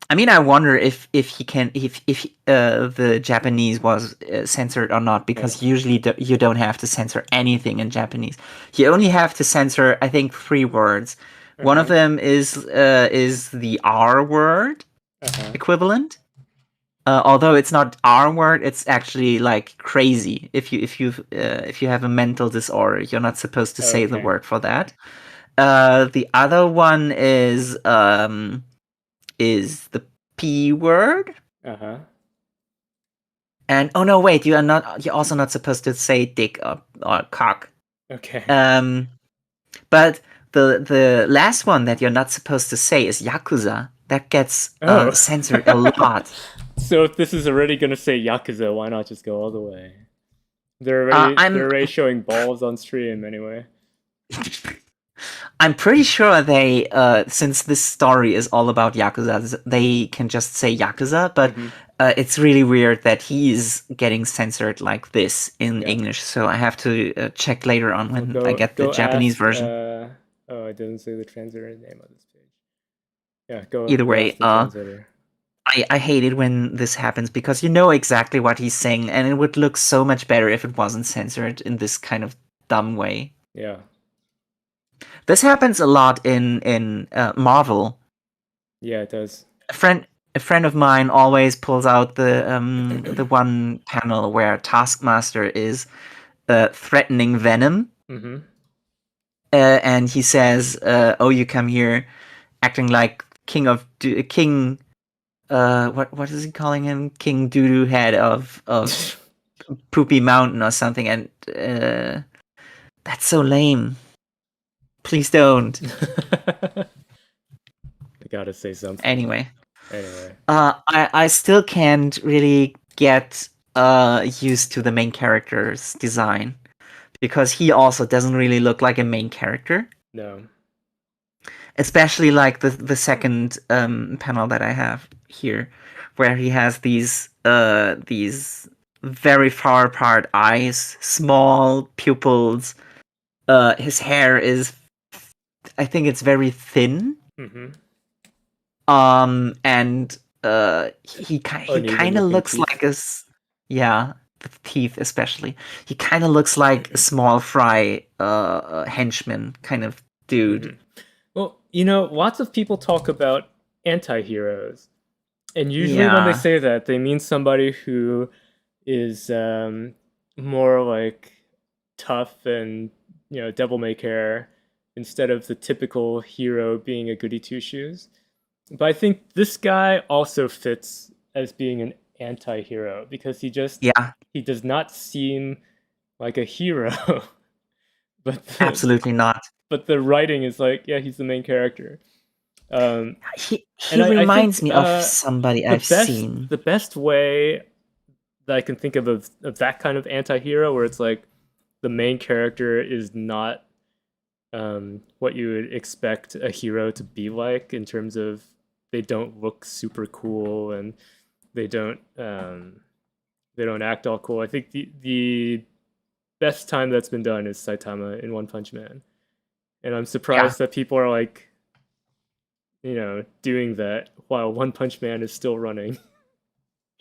Speaker 1: I mean, I wonder if he can if the Japanese was censored or not, because usually you don't have to censor anything in Japanese. You only have to censor, I think, 3 words. One of them is the R word equivalent. Although it's not R word, it's actually like crazy. If you have a mental disorder, you're not supposed to say the word for that. The other one is the P word. And oh no, wait, you're also not supposed to say dick or cock.
Speaker 2: Okay.
Speaker 1: But the last one that you're not supposed to say is Yakuza. That gets censored a lot.
Speaker 2: So if this is already going to say Yakuza, why not just go all the way? They're already showing balls on stream anyway.
Speaker 1: I'm pretty sure they, since this story is all about Yakuza, they can just say Yakuza, but it's really weird that he's getting censored like this in English, so I have to check later on when I get the Japanese version.
Speaker 2: It doesn't say the translator name on this page. Yeah, go.
Speaker 1: Either way, I hate it when this happens because you know exactly what he's saying, and it would look so much better if it wasn't censored in this kind of dumb way.
Speaker 2: Yeah.
Speaker 1: This happens a lot in Marvel.
Speaker 2: Yeah, it does.
Speaker 1: A friend of mine always pulls out the one panel where Taskmaster is threatening Venom,
Speaker 2: Mm-hmm.
Speaker 1: And he says, "Oh, you come here acting like king. What is he calling him? King Doodoo Head of Poopy Mountain or something." And that's so lame. Please don't.
Speaker 2: I gotta say something.
Speaker 1: Anyway.
Speaker 2: Anyway.
Speaker 1: I still can't really get used to the main character's design because he also doesn't really look like a main character.
Speaker 2: No.
Speaker 1: Especially like the second panel that I have here, where he has these very far apart eyes, small pupils. His hair is, I think it's very thin.
Speaker 2: Mm-hmm.
Speaker 1: And he kind of looks like the teeth especially. He kind of looks like a small fry henchman kind of dude.
Speaker 2: Mm-hmm. Well, lots of people talk about anti-heroes. And usually when they say that, they mean somebody who is more like tough and, devil may care, instead of the typical hero being a goody two-shoes. But I think this guy also fits as being an anti-hero because he does not seem like a hero. But
Speaker 1: absolutely not.
Speaker 2: But the writing is like, yeah, he's the main character.
Speaker 1: He reminds me of somebody I've seen.
Speaker 2: The best way that I can think of that kind of anti-hero, where it's like the main character is not what you would expect a hero to be like, in terms of they don't look super cool and they don't act all cool. I think the best time that's been done is Saitama in One Punch Man, and I'm surprised that people are like, doing that while One Punch Man is still running.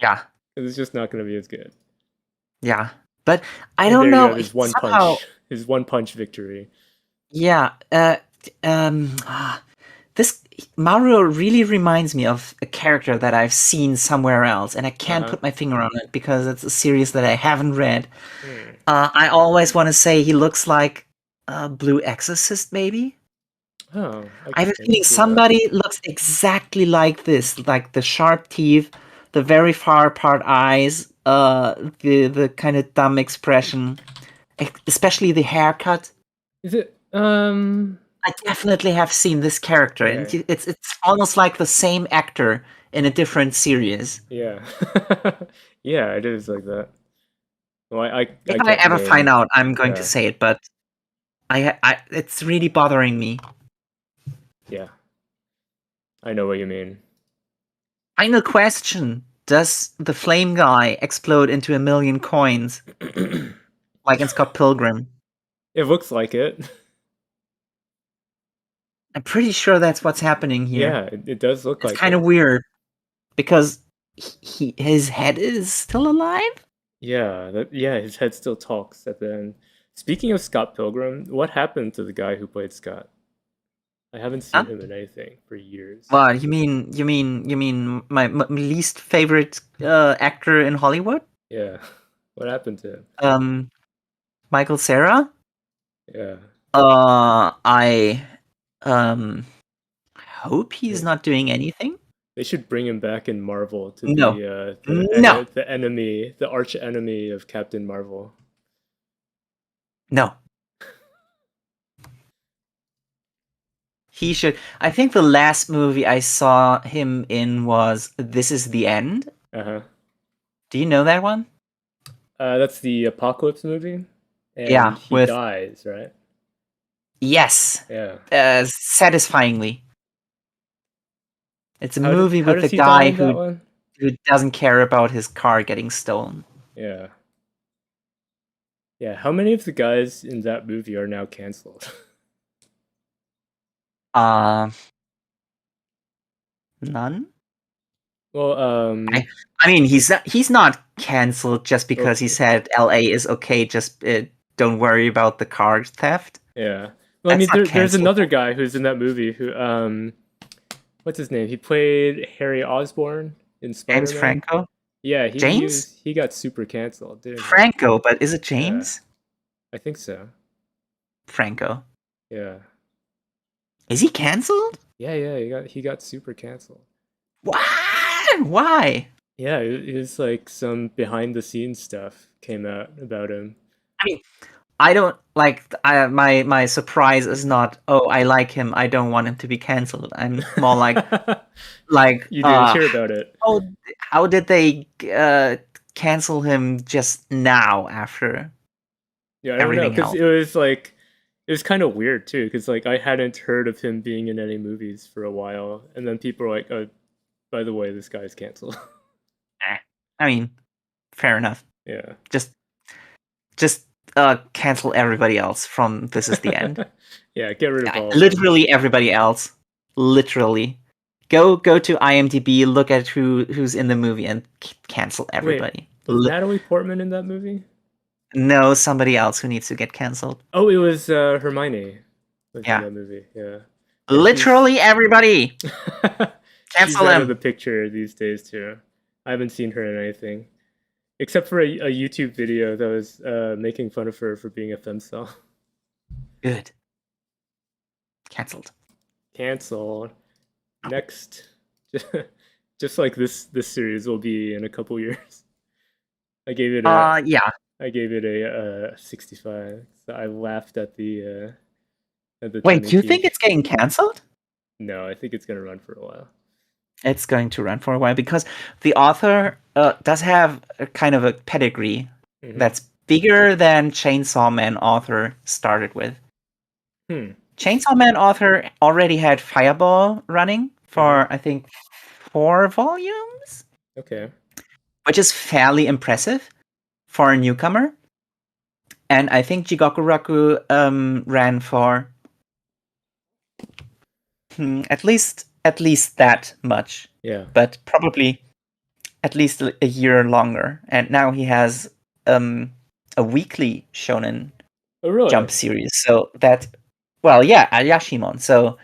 Speaker 1: Yeah,
Speaker 2: it's just not going to be as good.
Speaker 1: Yeah, but I don't know.
Speaker 2: His one punch victory.
Speaker 1: Yeah. This Mario really reminds me of a character that I've seen somewhere else, and I can't put my finger on it because it's a series that I haven't read. I always want to say he looks like a Blue Exorcist, maybe.
Speaker 2: Oh,
Speaker 1: I have a feeling somebody looks exactly like this, like the sharp teeth, the very far apart eyes, the kind of dumb expression, especially the haircut.
Speaker 2: Is it?
Speaker 1: I definitely have seen this character, and it's almost like the same actor in a different series.
Speaker 2: Yeah, yeah, it is like that. Well,
Speaker 1: if I ever find out, I'm going to say it, but it's really bothering me.
Speaker 2: Yeah, I know what you mean.
Speaker 1: Final question: does the flame guy explode into 1,000,000 coins, like in Scott Pilgrim?
Speaker 2: It looks like it.
Speaker 1: I'm pretty sure that's what's happening here.
Speaker 2: Yeah, it does look like it.
Speaker 1: It's kind of weird because his head is still alive.
Speaker 2: Yeah, his head still talks at the end. Speaking of Scott Pilgrim, what happened to the guy who played Scott? I haven't seen him in anything for years.
Speaker 1: Well, you mean my least favorite actor in Hollywood?
Speaker 2: Yeah. What happened to him?
Speaker 1: Michael Cera?
Speaker 2: Yeah.
Speaker 1: I hope he's not doing anything.
Speaker 2: They should bring him back in Marvel to be the enemy, the arch enemy of Captain Marvel.
Speaker 1: No. He should. I think the last movie I saw him in was This Is the End. Do you know that one?
Speaker 2: That's the Apocalypse movie. And he dies, right?
Speaker 1: Yes.
Speaker 2: Yeah.
Speaker 1: Satisfyingly. It's a movie with the guy who doesn't care about his car getting stolen.
Speaker 2: Yeah. Yeah. How many of the guys in that movie are now canceled?
Speaker 1: None.
Speaker 2: Well,
Speaker 1: I mean, he's not canceled just because he said LA is okay. Just don't worry about the car theft.
Speaker 2: Yeah. Well, I mean, there's another guy who's in that movie who, what's his name? He played Harry Osborn in Spider-Man.
Speaker 1: James Franco.
Speaker 2: Yeah,
Speaker 1: James.
Speaker 2: He got super canceled, didn't he?
Speaker 1: Franco, but is it James?
Speaker 2: Yeah. I think so.
Speaker 1: Franco.
Speaker 2: Yeah.
Speaker 1: Is he cancelled?
Speaker 2: Yeah. He got super canceled.
Speaker 1: What? Why?
Speaker 2: Yeah, it's like some behind the scenes stuff came out about him.
Speaker 1: I mean, I don't like. My surprise is not. Oh, I like him. I don't want him to be cancelled. I'm more like
Speaker 2: You didn't hear about it.
Speaker 1: how did they cancel him just now after
Speaker 2: Yeah, I don't know,
Speaker 1: everything
Speaker 2: because
Speaker 1: else?
Speaker 2: it was kind of weird too, because like I hadn't heard of him being in any movies for a while, and then people were like, "Oh, by the way, this guy's canceled."
Speaker 1: I mean, fair enough.
Speaker 2: Yeah.
Speaker 1: Just cancel everybody else from This Is the End.
Speaker 2: Yeah, get rid of all.
Speaker 1: Literally everybody else. Literally. Go to IMDb, look at who's in the movie, and cancel everybody.
Speaker 2: Wait, was Natalie Portman in that movie?
Speaker 1: No, somebody else who needs to get canceled.
Speaker 2: Oh, it was Hermione. Was
Speaker 1: Yeah.
Speaker 2: in that movie. Yeah.
Speaker 1: Literally everybody.
Speaker 2: She's
Speaker 1: Cancel
Speaker 2: out
Speaker 1: them.
Speaker 2: of the picture these days too. I haven't seen her in anything, except for a YouTube video that was making fun of her for being a femcel.
Speaker 1: Good. Cancelled.
Speaker 2: Next, just like this series will be in a couple years. I gave it I gave it a 65. So I laughed at the
Speaker 1: Wait, do you think it's getting cancelled?
Speaker 2: No, I think it's gonna run for a while.
Speaker 1: It's going to run for a while because the author does have a kind of a pedigree that's bigger than Chainsaw Man author started with. Chainsaw Man author already had Fireball running for I think 4 volumes.
Speaker 2: Okay.
Speaker 1: Which is fairly impressive for a newcomer. And I think Jigokuraku ran for at least that much.
Speaker 2: Yeah.
Speaker 1: But probably at least a year longer. And now he has a weekly shonen Jump series. So that, well, yeah, Ayashimon. So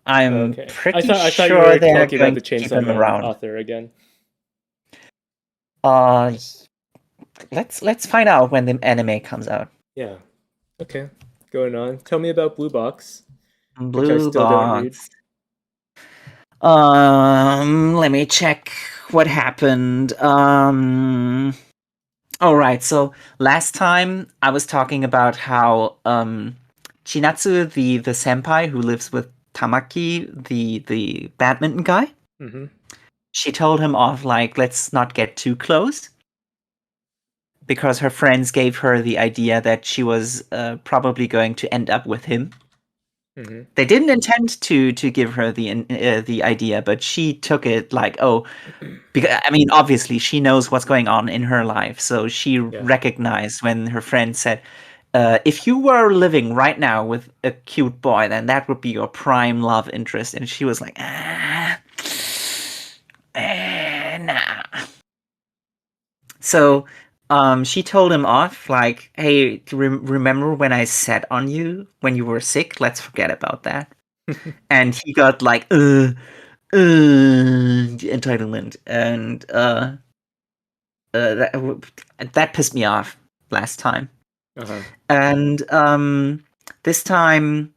Speaker 1: I'm pretty
Speaker 2: sure
Speaker 1: you were
Speaker 2: they're
Speaker 1: talking
Speaker 2: going
Speaker 1: about
Speaker 2: to
Speaker 1: the Chainsaw Man around.
Speaker 2: author again.
Speaker 1: Let's find out when the anime comes out.
Speaker 2: Yeah. Okay. Going on. Tell me about Blue Box.
Speaker 1: Blue
Speaker 2: which I still
Speaker 1: Box.
Speaker 2: don't read.
Speaker 1: Let me check what happened. All right. So last time I was talking about how Chinatsu, the senpai who lives with Tamaki, the badminton guy, she told him off like, let's not get too close. Because her friends gave her the idea that she was probably going to end up with him. They didn't intend to give her the idea, but she took it like, oh, because I mean, obviously she knows what's going on in her life, so she recognized when her friend said, "If you were living right now with a cute boy, then that would be your prime love interest," and she was like, nah. So. She told him off, like, hey, remember when I sat on you when you were sick? Let's forget about that. And he got like, entitlement. And that pissed me off last time. And this time,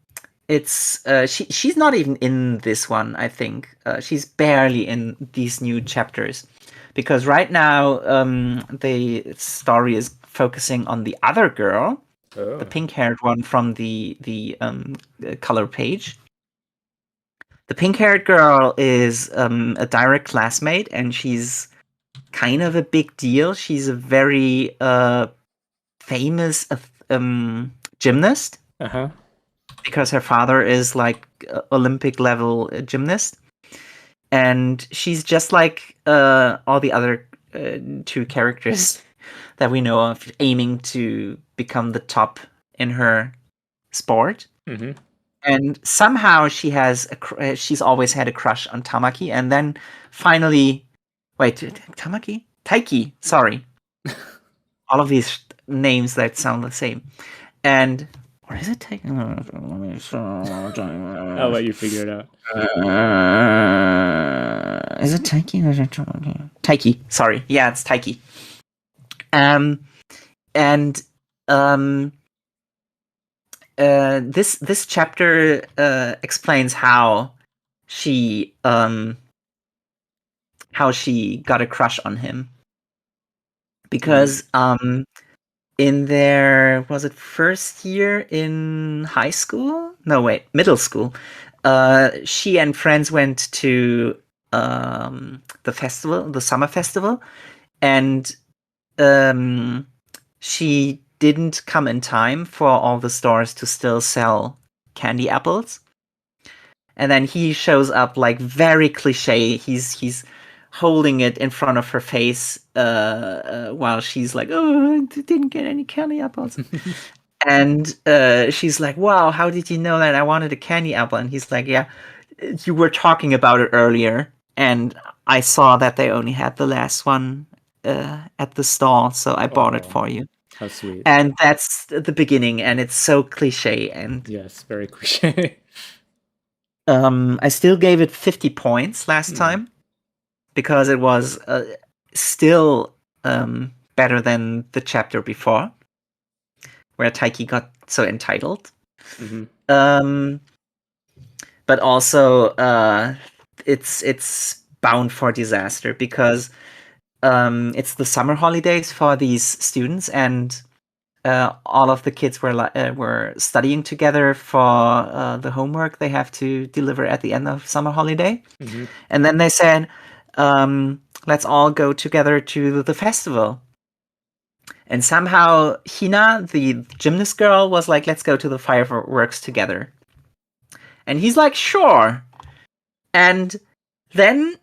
Speaker 1: it's she's not even in this one, I think. She's barely in these new chapters. Because right now, the story is focusing on the other girl, the pink-haired one from the color page. The pink-haired girl is a direct classmate, and she's kind of a big deal. She's a very famous gymnast. Because her father is like Olympic-level gymnast. And she's just like all the other 2 characters that we know of, aiming to become the top in her sport. And somehow she's always had a crush on Tamaki, and then finally, wait, Tamaki? Taiki, sorry. All of these names that sound the same. And or is it Taiki?
Speaker 2: I'll let you figure it out.
Speaker 1: Is it Taiki? Taiki, sorry. Yeah, it's Taiki. this chapter explains how she got a crush on him, because in their, was it first year in high school? No, wait, middle school. She and friends went to the festival, the summer festival, and she didn't come in time for all the stores to still sell candy apples. And then he shows up like very cliche. He's holding it in front of her face while she's like, "Oh, I didn't get any candy apples." And she's like, "Wow, how did you know that I wanted a candy apple?" And he's like, "Yeah, you were talking about it earlier, and I saw that they only had the last one at the stall, so I bought it for you."
Speaker 2: How sweet.
Speaker 1: And that's the beginning, and it's so cliche. And
Speaker 2: yes, very cliche.
Speaker 1: I still gave it 50 points last time, because it was still better than the chapter before, where Taiki got so entitled. But also, it's bound for disaster, because it's the summer holidays for these students, and all of the kids were studying together for the homework they have to deliver at the end of summer holiday. And then they said, let's all go together to the festival. And somehow Hina, the gymnast girl, was like, let's go to the fireworks together. And he's like, sure. And then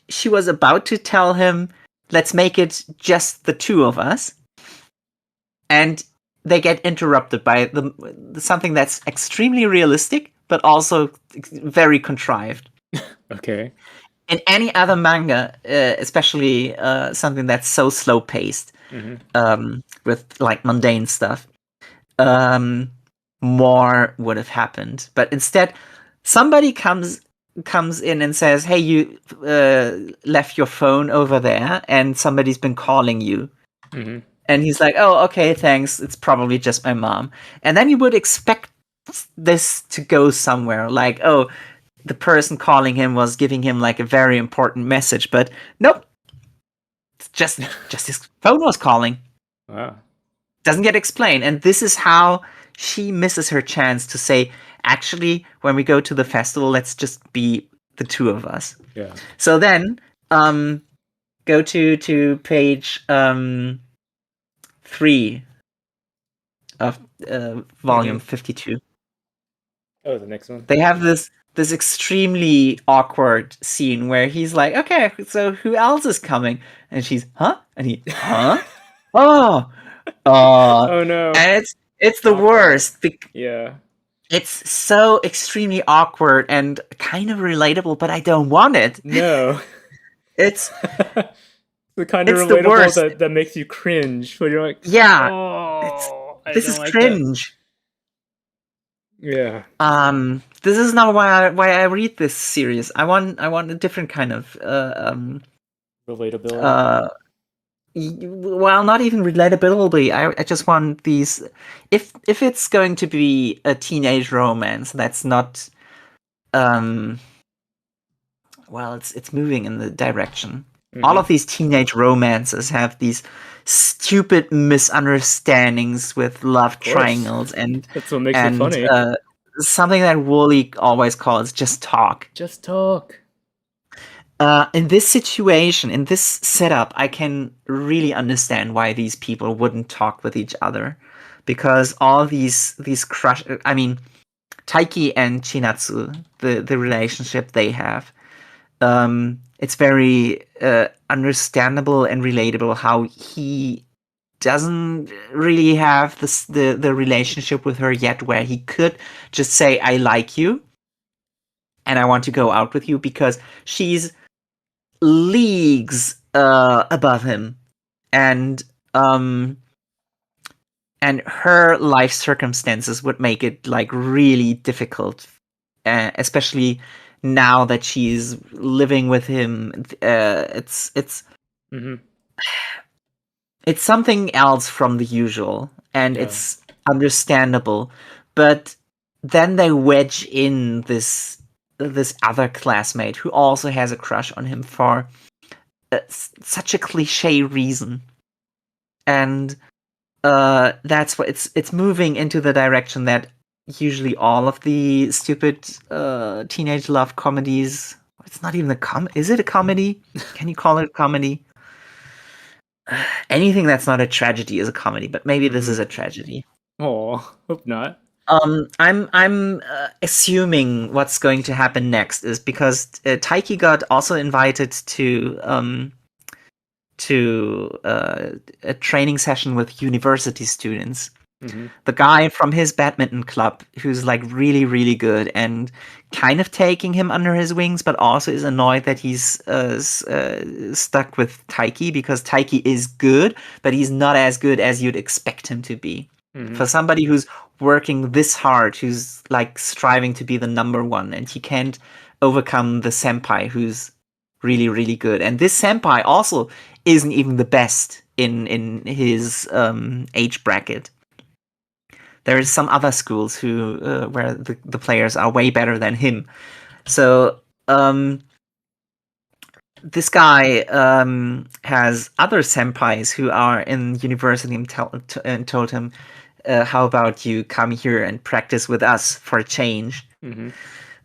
Speaker 1: she was about to tell him, let's make it just the two of us. And they get interrupted by something that's extremely realistic, but also very contrived.
Speaker 2: Okay.
Speaker 1: In any other manga, especially something that's so slow paced, with like mundane stuff, more would have happened. But instead, somebody comes in and says, "Hey, you left your phone over there, and somebody's been calling you." And he's like, "Oh, okay, thanks. It's probably just my mom." And then you would expect this to go somewhere, like, oh, the person calling him was giving him like a very important message, but nope. It's just his phone was calling.
Speaker 2: Wow.
Speaker 1: Doesn't get explained. And this is how she misses her chance to say, actually, when we go to the festival, let's just be the two of us.
Speaker 2: Yeah.
Speaker 1: So then go to page 3 of volume 52.
Speaker 2: Oh, the next one.
Speaker 1: They have this extremely awkward scene where he's like, "Okay, so who else is coming?" And she's, "Huh?" And he, "Huh?" Oh
Speaker 2: no.
Speaker 1: And it's the worst.
Speaker 2: Yeah.
Speaker 1: It's so extremely awkward and kind of relatable, but I don't want it.
Speaker 2: No.
Speaker 1: It's
Speaker 2: the kind of relatable that makes you cringe. When you're like,
Speaker 1: yeah,
Speaker 2: oh,
Speaker 1: this is
Speaker 2: like
Speaker 1: cringe.
Speaker 2: That.
Speaker 1: Yeah. This is not why I read this series. I want a different kind of
Speaker 2: relatability.
Speaker 1: Well, not even relatability. I just want these. If it's going to be a teenage romance, that's not. Well, it's moving in the direction. All of these teenage romances have these stupid misunderstandings with love triangles, and
Speaker 2: that's what makes it funny.
Speaker 1: Something that Wooly always calls just talk.
Speaker 2: Just talk.
Speaker 1: In this situation, in this setup, I can really understand why these people wouldn't talk with each other, because all these crush. I mean, Taiki and Chinatsu, the relationship they have, it's very understandable and relatable how he doesn't really have the relationship with her yet, where he could just say, "I like you, and I want to go out with you," because she's leagues above him, and her life circumstances would make it like really difficult, especially now that she's living with him. It's something else from the usual, and it's understandable. But then they wedge in this other classmate who also has a crush on him for such a cliche reason, and that's what it's moving into the direction that usually all of the stupid teenage love comedies. It's not even a is it a comedy? Can you call it a comedy? Anything that's not a tragedy is a comedy, but maybe this is a tragedy.
Speaker 2: Oh, hope not.
Speaker 1: I'm assuming what's going to happen next is because Taiki got also invited to a training session with university students. The guy from his badminton club, who's like really, really good and kind of taking him under his wings, but also is annoyed that he's stuck with Taiki because Taiki is good, but he's not as good as you'd expect him to be. For somebody who's working this hard, who's like striving to be the number one, and he can't overcome the senpai who's really, really good. And this senpai also isn't even the best in his age bracket. There is some other schools who where the players are way better than him. So this guy has other senpais who are in university and told him, how about you come here and practice with us for a change? In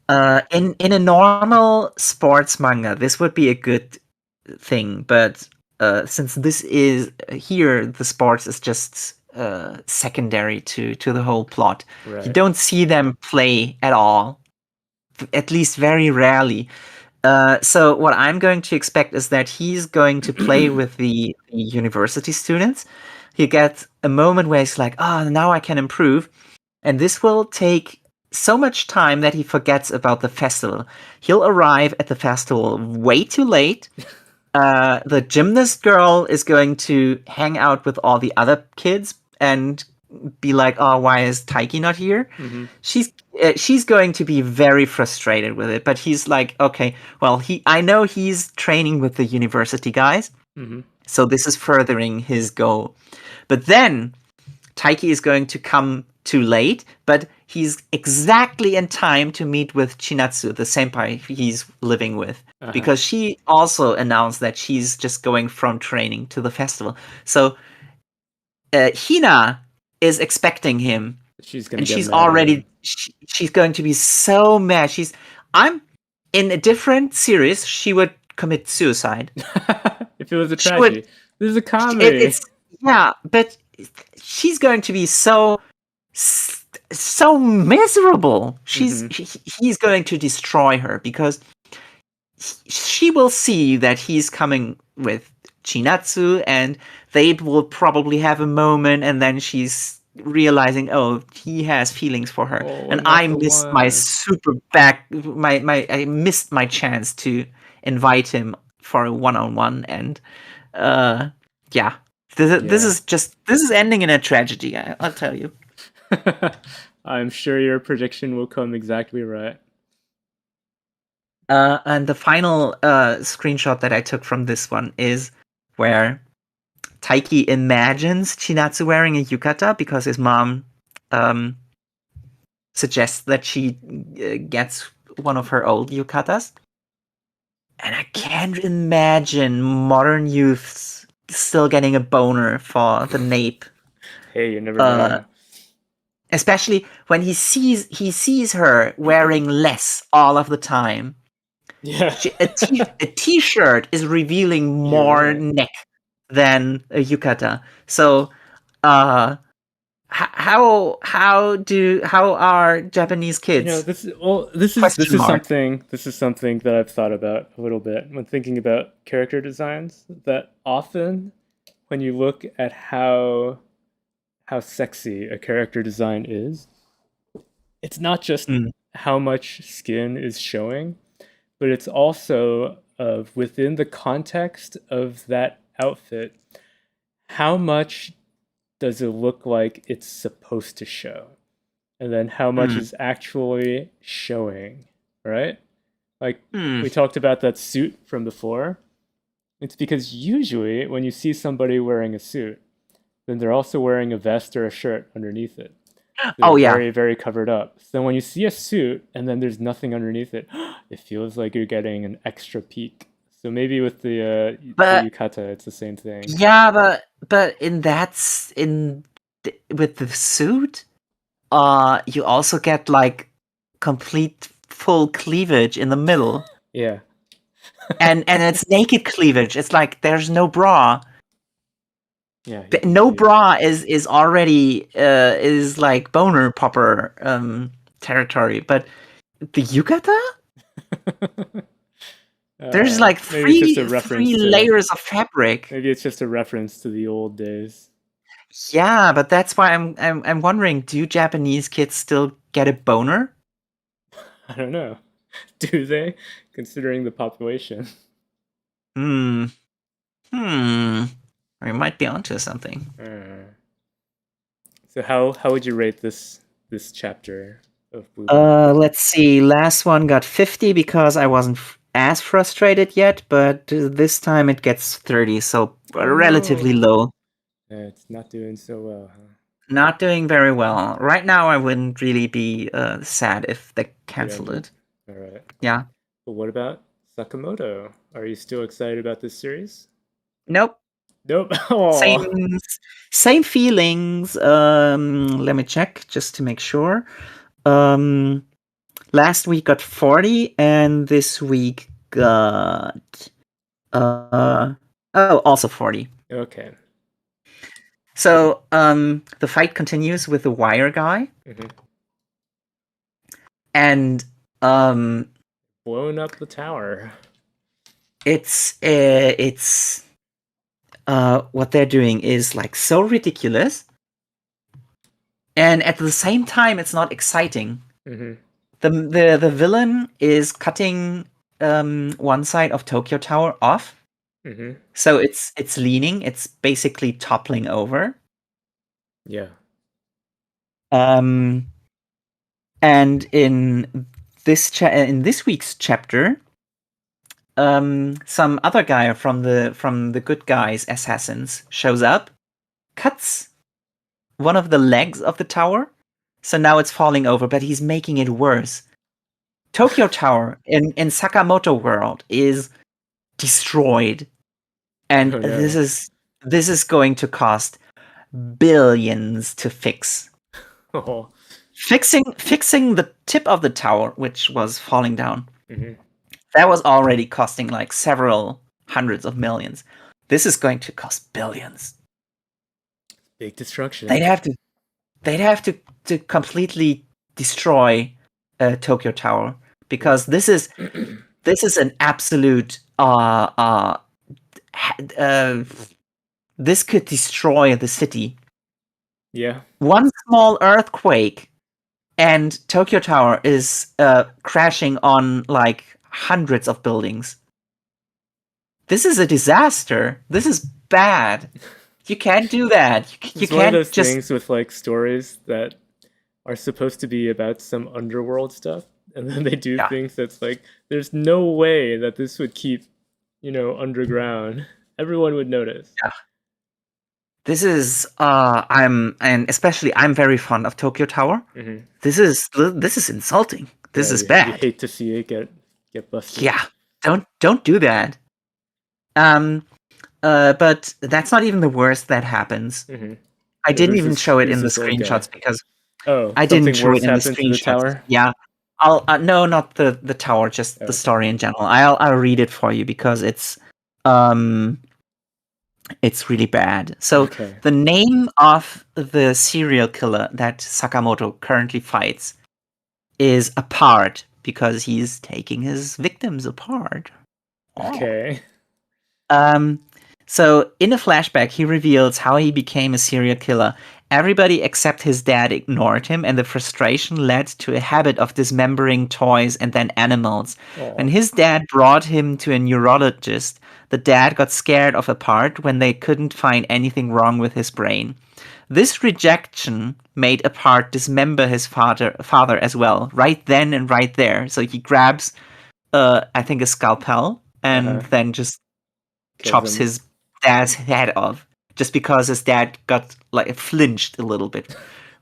Speaker 1: a normal sports manga, this would be a good thing, but since this is here, the sports is just secondary to the whole plot.
Speaker 2: Right.
Speaker 1: You don't see them play at all, at least very rarely. So what I'm going to expect is that he's going to play with the university students. He gets a moment where he's like, oh, now I can improve. And this will take so much time that he forgets about the festival. He'll arrive at the festival way too late. The gymnast girl is going to hang out with all the other kids and be like, oh, why is Taiki not here? She's going to be very frustrated with it, but he's like, okay, well, I know he's training with the university guys, so this is furthering his goal. But then Taiki is going to come too late, but he's exactly in time to meet with Chinatsu, the senpai he's living with, because she also announced that she's just going from training to the festival. So Hina is expecting him,
Speaker 2: she's going
Speaker 1: to be so mad. I'm in a different series. She would commit suicide
Speaker 2: if it was a tragedy. This is a comedy.
Speaker 1: But she's going to be so miserable. He's going to destroy her because she will see that he's coming with Chinatsu, and they will probably have a moment, and then she's realizing, oh, he has feelings for her, and I missed my I missed my chance to invite him for a one-on-one, and this is ending in a tragedy. I'll tell you.
Speaker 2: I'm sure your prediction will come exactly right.
Speaker 1: And the final screenshot that I took from this one is where Taiki imagines Chinatsu wearing a yukata because his mom suggests that she gets one of her old yukatas. And I can't imagine modern youths still getting a boner for the nape.
Speaker 2: Hey, you never know.
Speaker 1: Especially when he sees her wearing less all of the time.
Speaker 2: Yeah.
Speaker 1: A t-shirt is revealing more neck than a yukata. So, how are Japanese kids?
Speaker 2: This is something that I've thought about a little bit when thinking about character designs. That often, when you look at how sexy a character design is, it's not just how much skin is showing, but it's also within the context of that outfit, how much does it look like it's supposed to show? And then how much is actually showing, right? Like we talked about that suit from before. It's because usually when you see somebody wearing a suit, then they're also wearing a vest or a shirt underneath it.
Speaker 1: Oh
Speaker 2: They're
Speaker 1: yeah,
Speaker 2: very, very covered up. So when you see a suit and then there's nothing underneath it, it feels like you're getting an extra peek. So maybe with the
Speaker 1: but
Speaker 2: yukata, it's the same thing.
Speaker 1: yeah, but with the suit, you also get like complete full cleavage in the middle,
Speaker 2: Yeah.
Speaker 1: and it's naked cleavage. It's like there's no bra.
Speaker 2: Yeah.
Speaker 1: No bra is already is like boner popper territory, but the yukata, there's like
Speaker 2: Maybe it's just a
Speaker 1: three
Speaker 2: reference to.
Speaker 1: layers of fabric.
Speaker 2: Maybe it's just a reference to the old days.
Speaker 1: Yeah, but that's why I'm wondering, do Japanese kids still get a boner?
Speaker 2: I don't know. Do they? Considering the population.
Speaker 1: Hmm. We might be onto something.
Speaker 2: So how would you rate this chapter of Blue?
Speaker 1: Let's see. Last one got 50 because I wasn't as frustrated yet, but this time it gets 30, so relatively low.
Speaker 2: It's not doing so well, huh?
Speaker 1: Not doing very well. Right now, I wouldn't really be sad if they canceled it.
Speaker 2: All right.
Speaker 1: Yeah.
Speaker 2: But what about Sakamoto? Are you still excited about this series?
Speaker 1: Nope.
Speaker 2: Nope.
Speaker 1: Same feelings. Let me check just to make sure. Last week got 40, and this week got also 40.
Speaker 2: Okay.
Speaker 1: So the fight continues with the wire guy, and
Speaker 2: blowing up the tower.
Speaker 1: It's what they're doing is like so ridiculous, and at the same time it's not exciting. The villain is cutting one side of Tokyo Tower off, so it's leaning. It's basically toppling over.
Speaker 2: Yeah.
Speaker 1: And in this week's chapter, some other guy from the good guys assassins shows up, cuts one of the legs of the tower, so now it's falling over, but he's making it worse. Tokyo Tower in Sakamoto world is destroyed, and this is going to cost billions to fix.
Speaker 2: Oh.
Speaker 1: Fixing the tip of the tower, which was falling down, that was already costing like several hundreds of millions. This is going to cost billions.
Speaker 2: Big destruction.
Speaker 1: They'd have to completely destroy Tokyo Tower, because this is an absolute this could destroy the city.
Speaker 2: Yeah.
Speaker 1: One small earthquake and Tokyo Tower is crashing on like hundreds of buildings. This is a disaster. This is bad. You can't do that. You
Speaker 2: it's
Speaker 1: can't
Speaker 2: one of those
Speaker 1: just
Speaker 2: things with like stories that are supposed to be about some underworld stuff, and then they do things that's like, there's no way that this would keep, underground. Everyone would notice.
Speaker 1: Yeah. This is I'm very fond of Tokyo Tower. This is insulting. This is bad.
Speaker 2: You hate to see it get busted.
Speaker 1: Yeah. Don't do that. But that's not even the worst that happens. I didn't even show it in the screenshots because I didn't show it in the screenshots. Yeah. I'll no, not the tower, just the story in general. I'll read it for you because it's really bad. So the name of the serial killer that Sakamoto currently fights is Apart, because he's taking his victims apart.
Speaker 2: Okay.
Speaker 1: So in a flashback, he reveals how he became a serial killer. Everybody except his dad ignored him, and the frustration led to a habit of dismembering toys and then animals. When his dad brought him to a neurologist, the dad got scared of Apart when they couldn't find anything wrong with his brain. This rejection made Apart dismember his father as well, right then and right there. So he grabs, I think, a scalpel and then just chops his dad's head off. just because his dad got like flinched a little bit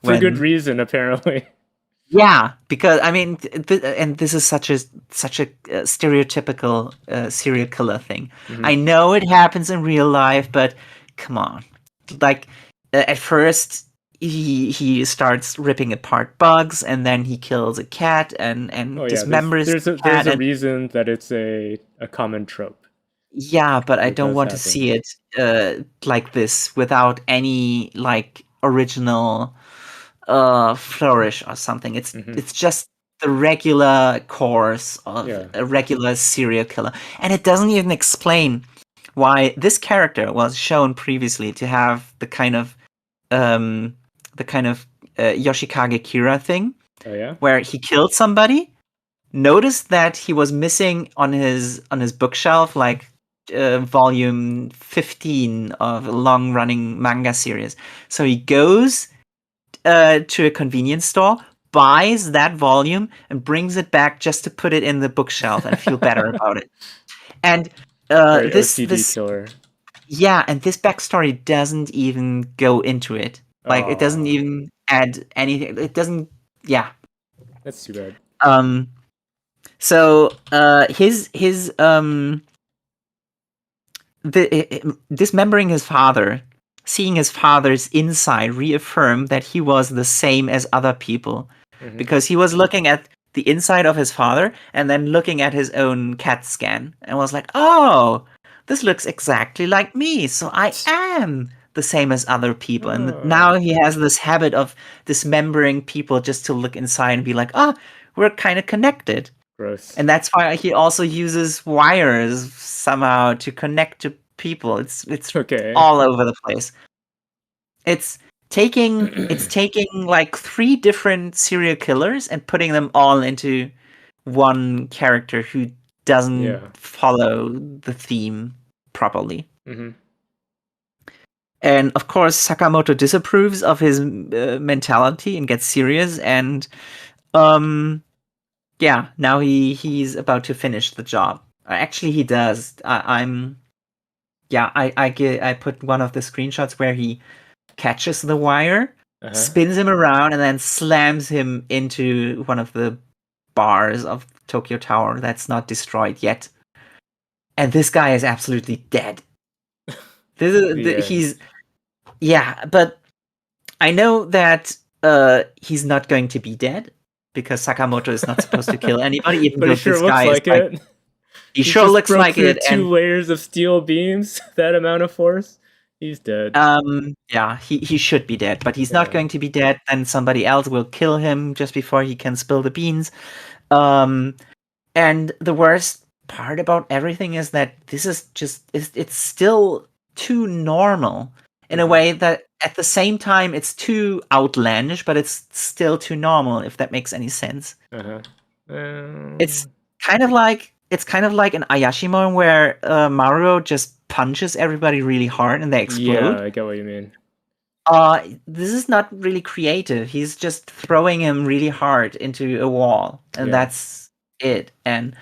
Speaker 2: for good reason, apparently.
Speaker 1: Yeah, because I mean, and this is such a stereotypical serial killer thing.
Speaker 2: Mm-hmm.
Speaker 1: I know it happens in real life, but come on, like at first he starts ripping apart bugs, and then he kills a cat and dismembers the cat.
Speaker 2: There's a reason that it's a common trope.
Speaker 1: Yeah, but I don't want to see it like this without any like original flourish or something. It's just the regular course of a regular serial killer, and it doesn't even explain why this character was shown previously to have the kind of Yoshikage Kira thing, where he killed somebody, noticed that he was missing on his bookshelf like volume 15 of a long running manga series, so he goes to a convenience store, buys that volume, and brings it back just to put it in the bookshelf and feel better about it. And this
Speaker 2: killer.
Speaker 1: Yeah, and this backstory doesn't even go into it. Like it doesn't even add anything. It doesn't. Yeah,
Speaker 2: that's too bad.
Speaker 1: So dismembering his father, seeing his father's inside reaffirmed that he was the same as other people, because he was looking at the inside of his father and then looking at his own CAT scan and was like, oh, this looks exactly like me, so I am the same as other people. And now he has this habit of dismembering people just to look inside and be like, we're kind of connected.
Speaker 2: Gross.
Speaker 1: And that's why he also uses wires somehow to connect to people. It's
Speaker 2: okay.
Speaker 1: all over the place. It's taking like 3 different serial killers and putting them all into one character who doesn't follow the theme properly. And of course, Sakamoto disapproves of his mentality and gets serious. And now he's about to finish the job. Actually, he does. I put one of the screenshots where he catches the wire, spins him around, and then slams him into one of the bars of Tokyo Tower that's not destroyed yet. And this guy is absolutely dead. But I know that he's not going to be dead because Sakamoto is not supposed to kill anybody, even
Speaker 2: but
Speaker 1: though
Speaker 2: he sure
Speaker 1: this
Speaker 2: looks
Speaker 1: guy
Speaker 2: like
Speaker 1: is
Speaker 2: it.
Speaker 1: He sure looks like it.
Speaker 2: 2 layers of steel beams, that amount of force. He's dead.
Speaker 1: He should be dead, but he's not going to be dead. Then somebody else will kill him just before he can spill the beans. And the worst part about everything is that this is it's still too normal in a way that at the same time it's too outlandish, but it's still too normal, if that makes any sense. It's kind of like an Ayashimon where Maruo just punches everybody really hard and they explode.
Speaker 2: Yeah, I get what you mean.
Speaker 1: This is not really creative. He's just throwing him really hard into a wall, and that's it. And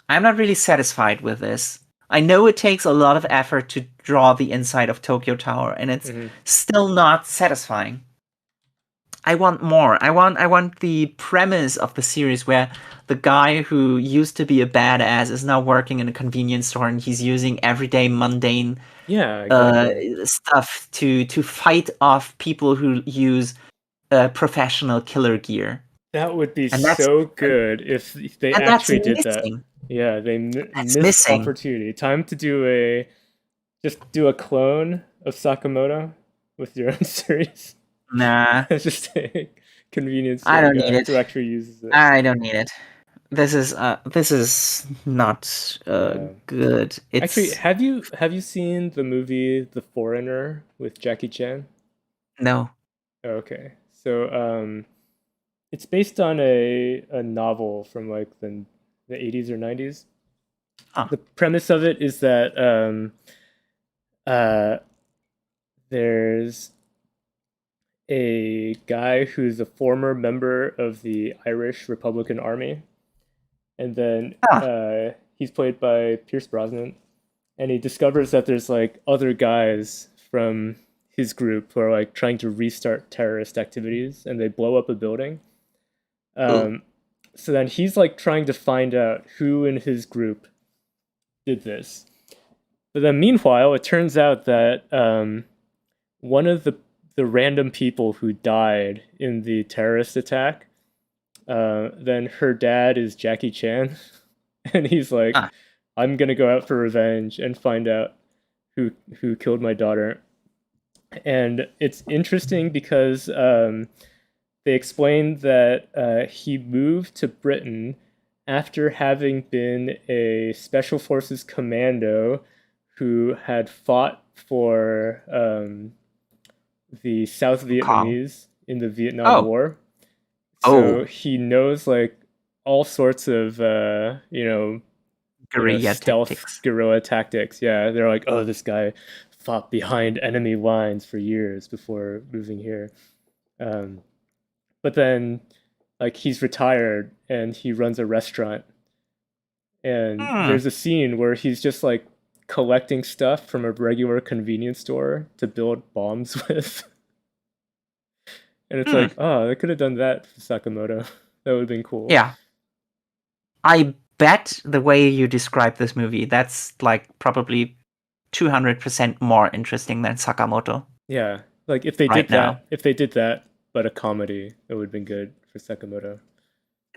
Speaker 1: I'm not really satisfied with this. I know it takes a lot of effort to draw the inside of Tokyo Tower, and it's still not satisfying. I want more. I want the premise of the series where the guy who used to be a badass is now working in a convenience store and he's using everyday mundane stuff to fight off people who use professional killer gear.
Speaker 2: That would be so good if they actually did that. Yeah, they missed opportunity. Time to do a clone of Sakamoto with your own series.
Speaker 1: Nah.
Speaker 2: It's just a convenience.
Speaker 1: I don't need it.
Speaker 2: Who actually uses it.
Speaker 1: I don't need it. This is not good.
Speaker 2: Actually, have you seen the movie The Foreigner with Jackie Chan?
Speaker 1: No.
Speaker 2: Okay. So it's based on a novel from like the 80s or 90s. The premise of it is that there's a guy who's a former member of the Irish Republican Army, and then he's played by Pierce Brosnan, and he discovers that there's like other guys from his group who are like trying to restart terrorist activities, and they blow up a building. So then he's like trying to find out who in his group did this. But then meanwhile, it turns out that one of the random people who died in the terrorist attack, then her dad is Jackie Chan, and he's like,
Speaker 1: Ah.
Speaker 2: I'm gonna go out for revenge and find out who killed my daughter. And it's interesting because they explained that he moved to Britain after having been a special forces commando who had fought for the South Vietnamese in the Vietnam War. So he knows like all sorts of stealth guerrilla tactics. Yeah, they're like, oh, this guy fought behind enemy lines for years before moving here. But then, like, he's retired and he runs a restaurant. And there's a scene where he's just like collecting stuff from a regular convenience store to build bombs with. And it's like, oh, they could have done that for Sakamoto. That would have been cool.
Speaker 1: Yeah. I bet the way you describe this movie, that's like probably 200% more interesting than Sakamoto.
Speaker 2: Yeah. Like if they did that, but a comedy, it would have been good for Sakamoto.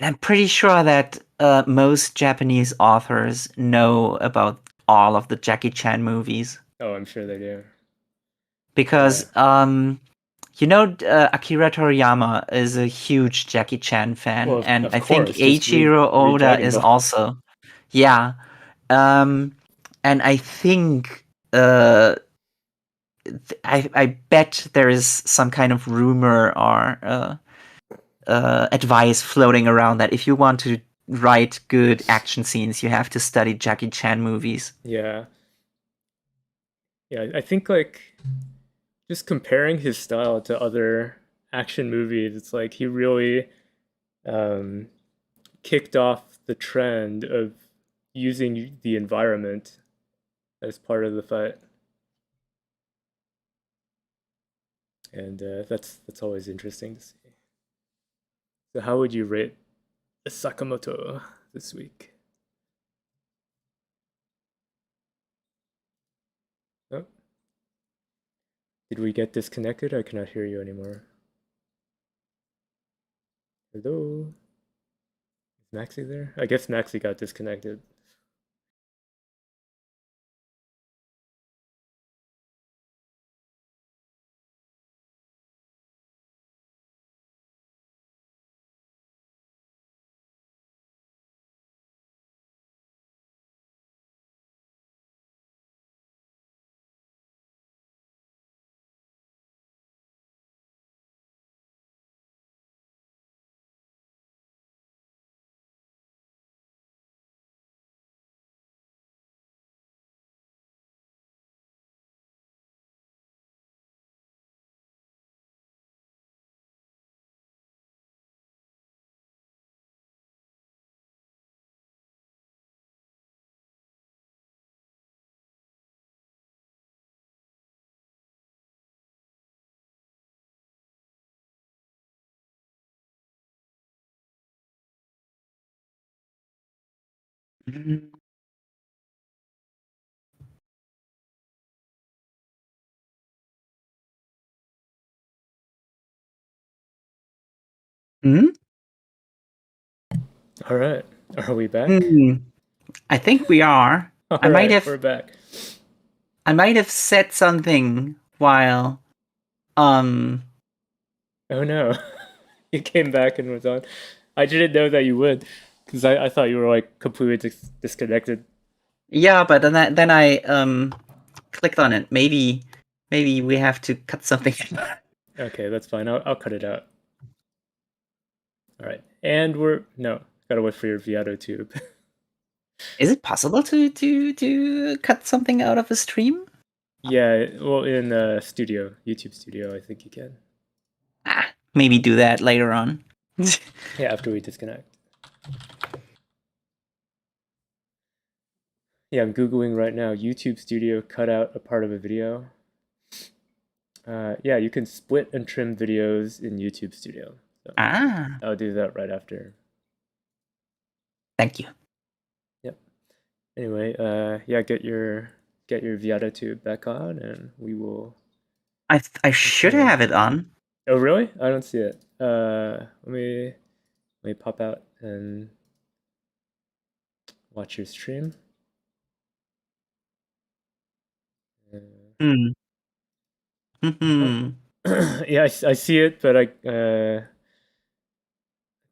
Speaker 1: I'm pretty sure that most Japanese authors know about all of the Jackie Chan movies.
Speaker 2: Oh, I'm sure they do.
Speaker 1: Because, Akira Toriyama is a huge Jackie Chan fan.
Speaker 2: Well,
Speaker 1: and I
Speaker 2: course,
Speaker 1: think Eiichiro Oda is also. Yeah. And I think... I bet there is some kind of rumor or advice floating around that if you want to write good action scenes, you have to study Jackie Chan movies.
Speaker 2: Yeah. Yeah, I think like just comparing his style to other action movies, it's like he really kicked off the trend of using the environment as part of the fight. And that's always interesting to see. So how would you rate Sakamoto this week? Oh. Did we get disconnected? I cannot hear you anymore. Hello? Is Maxie there? I guess Maxie got disconnected. All right. Are we back?
Speaker 1: I think we are.
Speaker 2: We're back.
Speaker 1: I might have said something while
Speaker 2: Oh no. You came back and was on. I didn't know that you would, because I thought you were like completely disconnected.
Speaker 1: Yeah, but then I clicked on it. Maybe we have to cut something.
Speaker 2: Okay, that's fine. I'll cut it out. All right, and gotta wait for your Viato tube.
Speaker 1: Is it possible to cut something out of a stream?
Speaker 2: Yeah, well, in YouTube Studio, I think you can.
Speaker 1: Maybe do that later on.
Speaker 2: Yeah, after we disconnect. Yeah, I'm Googling right now. YouTube Studio cut out a part of a video. Yeah, you can split and trim videos in YouTube Studio. So I'll do that right after.
Speaker 1: Thank you.
Speaker 2: Yep. Anyway, yeah, get your Viata tube back on, and we will.
Speaker 1: I should have it on.
Speaker 2: Oh, really? I don't see it. Let me pop out and watch your stream.
Speaker 1: Hmm.
Speaker 2: Yeah, I see it, but let's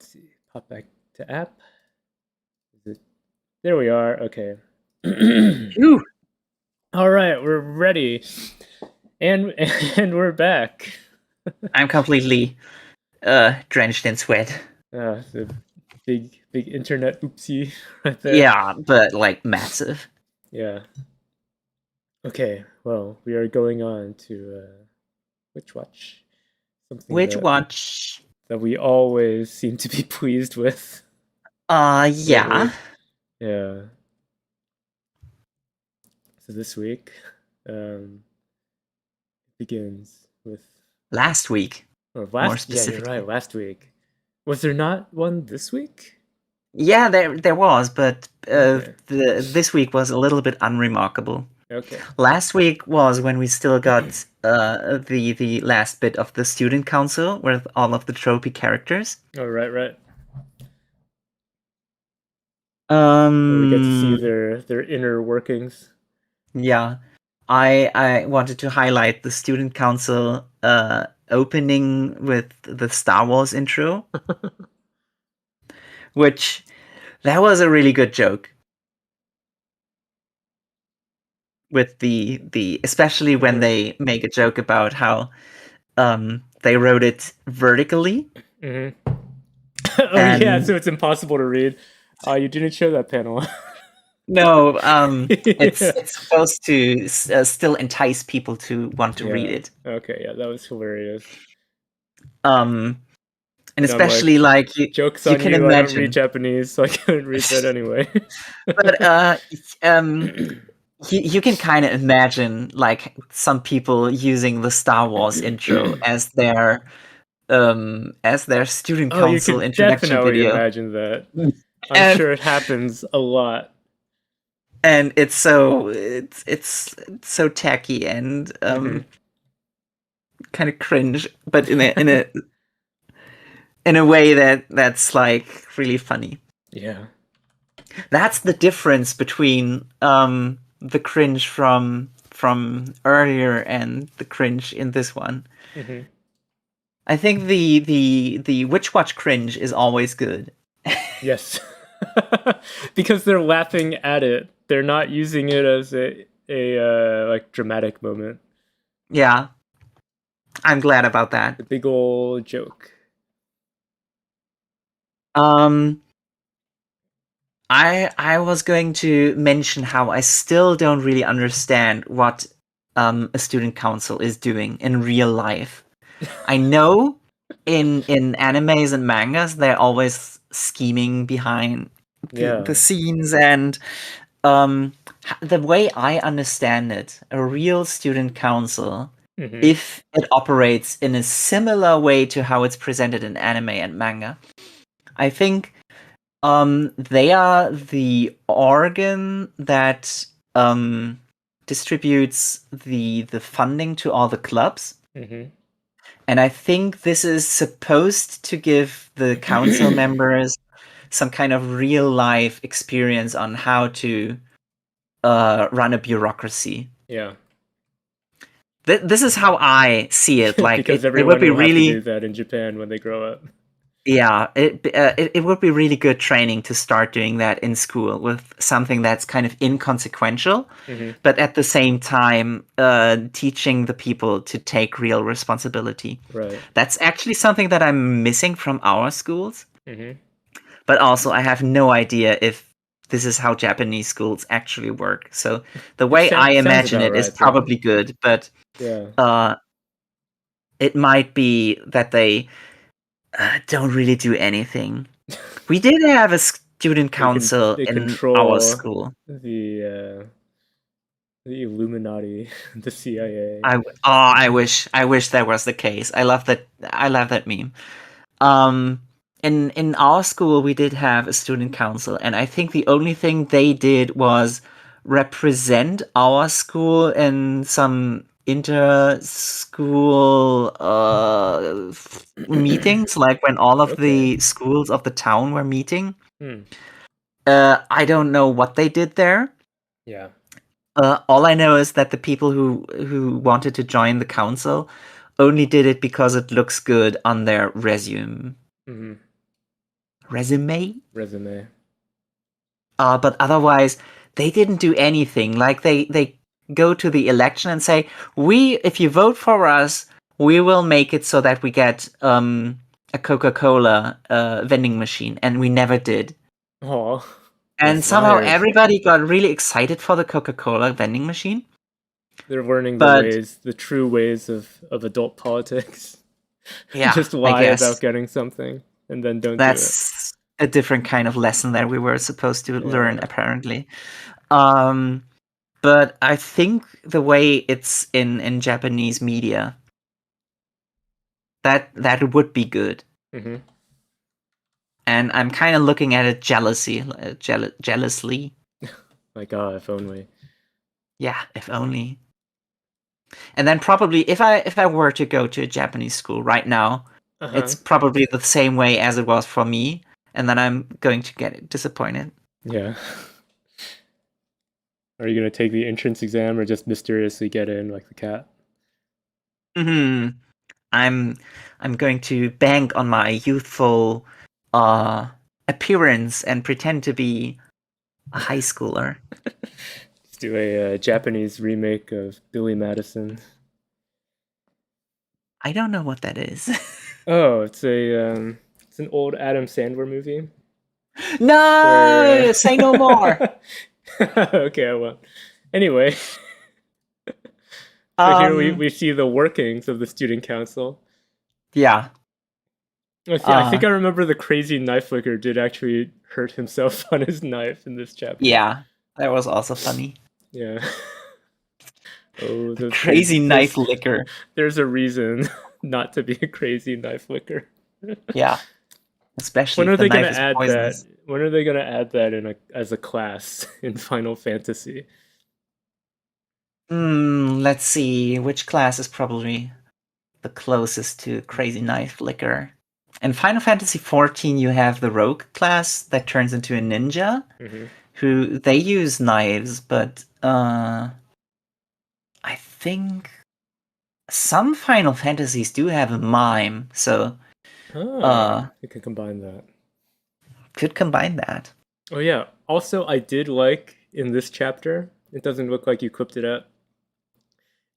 Speaker 2: see. Pop back to app. Is it? There we are. Okay. All right, we're ready, and we're back.
Speaker 1: I'm completely drenched in sweat.
Speaker 2: The big internet oopsie right there.
Speaker 1: Yeah, but like massive.
Speaker 2: Yeah. Okay, well, we are going on to Witch Watch. Something that we always seem to be pleased with.
Speaker 1: Yeah.
Speaker 2: Yeah. So this week begins with
Speaker 1: last week.
Speaker 2: Or last, yeah, you're right. Last week. Was there not one this week?
Speaker 1: Yeah, there was, but this week was a little bit unremarkable.
Speaker 2: Okay.
Speaker 1: Last week was when we still got the last bit of the student council with all of the trophy characters.
Speaker 2: Oh, right. We get to see their inner workings.
Speaker 1: Yeah, I wanted to highlight the student council opening with the Star Wars intro, which that was a really good joke. With the especially when they make a joke about how they wrote it vertically.
Speaker 2: Mm-hmm. Oh, yeah, so it's impossible to read. You didn't show that panel.
Speaker 1: No, it's supposed to still entice people to want to read it.
Speaker 2: Okay, yeah, that was hilarious.
Speaker 1: And especially like
Speaker 2: jokes on you. Imagine. I don't read Japanese, so I couldn't read that anyway.
Speaker 1: But you can kind of imagine like some people using the Star Wars intro as their student council introduction
Speaker 2: definitely
Speaker 1: video.
Speaker 2: Imagine that. I'm sure it happens a lot.
Speaker 1: And it's so tacky and kind of cringe, but in a way that's like really funny.
Speaker 2: Yeah.
Speaker 1: That's the difference between the cringe from earlier and the cringe in this one.
Speaker 2: Mm-hmm.
Speaker 1: I think the Witch Watch cringe is always good.
Speaker 2: Yes. Because they're laughing at it. They're not using it as a like dramatic moment.
Speaker 1: Yeah. I'm glad about that.
Speaker 2: The big old joke.
Speaker 1: I was going to mention how I still don't really understand what a student council is doing in real life. I know in animes and mangas they're always scheming behind the scenes, and the way I understand it, a real student council, if it operates in a similar way to how it's presented in anime and manga, I think they are the organ that distributes the funding to all the clubs. And I think this is supposed to give the council members some kind of real life experience on how to run a bureaucracy.
Speaker 2: Yeah.
Speaker 1: This is how I see it. Like
Speaker 2: because
Speaker 1: it would be really
Speaker 2: have to do that in Japan when they grow up.
Speaker 1: Yeah, it would be really good training to start doing that in school with something that's kind of inconsequential, but at the same time teaching the people to take real responsibility.
Speaker 2: Right.
Speaker 1: That's actually something that I'm missing from our schools. But also, I have no idea if this is how Japanese schools actually work. So the way I imagine it is probably good, but it might be that they don't really do anything. We did have a student council in our school.
Speaker 2: The Illuminati, the CIA.
Speaker 1: I wish that was the case. I love that meme. In our school we did have a student council, and I think the only thing they did was represent our school in some inter-school meetings, like when all of the schools of the town were meeting. I don't know what they did there.
Speaker 2: Yeah.
Speaker 1: All I know is that the people who wanted to join the council only did it because it looks good on their resume. Resume. But otherwise, they didn't do anything. Like they go to the election and say, if you vote for us, we will make it so that we get a Coca-Cola vending machine, and we never did.
Speaker 2: Oh.
Speaker 1: And somehow everybody got really excited for the Coca-Cola vending machine.
Speaker 2: They're learning the true ways of adult politics.
Speaker 1: Yeah,
Speaker 2: just lie about getting something and then don't do it.
Speaker 1: That's a different kind of lesson that we were supposed to learn, apparently. But I think the way it's in Japanese media, that would be good. And I'm kind of looking at it jealously.
Speaker 2: Like, if only.
Speaker 1: Yeah, if only. And then probably if I were to go to a Japanese school right now, it's probably the same way as it was for me, and then I'm going to get disappointed.
Speaker 2: Yeah. Are you going to take the entrance exam or just mysteriously get in like the cat?
Speaker 1: I'm going to bank on my youthful appearance and pretend to be a high schooler.
Speaker 2: Let's do a Japanese remake of Billy Madison.
Speaker 1: I don't know what that is.
Speaker 2: Oh, it's an old Adam Sandler movie.
Speaker 1: No, say no more.
Speaker 2: Okay, I won't. Anyway, so here we see the workings of the student council.
Speaker 1: Yeah.
Speaker 2: I think I remember the crazy knife flicker did actually hurt himself on his knife in this chapter.
Speaker 1: Yeah, that was also funny.
Speaker 2: Yeah. Oh,
Speaker 1: the crazy knife licker.
Speaker 2: There's a reason not to be a crazy knife licker.
Speaker 1: Yeah. Especially
Speaker 2: when are they going to add that? When are they going to add that as a class in Final Fantasy?
Speaker 1: Let's see. Which class is probably the closest to crazy knife licker? In Final Fantasy XIV, you have the rogue class that turns into a ninja, who they use knives, but I think some Final Fantasies do have a mime, so
Speaker 2: you can combine that.
Speaker 1: Could combine that.
Speaker 2: Oh yeah. Also, I did like in this chapter, it doesn't look like you clipped it up.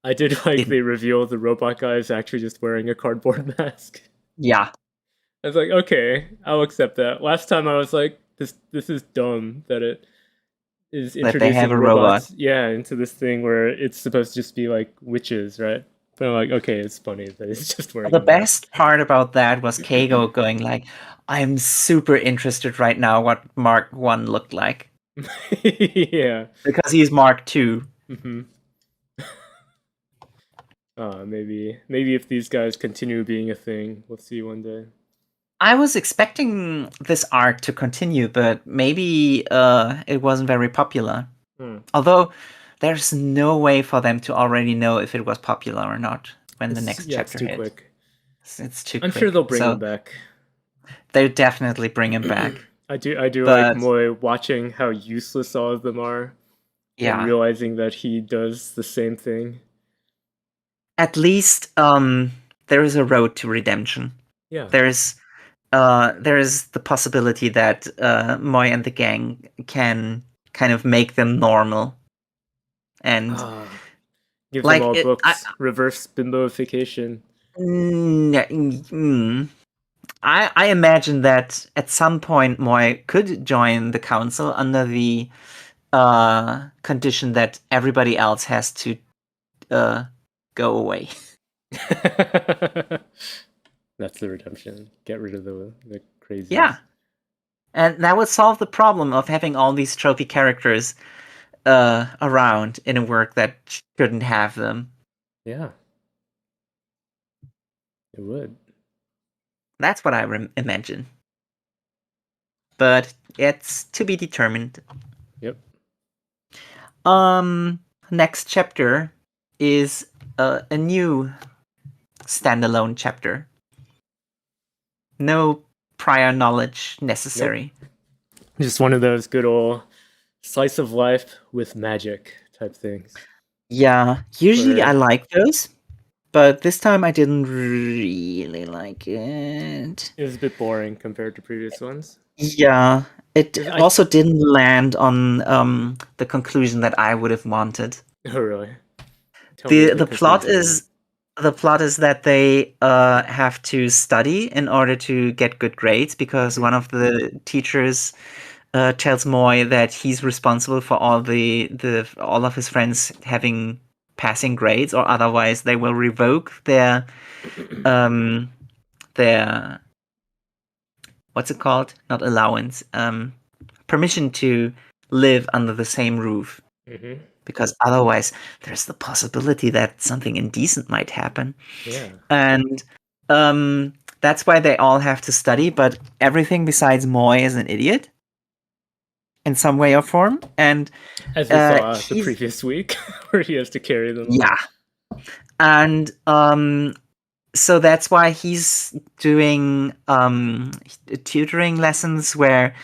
Speaker 2: I did like they reveal the robot guy is actually just wearing a cardboard mask.
Speaker 1: Yeah.
Speaker 2: I was like, okay, I'll accept that. Last time I was like, this is dumb that it is introducing robots, into this thing where it's supposed to just be like witches, right? But I'm like, okay, it's funny that it's just wearing.
Speaker 1: The best part about that was Keigo going like, I'm super interested right now what Mark 1 looked like.
Speaker 2: Yeah.
Speaker 1: Because he's Mark 2.
Speaker 2: Maybe if these guys continue being a thing, we'll see one day.
Speaker 1: I was expecting this arc to continue, but maybe it wasn't very popular. Although there's no way for them to already know if it was popular or not when the next chapter
Speaker 2: it's too
Speaker 1: hit.
Speaker 2: quick.
Speaker 1: It's too quick.
Speaker 2: I'm sure they'll bring him back.
Speaker 1: They'll definitely bring him back.
Speaker 2: I do like Moy watching how useless all of them are.
Speaker 1: Yeah.
Speaker 2: And realizing that he does the same thing.
Speaker 1: At least there is a road to redemption.
Speaker 2: Yeah.
Speaker 1: There is the possibility that Moy and the gang can kind of make them normal. And
Speaker 2: give them all books. Reverse bimboification.
Speaker 1: I imagine that at some point Moy could join the council under the condition that everybody else has to go away.
Speaker 2: That's the redemption. Get rid of the crazy.
Speaker 1: Yeah. And that would solve the problem of having all these trophy characters around in a work that shouldn't have them.
Speaker 2: Yeah. It would.
Speaker 1: That's what I imagine. But it's to be determined.
Speaker 2: Yep.
Speaker 1: Next chapter is a new standalone chapter. No prior knowledge necessary.
Speaker 2: Nope. Just one of those good old slice of life with magic type things.
Speaker 1: Yeah, usually I like those, but this time I didn't really like it.
Speaker 2: It was a bit boring compared to previous ones.
Speaker 1: Yeah, it also didn't land on the conclusion that I would have wanted.
Speaker 2: Oh, really?
Speaker 1: The plot is that they have to study in order to get good grades because one of the teachers tells Moy that he's responsible for all all of his friends having passing grades, or otherwise they will revoke their what's it called? Not allowance. Permission to live under the same roof.
Speaker 2: Mm-hmm.
Speaker 1: Because otherwise there's the possibility that something indecent might happen.
Speaker 2: Yeah.
Speaker 1: And that's why they all have to study, but everything besides Moy is an idiot in some way or form. And
Speaker 2: as we saw the previous week, where he has to carry them.
Speaker 1: Yeah. And so that's why he's doing tutoring lessons where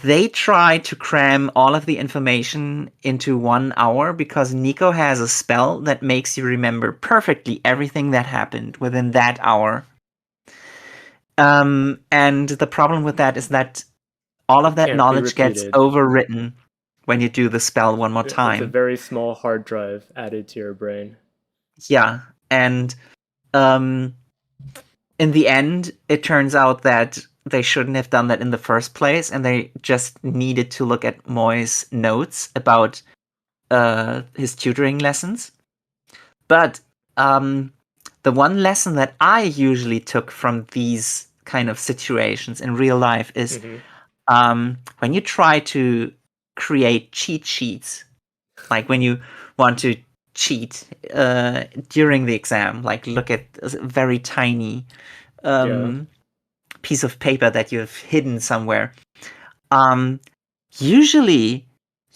Speaker 1: they try to cram all of the information into 1 hour because Nico has a spell that makes you remember perfectly everything that happened within that hour. And the problem with that is that all of that knowledge gets overwritten when you do the spell one more time.
Speaker 2: It's a very small hard drive added to your brain.
Speaker 1: Yeah, and in the end, it turns out that they shouldn't have done that in the first place, and they just needed to look at Moy's notes about his tutoring lessons. But the one lesson that I usually took from these kind of situations in real life is when you try to create cheat sheets, like when you want to cheat during the exam, like look at a very tiny piece of paper that you've hidden somewhere. Usually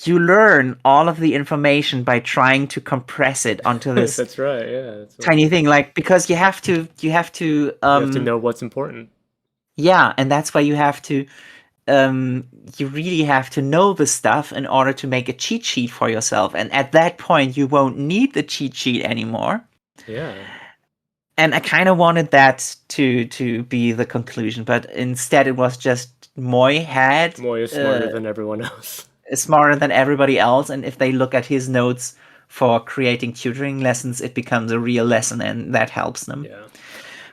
Speaker 1: you learn all of the information by trying to compress it onto this
Speaker 2: that's right, yeah.
Speaker 1: Tiny thing, like, because you have to
Speaker 2: you have to know what's important.
Speaker 1: Yeah, and that's why you have to you really have to know the stuff in order to make a cheat sheet for yourself. And at that point, you won't need the cheat sheet anymore.
Speaker 2: Yeah.
Speaker 1: And I kind of wanted that to be the conclusion, but instead it was just Moy is
Speaker 2: smarter than everyone else.
Speaker 1: Smarter than everybody else, and if they look at his notes for creating tutoring lessons, it becomes a real lesson, and that helps them.
Speaker 2: Yeah.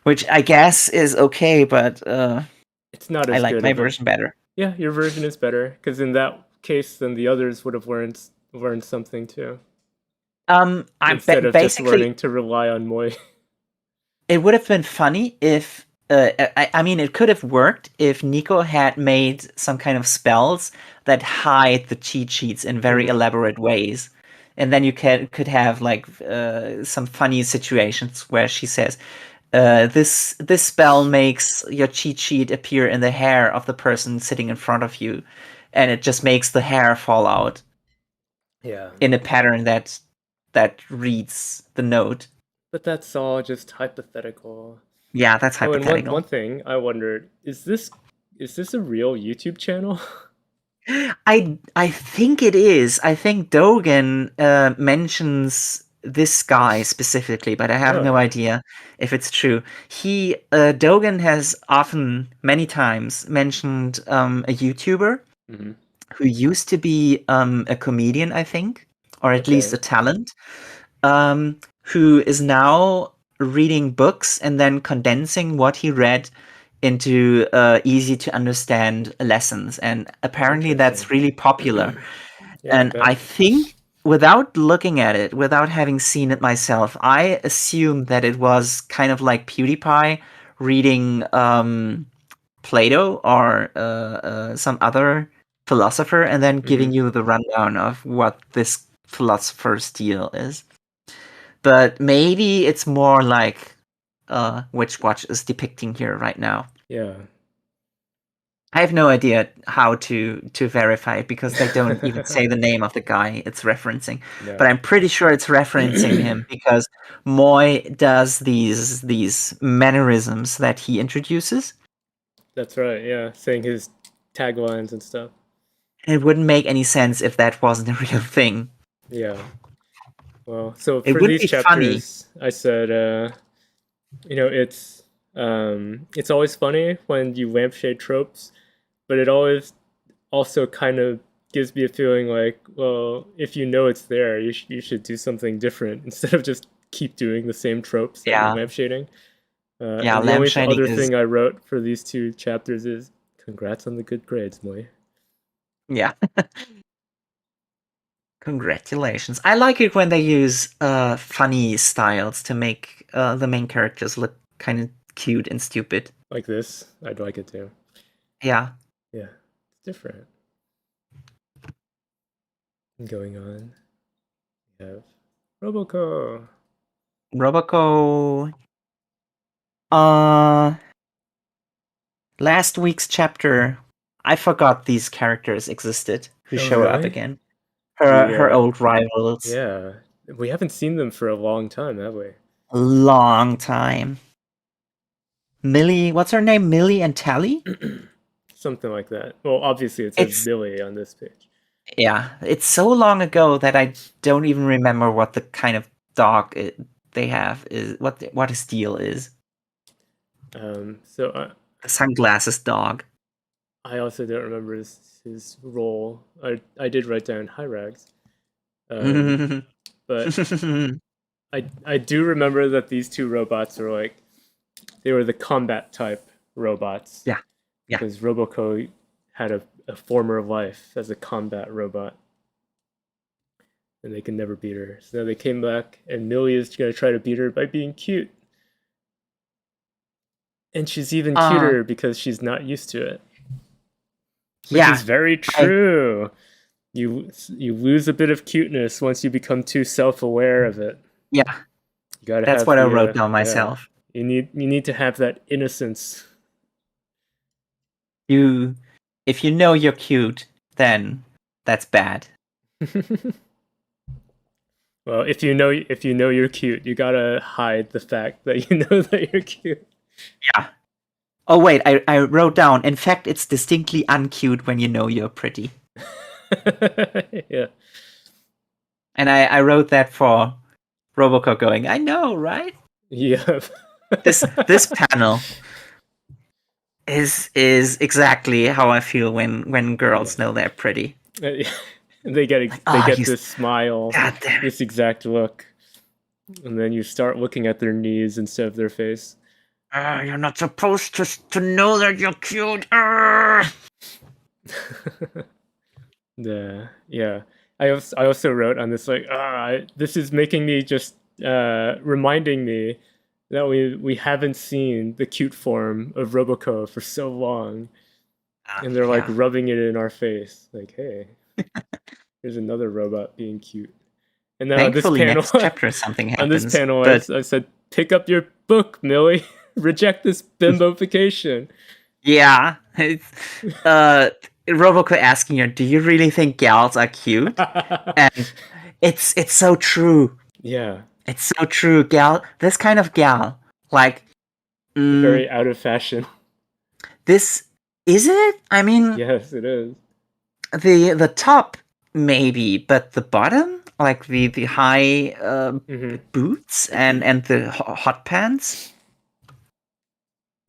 Speaker 1: Which I guess is okay, but
Speaker 2: it's not as
Speaker 1: I like
Speaker 2: good
Speaker 1: my version better.
Speaker 2: Yeah, your version is better, because in that case, then the others would have learned something too. Instead of just learning to rely on Moy.
Speaker 1: It would have been funny if I mean, it could have worked if Nico had made some kind of spells that hide the cheat sheets in very elaborate ways. And then you could have like some funny situations where she says, this spell makes your cheat sheet appear in the hair of the person sitting in front of you, and it just makes the hair fall out.
Speaker 2: Yeah.
Speaker 1: In a pattern that reads the note.
Speaker 2: But that's all just hypothetical.
Speaker 1: Yeah, that's hypothetical.
Speaker 2: And one thing I wondered, is this a real YouTube channel?
Speaker 1: I think it is. I think Dogen mentions this guy specifically, but I have no idea if it's true. Dogen has many times mentioned a YouTuber who used to be a comedian, I think, or at least a talent, who is now reading books and then condensing what he read into easy to understand lessons, and apparently that's really popular. And I think, without looking at it, without having seen it myself, I assume that it was kind of like PewDiePie reading Plato or some other philosopher and then giving you the rundown of what this philosopher's deal is. But maybe it's more like Witch Watch is depicting here right now.
Speaker 2: Yeah.
Speaker 1: I have no idea how to verify it because they don't even say the name of the guy it's referencing.
Speaker 2: Yeah.
Speaker 1: But I'm pretty sure it's referencing him because Moy does these mannerisms that he introduces.
Speaker 2: That's right, yeah. Saying his taglines and stuff.
Speaker 1: And it wouldn't make any sense if that wasn't a real thing.
Speaker 2: Yeah. Well, so
Speaker 1: It
Speaker 2: for
Speaker 1: would
Speaker 2: these
Speaker 1: be
Speaker 2: chapters, funny. I said, it's always funny when you lampshade tropes, but it always also kind of gives me a feeling like, well, if you know it's there, you should do something different instead of just keep doing the same tropes that you're lampshading.
Speaker 1: Yeah,
Speaker 2: and the only
Speaker 1: lampshading
Speaker 2: other
Speaker 1: is...
Speaker 2: thing I wrote for these 2 chapters is, congrats on the good grades, Moy.
Speaker 1: Yeah. Congratulations. I like it when they use funny styles to make the main characters look kind of cute and stupid.
Speaker 2: Like this, I'd like it too.
Speaker 1: Yeah.
Speaker 2: Yeah, it's different. Going on, we have Roboco.
Speaker 1: Roboco. Last week's chapter, I forgot these characters existed who show up again. Her old rivals.
Speaker 2: Yeah, we haven't seen them for a long time, have we?
Speaker 1: A long time. Millie, what's her name? Millie and Tally?
Speaker 2: Something like that. Well, obviously it says Millie on this page.
Speaker 1: Yeah, it's so long ago that I don't even remember what the kind of dog they have is, what his deal is.
Speaker 2: The
Speaker 1: sunglasses dog.
Speaker 2: I also don't remember his role. I did write down Hyrax. But I do remember that these 2 robots are like, they were the combat type robots.
Speaker 1: Yeah.
Speaker 2: Because Roboco had a former life as a combat robot. And they can never beat her. So now they came back, and Millie is going to try to beat her by being cute. And she's even cuter because she's not used to it. Which is very true. You lose a bit of cuteness once you become too self-aware of it.
Speaker 1: Yeah.
Speaker 2: You gotta
Speaker 1: That's what I wrote down myself.
Speaker 2: You need to have that innocence.
Speaker 1: If you know you're cute, then that's bad.
Speaker 2: Well, if you know you're cute, you gotta hide the fact that you know that you're cute.
Speaker 1: Yeah. Oh wait, I wrote down. In fact, it's distinctly uncute when you know you're pretty.
Speaker 2: Yeah.
Speaker 1: And I wrote that for Roboco going, I know, right?
Speaker 2: Yeah.
Speaker 1: This panel is exactly how I feel when girls know they're pretty.
Speaker 2: They get this smile, this exact look, and then you start looking at their knees instead of their face.
Speaker 1: You're not supposed to know that you're cute.
Speaker 2: Yeah. I also wrote on this like, this is making me just reminding me that we haven't seen the cute form of Roboco for so long, and they're like rubbing it in our face, like, hey, here's another robot being cute. And then
Speaker 1: thankfully,
Speaker 2: on this panel,
Speaker 1: next chapter something happens.
Speaker 2: On this panel, I said, pick up your book, Millie. Reject this bimbofication.
Speaker 1: Yeah. Roboco asking her, do you really think gals are cute? And it's so true.
Speaker 2: Yeah.
Speaker 1: It's so true. This kind of gal, like...
Speaker 2: very out of fashion.
Speaker 1: Is it? I mean...
Speaker 2: Yes, it is.
Speaker 1: The top, maybe, but the bottom? Like the high boots and the hot pants?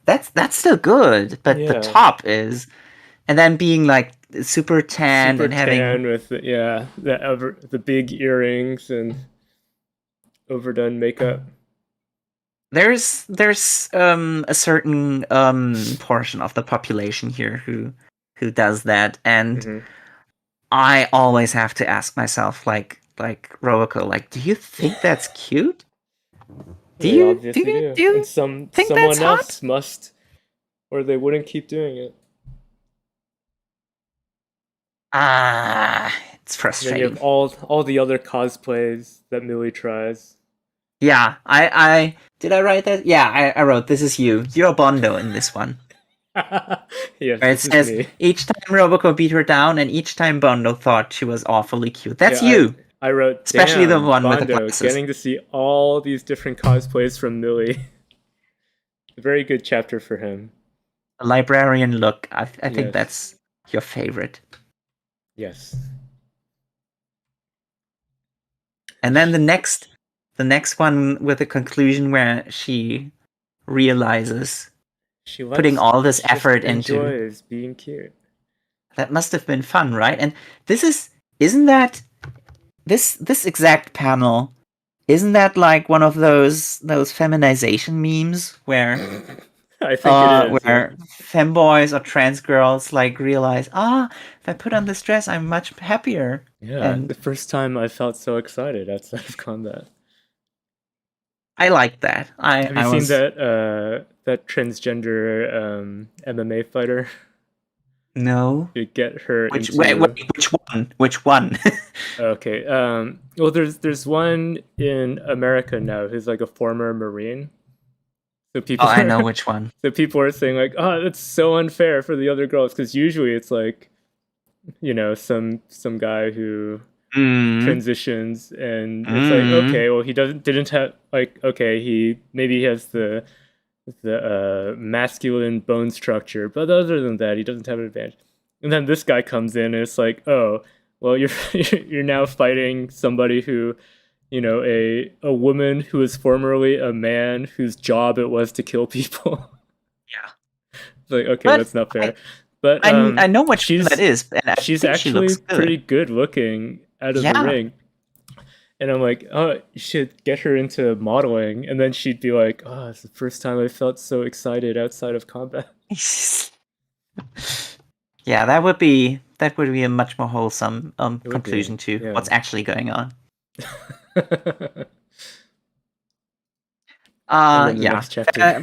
Speaker 1: That's still good, but the top is... And then being like super tan and having
Speaker 2: with the big earrings and overdone makeup.
Speaker 1: There's a certain portion of the population here who does that, and I always have to ask myself, like Roboco, like, do you think that's cute? Do you
Speaker 2: and someone else must, or they wouldn't keep doing it.
Speaker 1: It's
Speaker 2: Then
Speaker 1: frustrating.
Speaker 2: you have all the other cosplays that Millie tries.
Speaker 1: Yeah, I did I write that? Yeah, I wrote this is you. You're Bondo in this one.
Speaker 2: Yes,
Speaker 1: Where it
Speaker 2: this is
Speaker 1: says
Speaker 2: me.
Speaker 1: each time Roboco beat her down, and each time Bondo thought she was awfully cute. That's
Speaker 2: Yeah,
Speaker 1: you,
Speaker 2: I wrote,
Speaker 1: especially the
Speaker 2: damn,
Speaker 1: one with the
Speaker 2: Bondo,
Speaker 1: glasses.
Speaker 2: getting to see all these different cosplays from Millie. A very good chapter for him.
Speaker 1: The librarian look. I think
Speaker 2: Yes.
Speaker 1: that's your favorite.
Speaker 2: Yes.
Speaker 1: And then the next one with the conclusion where she realizes putting all this effort into
Speaker 2: enjoys being cute.
Speaker 1: that must have been fun, right? And isn't that this exact panel, isn't that like one of those feminization memes where
Speaker 2: I think it is.
Speaker 1: where femboys or trans girls like realize, if I put on this dress I'm much happier.
Speaker 2: Yeah,
Speaker 1: And
Speaker 2: the first time I felt so excited outside of combat.
Speaker 1: I like that.
Speaker 2: Have you seen that transgender MMA fighter?
Speaker 1: No.
Speaker 2: You get her
Speaker 1: Which
Speaker 2: into...
Speaker 1: which one? Which one?
Speaker 2: Okay. Well, there's one in America now who's like a former Marine. So people
Speaker 1: I know which one.
Speaker 2: So people are saying like, oh, that's so unfair for the other girls, because usually it's like, you know, some guy who transitions, and it's like, okay, well, he didn't have like, okay, he has the masculine bone structure, but other than that, he doesn't have an advantage. And then this guy comes in, and it's like, oh, well, you're now fighting somebody who, you know, a woman who was formerly a man whose job it was to kill people.
Speaker 1: Yeah.
Speaker 2: It's like, okay, that's not fair. But
Speaker 1: I know which one that is. And
Speaker 2: she's actually
Speaker 1: she
Speaker 2: pretty good looking out of the ring. And I'm like, oh, you should get her into modeling. And then she'd be like, oh, it's the first time I felt so excited outside of combat.
Speaker 1: Yeah, that would be a much more wholesome conclusion to what's actually going on. Yeah.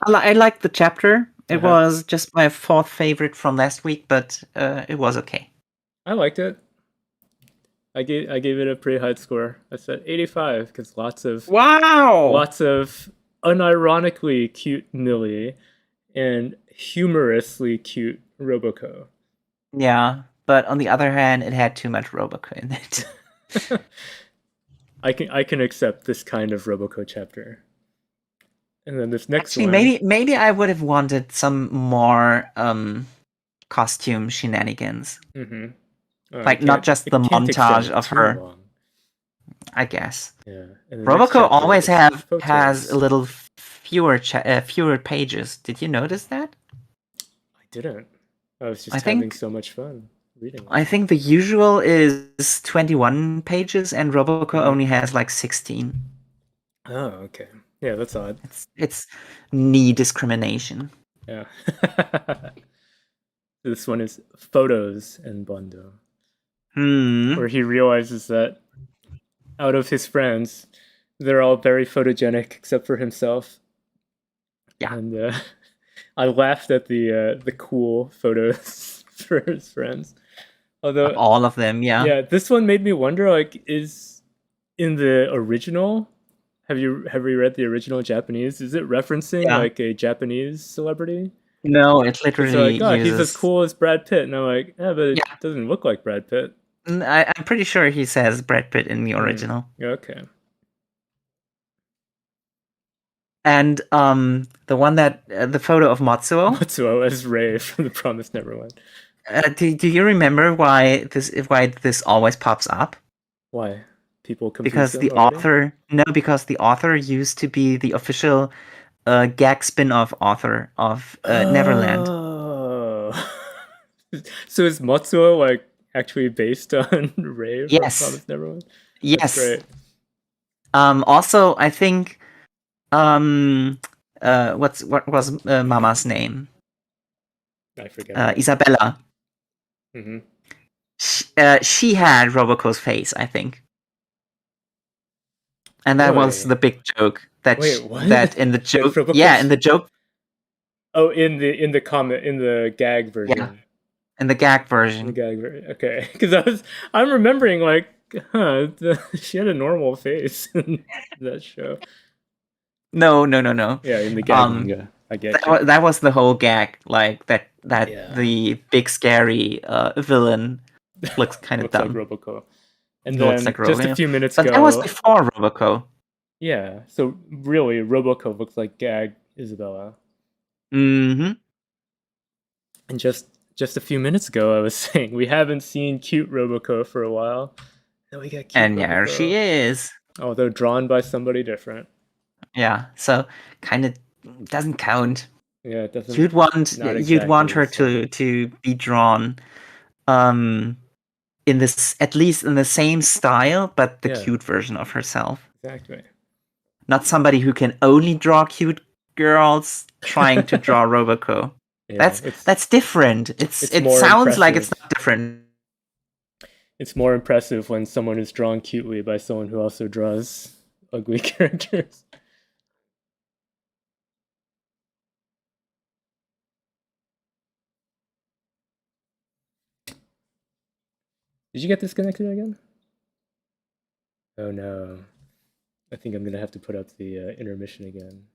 Speaker 1: I liked the chapter. It was just my fourth favorite from last week, but it was okay.
Speaker 2: I liked it. I gave it a pretty high score. I said 85 because lots of unironically cute Millie and humorously cute Roboco.
Speaker 1: Yeah, but on the other hand, it had too much Roboco in it.
Speaker 2: I can accept this kind of Roboco chapter. And then this next one.
Speaker 1: Maybe I would have wanted some more costume shenanigans.
Speaker 2: Mm-hmm.
Speaker 1: Like not just the montage of her.
Speaker 2: Long.
Speaker 1: I guess.
Speaker 2: Yeah.
Speaker 1: Roboco always has a little fewer pages. Did you notice that?
Speaker 2: I didn't. I was just having so much fun reading.
Speaker 1: I think the usual is 21 pages, and Roboco only has like 16.
Speaker 2: Oh, okay. Yeah, that's odd.
Speaker 1: It's knee discrimination.
Speaker 2: Yeah. This one is Photos and Bondo. Where he realizes that out of his friends, they're all very photogenic except for himself.
Speaker 1: Yeah.
Speaker 2: And I laughed at the cool photos for his friends. Although
Speaker 1: all of them, yeah.
Speaker 2: Yeah, this one made me wonder, like, is in the original, have you read the original Japanese? Is it referencing like a Japanese celebrity?
Speaker 1: No, it literally
Speaker 2: like, he's as cool as Brad Pitt. And I'm like, but it doesn't look like Brad Pitt.
Speaker 1: I'm pretty sure he says Brad Pitt in the original.
Speaker 2: Okay.
Speaker 1: And the one that the photo of
Speaker 2: Matsuo as Ray from The Promised Neverland.
Speaker 1: Do you remember why this always pops up?
Speaker 2: Why? People confuse
Speaker 1: because the author because the author used to be the official gag spin-off author of Neverland.
Speaker 2: So is Matsuo like actually based on Ray from Promised Neverland?
Speaker 1: Yes.
Speaker 2: That's great.
Speaker 1: Also, I think what was Mama's name?
Speaker 2: I forget.
Speaker 1: Isabella.
Speaker 2: Mm-hmm.
Speaker 1: She had Roboco's face, I think. And that was the big joke that that in the joke, in the joke.
Speaker 2: Oh, in the comment, in the gag version.
Speaker 1: in the gag
Speaker 2: The
Speaker 1: version.
Speaker 2: gag okay, because I'm remembering like, she had a normal face in that show.
Speaker 1: No.
Speaker 2: Yeah, in the gag manga. I get you.
Speaker 1: That was the whole gag, like that
Speaker 2: Yeah.
Speaker 1: the big scary villain looks kind of
Speaker 2: Looks like
Speaker 1: dumb.
Speaker 2: Roboco. And
Speaker 1: He looks
Speaker 2: then
Speaker 1: like
Speaker 2: just a
Speaker 1: Roboco.
Speaker 2: few minutes
Speaker 1: But that was
Speaker 2: ago,
Speaker 1: before Roboco.
Speaker 2: yeah. So really, Roboco looks like gag Isabella.
Speaker 1: Mm-hmm.
Speaker 2: And just a few minutes ago, I was saying we haven't seen cute Roboco for a while. Now we got cute
Speaker 1: And there
Speaker 2: Roboco,
Speaker 1: she is.
Speaker 2: although drawn by somebody different.
Speaker 1: Yeah, so kind of doesn't count.
Speaker 2: Yeah, it doesn't.
Speaker 1: You'd want
Speaker 2: Not
Speaker 1: you'd want
Speaker 2: exactly the
Speaker 1: her
Speaker 2: same.
Speaker 1: to be drawn in this, at least in the same style, but the
Speaker 2: Yeah,
Speaker 1: cute version of herself.
Speaker 2: exactly.
Speaker 1: Not somebody who can only draw cute girls trying to draw Roboco.
Speaker 2: Yeah,
Speaker 1: That's different.
Speaker 2: it's
Speaker 1: It
Speaker 2: more
Speaker 1: sounds like it's
Speaker 2: impressive.
Speaker 1: not different.
Speaker 2: It's more impressive when someone is drawn cutely by someone who also draws ugly characters. Did you get disconnected again? Oh no. I think I'm gonna have to put up the intermission again.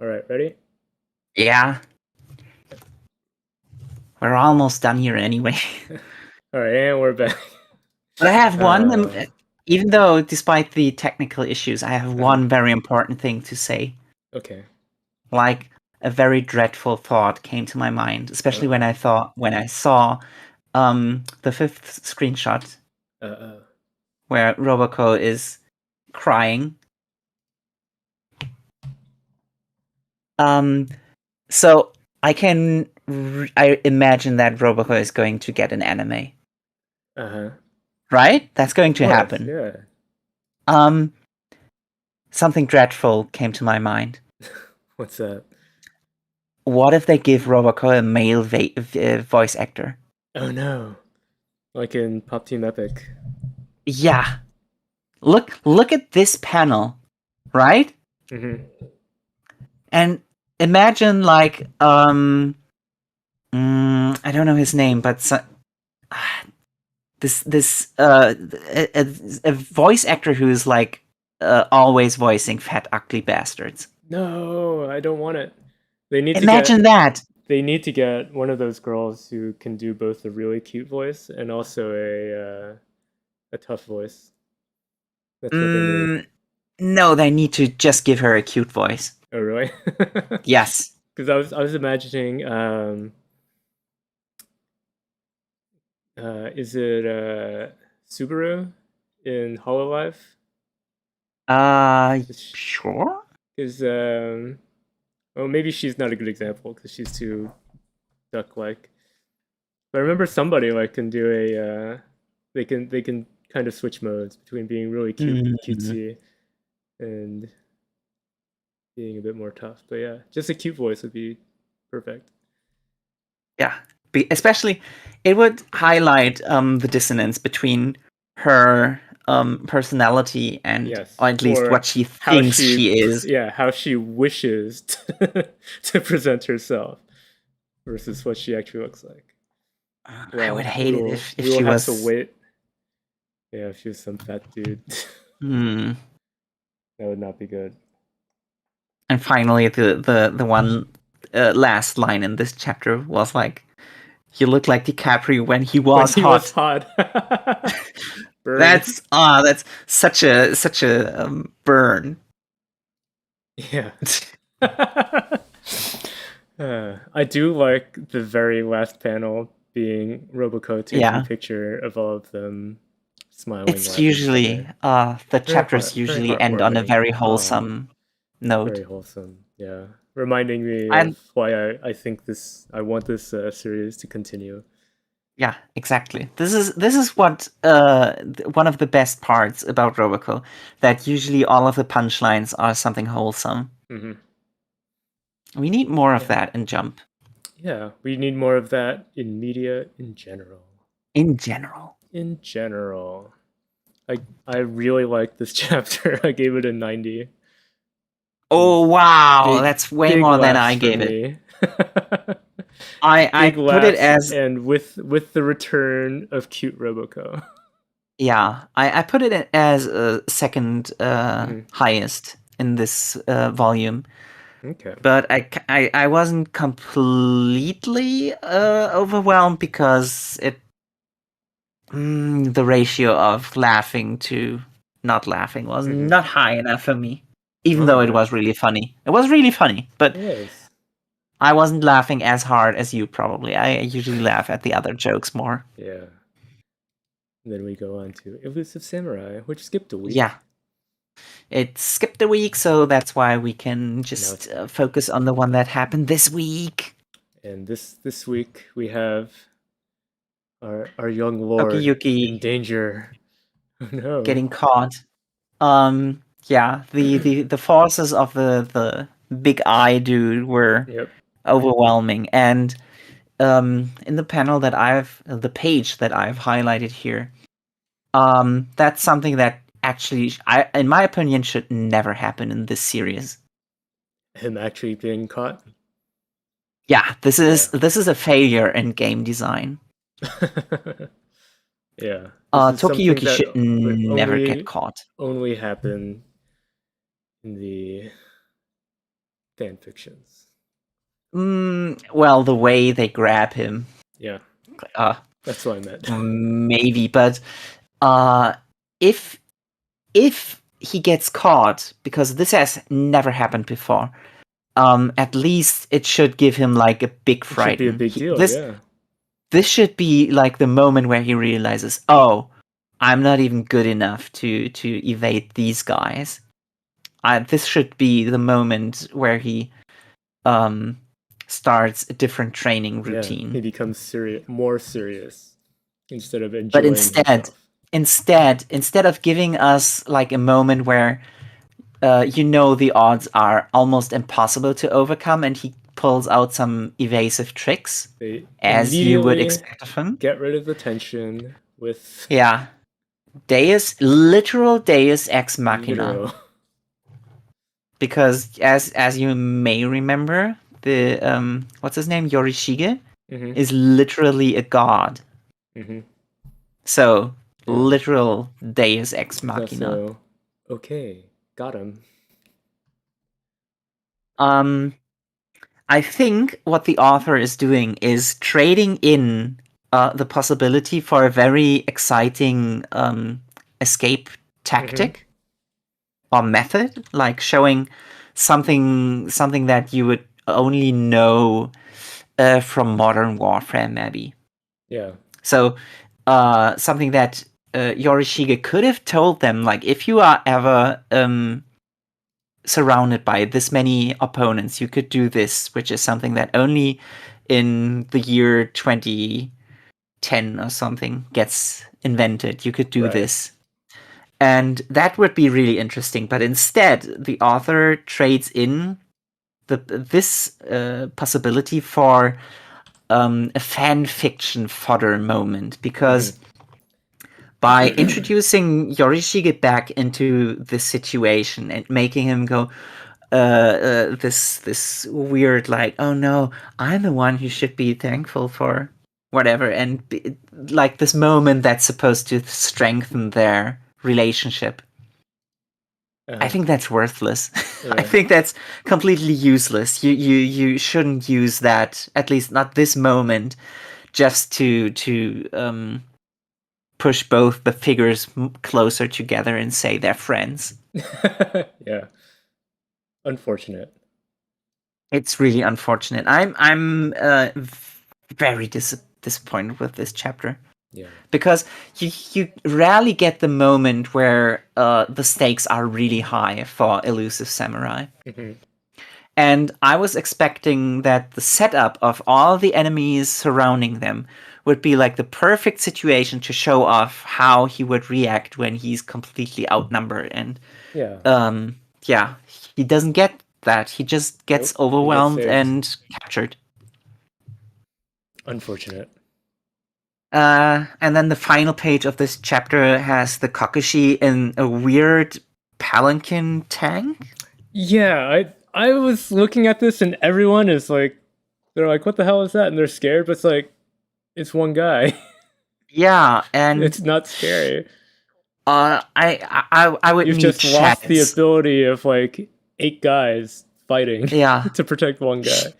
Speaker 2: All right, ready?
Speaker 1: Yeah. We're almost done here anyway.
Speaker 2: All right, and we're back.
Speaker 1: But I have one, even though despite the technical issues, I have one very important thing to say.
Speaker 2: Okay.
Speaker 1: Like a very dreadful thought came to my mind, especially when I saw the 5th screenshot where Roboco is crying. So I imagine that Roboco is going to get an anime. Right? That's going to happen.
Speaker 2: Yeah.
Speaker 1: Something dreadful came to my mind.
Speaker 2: What's that?
Speaker 1: What if they give Roboco a male voice actor?
Speaker 2: Oh no. Like in Pop Team Epic.
Speaker 1: Yeah. Look at this panel, right?
Speaker 2: Mm-hmm.
Speaker 1: And imagine like I don't know his name, but a voice actor who is like always voicing fat ugly bastards.
Speaker 2: No, I don't want it. They need
Speaker 1: Imagine that.
Speaker 2: They need to get one of those girls who can do both a really cute voice and also a tough voice. That's what they need.
Speaker 1: No, they need to just give her a cute voice.
Speaker 2: Oh really?
Speaker 1: Yes.
Speaker 2: Because I was imagining is it Subaru in Hololive?
Speaker 1: Sure.
Speaker 2: Because well, maybe she's not a good example because she's too duck-like. But I remember somebody like can do they can kind of switch modes between being really cutesy and being a bit more tough. But yeah, just a cute voice would be perfect.
Speaker 1: Yeah, especially it would highlight the dissonance between her personality and or at least what she thinks she is.
Speaker 2: Yeah, how she wishes to present herself versus what she actually looks like.
Speaker 1: Well, I would hate it if she was.
Speaker 2: To wait. Yeah, if she was some fat dude. That would not be good.
Speaker 1: And finally, the one last line in this chapter was like, "You look like DiCaprio when he was hot." That's such a burn.
Speaker 2: Yeah. I do like the very last panel being Roboco taking a picture of all of them smiling.
Speaker 1: It's usually the chapters usually end on a very wholesome note.
Speaker 2: Very wholesome, yeah. Reminding me of why I think I want this series to continue.
Speaker 1: Yeah, exactly. This is what one of the best parts about Roboco, that usually all of the punchlines are something wholesome.
Speaker 2: Mm-hmm.
Speaker 1: We need more of that in Jump.
Speaker 2: Yeah, we need more of that in media in general.
Speaker 1: In general.
Speaker 2: I really like this chapter. I gave it a 90.
Speaker 1: Oh wow, that's way more than I gave it. I put it as,
Speaker 2: and with the return of cute Roboco.
Speaker 1: Yeah, I put it as second highest in this volume.
Speaker 2: Okay.
Speaker 1: But I wasn't completely overwhelmed because the ratio of laughing to not laughing was not high enough for me. Even though it was really funny. It was really funny, but I wasn't laughing as hard as you probably. I usually laugh at the other jokes more.
Speaker 2: Yeah. And then we go on to Elusive Samurai, which skipped a week.
Speaker 1: Yeah. It skipped a week, so that's why we can just focus on the one that happened this week.
Speaker 2: And this week we have our young lord in danger. Oh no.
Speaker 1: Getting caught. Yeah, the forces of the big eye dude were overwhelming, and in the panel that the page that I've highlighted here, that's something that actually, in my opinion, should never happen in this series.
Speaker 2: Him actually being caught?
Speaker 1: Yeah, this is a failure in game design.
Speaker 2: Yeah.
Speaker 1: Tokiyuki should never get caught.
Speaker 2: Only happen in the fan fictions.
Speaker 1: Well, the way they grab him.
Speaker 2: Yeah. That's what I meant.
Speaker 1: Maybe, but if he gets caught, because this has never happened before, at least it should give him like a big fright.
Speaker 2: It should be a big deal, yeah.
Speaker 1: This should be like the moment where he realizes, oh, I'm not even good enough to evade these guys. This should be the moment where he starts a different training routine.
Speaker 2: Yeah, he becomes more serious instead of enjoying
Speaker 1: But
Speaker 2: himself.
Speaker 1: instead of giving us like a moment where the odds are almost impossible to overcome, and he pulls out some evasive tricks, as you would expect of him.
Speaker 2: Get rid of the tension with
Speaker 1: literal Deus Ex Machina.
Speaker 2: Literal.
Speaker 1: Because as you may remember, the what's his name, Yorishige, is literally a god. So literal Deus Ex Machina.
Speaker 2: So, okay, got him.
Speaker 1: I think what the author is doing is trading in the possibility for a very exciting escape tactic or method, like showing something that you would only know from Modern Warfare, maybe.
Speaker 2: Yeah.
Speaker 1: So something that Yorishige could have told them, like, if you are ever surrounded by this many opponents, you could do this, which is something that only in the year 2010 or something gets invented. You could do this. And that would be really interesting. But instead, the author trades in this possibility for a fan fiction fodder moment, because by introducing Yorishige back into this situation and making him go this weird, like, oh no, I'm the one who should be thankful for whatever, and like this moment that's supposed to strengthen their relationship. I think that's worthless. I think that's completely useless. You shouldn't use that, at least not this moment, just to push both the figures closer together and say they're friends.
Speaker 2: Yeah. Unfortunate.
Speaker 1: It's really unfortunate. I'm very disappointed with this chapter.
Speaker 2: Yeah.
Speaker 1: Because you rarely get the moment where the stakes are really high for Elusive Samurai. And I was expecting that the setup of all the enemies surrounding them would be like the perfect situation to show off how he would react when he's completely outnumbered. And he doesn't get that. He just gets overwhelmed and captured.
Speaker 2: Unfortunate.
Speaker 1: And then the final page of this chapter has the Kokushi in a weird palanquin tank.
Speaker 2: Yeah, I was looking at this and everyone is like, they're like, what the hell is that? And they're scared, but it's like, it's one guy.
Speaker 1: Yeah, and
Speaker 2: it's not scary.
Speaker 1: I would
Speaker 2: You've
Speaker 1: need
Speaker 2: just lost the ability of like 8 guys fighting to protect one guy.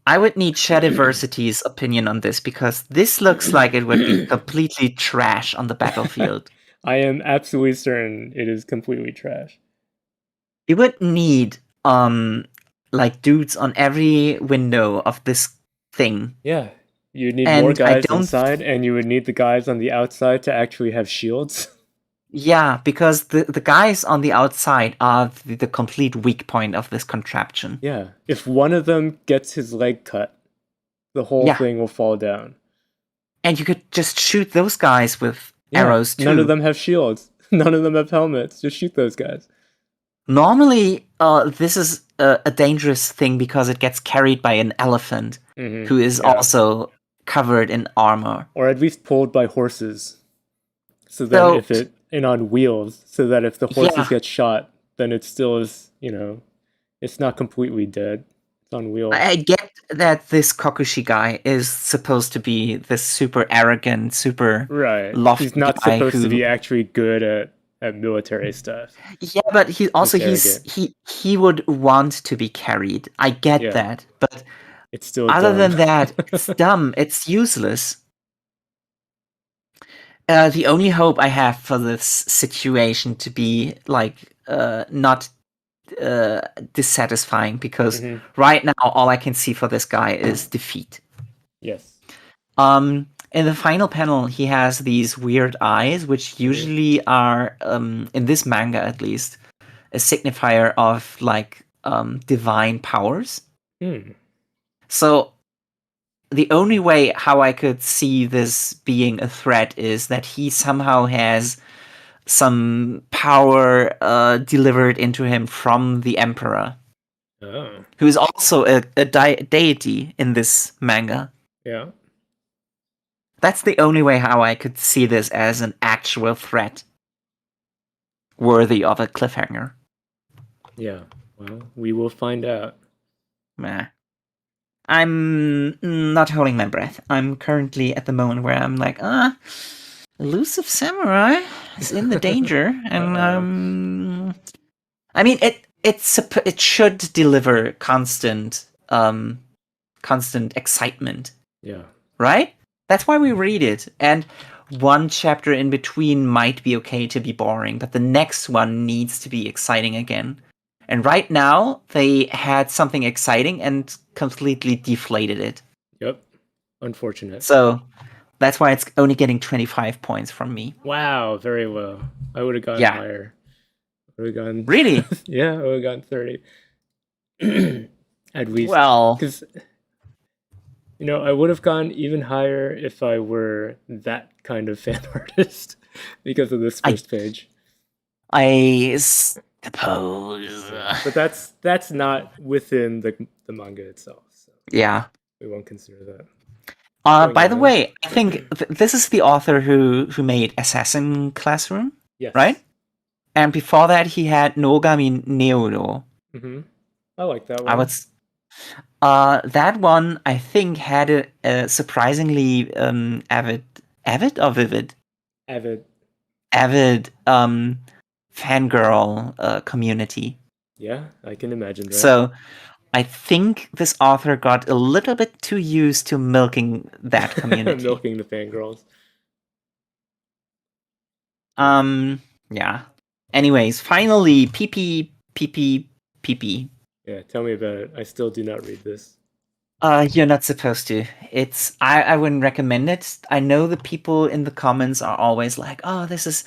Speaker 1: I would need Shadiversity's opinion on this, because this looks like it would be completely trash on the battlefield.
Speaker 2: I am absolutely certain it is completely trash.
Speaker 1: You would need like dudes on every window of this thing.
Speaker 2: Yeah. You'd need more guys inside, and you would need the guys on the outside to actually have shields.
Speaker 1: Yeah, because the guys on the outside are the complete weak point of this contraption.
Speaker 2: Yeah. If one of them gets his leg cut, the whole thing will fall down. And
Speaker 1: you could just shoot those guys with arrows too.
Speaker 2: None of them have shields. None of them have helmets. Just shoot those guys.
Speaker 1: Normally, this is a dangerous thing because it gets carried by an elephant who is also covered in armor.
Speaker 2: Or at least pulled by horses. So that on wheels, so that if the horses get shot, then it still is, it's not completely dead. It's on wheels.
Speaker 1: I get that this Kokushi guy is supposed to be this super arrogant, super lofty
Speaker 2: He's not
Speaker 1: guy
Speaker 2: supposed to be actually good at at military stuff.
Speaker 1: Yeah, but he would want to be carried. I get that, but
Speaker 2: it's still
Speaker 1: other
Speaker 2: dumb.
Speaker 1: than that, it's dumb. It's useless. The only hope I have for this situation to be like not dissatisfying, because right now all I can see for this guy is defeat.
Speaker 2: Yes.
Speaker 1: In the final panel, he has these weird eyes, which usually are, in this manga at least, a signifier of like divine powers. So the only way how I could see this being a threat is that he somehow has some power delivered into him from the Emperor, who is also a deity in this manga.
Speaker 2: Yeah.
Speaker 1: That's the only way how I could see this as an actual threat worthy of a cliffhanger.
Speaker 2: Yeah, well, we will find out.
Speaker 1: Meh. I'm not holding my breath. I'm currently at the moment where I'm like, Elusive Samurai is in the danger, and I mean it should deliver constant excitement.
Speaker 2: Yeah.
Speaker 1: Right? That's why we read it. And one chapter in between might be okay to be boring, but the next one needs to be exciting again. And right now, they had something exciting and completely deflated it.
Speaker 2: Yep. Unfortunate.
Speaker 1: So that's why it's only getting 25 points from me.
Speaker 2: Wow, very low. I would have gone higher. I would have gone...
Speaker 1: Really?
Speaker 2: Yeah, I would have gone 30. At least.
Speaker 1: Well...
Speaker 2: Because... You know, I would have gone even higher if I were that kind of fan artist because of this first page.
Speaker 1: I suppose.
Speaker 2: But that's not within the manga itself. So
Speaker 1: yeah.
Speaker 2: We won't consider that.
Speaker 1: By the way, I think this is the author who made Assassin Classroom, right? And before that, he had Nogami Neuro.
Speaker 2: I like that one.
Speaker 1: That one, I think, had a surprisingly avid fangirl community.
Speaker 2: Yeah, I can imagine that.
Speaker 1: So I think this author got a little bit too used to milking that community.
Speaker 2: Milking the fangirls.
Speaker 1: Yeah. Anyways, finally, PPPPPP.
Speaker 2: Yeah, tell me about it. I still do not read this.
Speaker 1: You're not supposed to. I wouldn't recommend it. I know the people in the comments are always like, "Oh, this is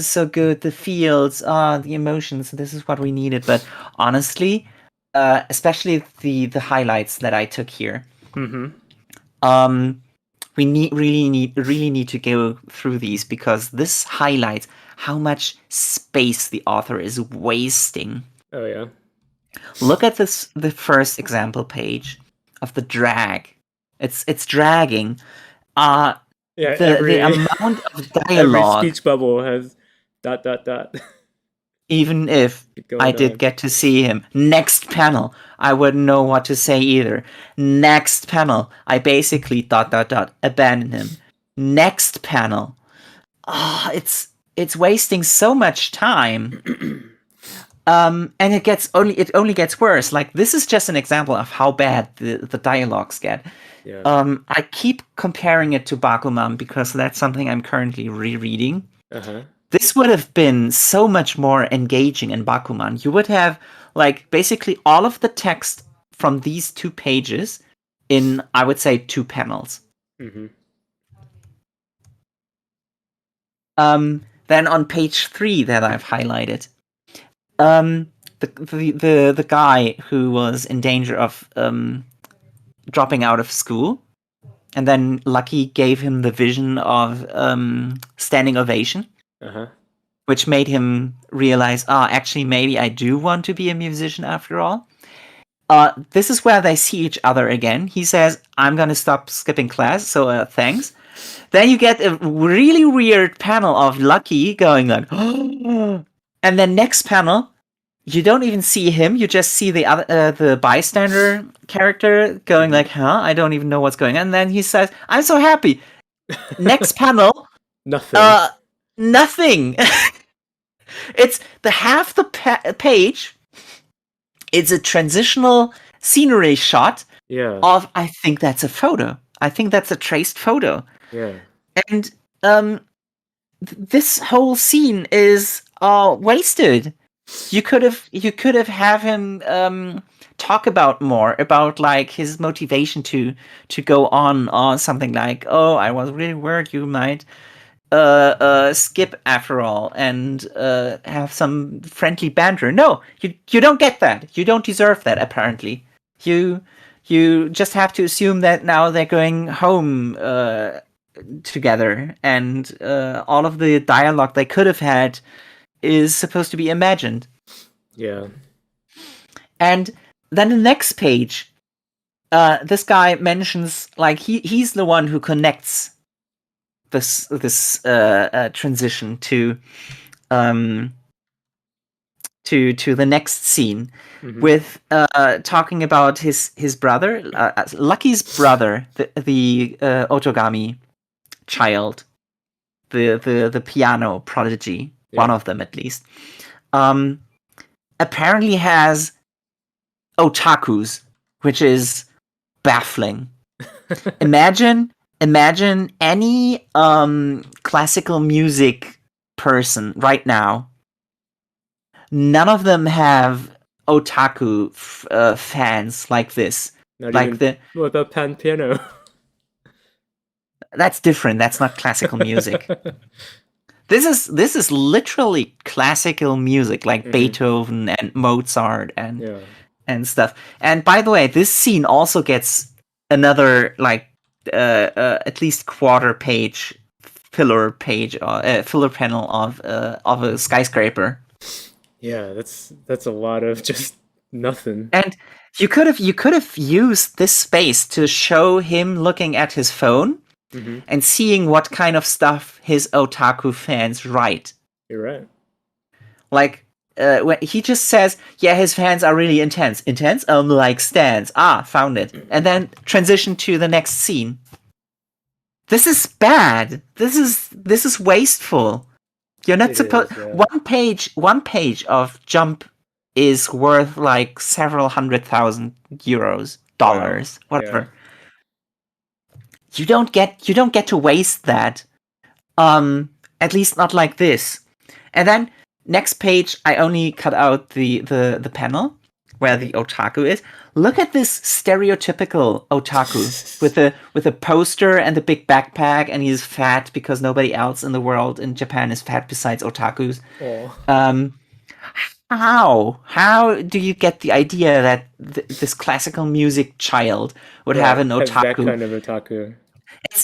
Speaker 1: so good. The feels, the emotions. This is what we needed." But honestly, especially the highlights that I took here. We really need to go through these, because this highlights how much space the author is wasting.
Speaker 2: Oh yeah.
Speaker 1: Look at the first example page of the drag. It's dragging. The amount of dialogue.
Speaker 2: Every speech bubble has ...
Speaker 1: Even if I did get to see him. Next panel, I wouldn't know what to say either. Next panel, I basically ... abandon him. Next panel. It's wasting so much time. And it only gets worse. Like, this is just an example of how bad the dialogues get.
Speaker 2: Yeah.
Speaker 1: I keep comparing it to Bakuman because that's something I'm currently rereading. This would have been so much more engaging in Bakuman. You would have, like, basically all of the text from these 2 pages in, I would say, 2 panels. Then on page 3 that I've highlighted, the guy who was in danger of dropping out of school, and then Lucky gave him the vision of standing ovation, which made him realize, actually, maybe I do want to be a musician after all. This is where they see each other again. He says, "I'm gonna stop skipping class, so thanks." Then you get a really weird panel of Lucky going like, and then next panel, you don't even see him. You just see the bystander character going like, "Huh? I don't even know what's going on." And then he says, "I'm so happy." Next panel,
Speaker 2: nothing.
Speaker 1: Nothing. It's the half the page. It's a transitional scenery shot of, I think that's a photo. I think that's a traced photo.
Speaker 2: Yeah.
Speaker 1: And this whole scene is wasted. You could have him talk about more about like his motivation to go on something like, oh, I was really worried you might skip after all and have some friendly banter. No, you don't get that. You don't deserve that. Apparently, you just have to assume that now they're going home together, and all of the dialogue they could have had is supposed to be imagined.
Speaker 2: Yeah.
Speaker 1: And then the next page, this guy mentions like he's the one who connects this transition to the next scene with talking about his brother, Lucky's brother, the Otogami child, the piano prodigy, one of them at least, apparently has otakus, which is baffling. Imagine any classical music person right now. None of them have otaku fans like this.
Speaker 2: Not
Speaker 1: like
Speaker 2: even with a pan piano.
Speaker 1: That's different. That's not classical music. This is literally classical music, like Beethoven and Mozart and stuff. And by the way, this scene also gets another like at least quarter page filler panel of a skyscraper.
Speaker 2: Yeah, that's a lot of just nothing.
Speaker 1: And you could have used this space to show him looking at his phone and seeing what kind of stuff his otaku fans write.
Speaker 2: You're right.
Speaker 1: Like when he just says, yeah, his fans are really intense. Intense? Like stands. Found it. And then transition to the next scene. This is bad. This is wasteful. You're not supposed. One page of Jump is worth like several $100,000, dollars, whatever. Yeah. You don't get to waste that. At least not like this. And then next page, I only cut out the panel where the otaku is. Look at this stereotypical otaku with a poster and a big backpack, and he's fat because nobody else in the world in Japan is fat besides otakus. How do you get the idea that this classical music child would have an otaku?
Speaker 2: That kind of otaku.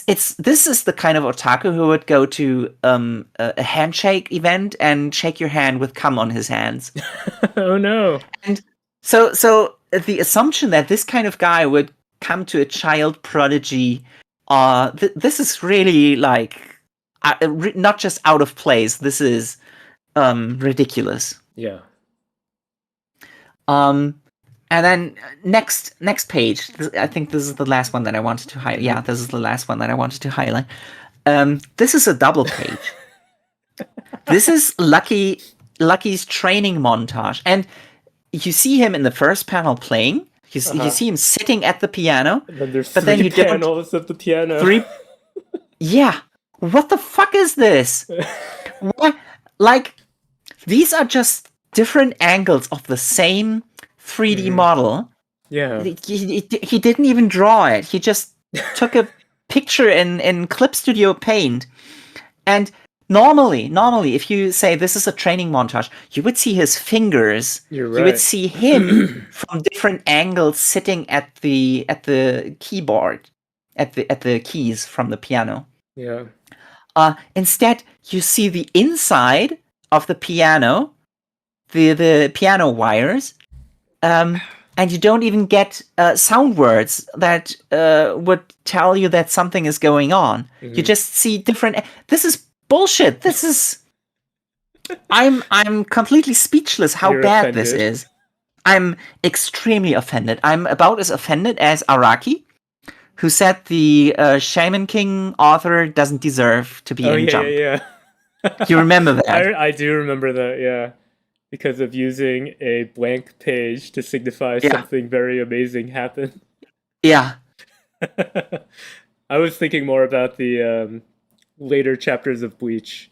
Speaker 1: This is the kind of otaku who would go to a handshake event and shake your hand with cum on his hands.
Speaker 2: Oh no!
Speaker 1: And so the assumption that this kind of guy would come to a child prodigy, this is really like not just out of place. This is ridiculous.
Speaker 2: Yeah.
Speaker 1: And then next page. I think this is the last one that I wanted to highlight. Yeah, this is the last one that I wanted to highlight. This is a double page. This is Lucky's training montage, and you see him in the first panel playing. You see him sitting at the piano.
Speaker 2: And then there's three panels of the piano.
Speaker 1: Yeah. What the fuck is this? What? Like, these are just different angles of the same 3D model.
Speaker 2: Yeah.
Speaker 1: He didn't even draw it. He just took a picture in Clip Studio Paint. And normally, if you say this is a training montage, you would see his fingers.
Speaker 2: You're right.
Speaker 1: You would see him from different angles sitting at the keyboard, at the keys from the piano.
Speaker 2: Yeah.
Speaker 1: Instead, you see the inside of the piano, the piano wires, and you don't even get sound words that would tell you that something is going on. You just see different. This is bullshit. This is. I'm completely speechless. How
Speaker 2: You're
Speaker 1: bad
Speaker 2: offended.
Speaker 1: This is. I'm extremely offended. I'm about as offended as Araki, who said the Shaman King author doesn't deserve to be in Jump.
Speaker 2: Yeah.
Speaker 1: You remember that?
Speaker 2: I do remember that, yeah. Because of using a blank page to signify
Speaker 1: Yeah,
Speaker 2: something very amazing happened.
Speaker 1: yeah,
Speaker 2: I was thinking more about the later chapters of Bleach,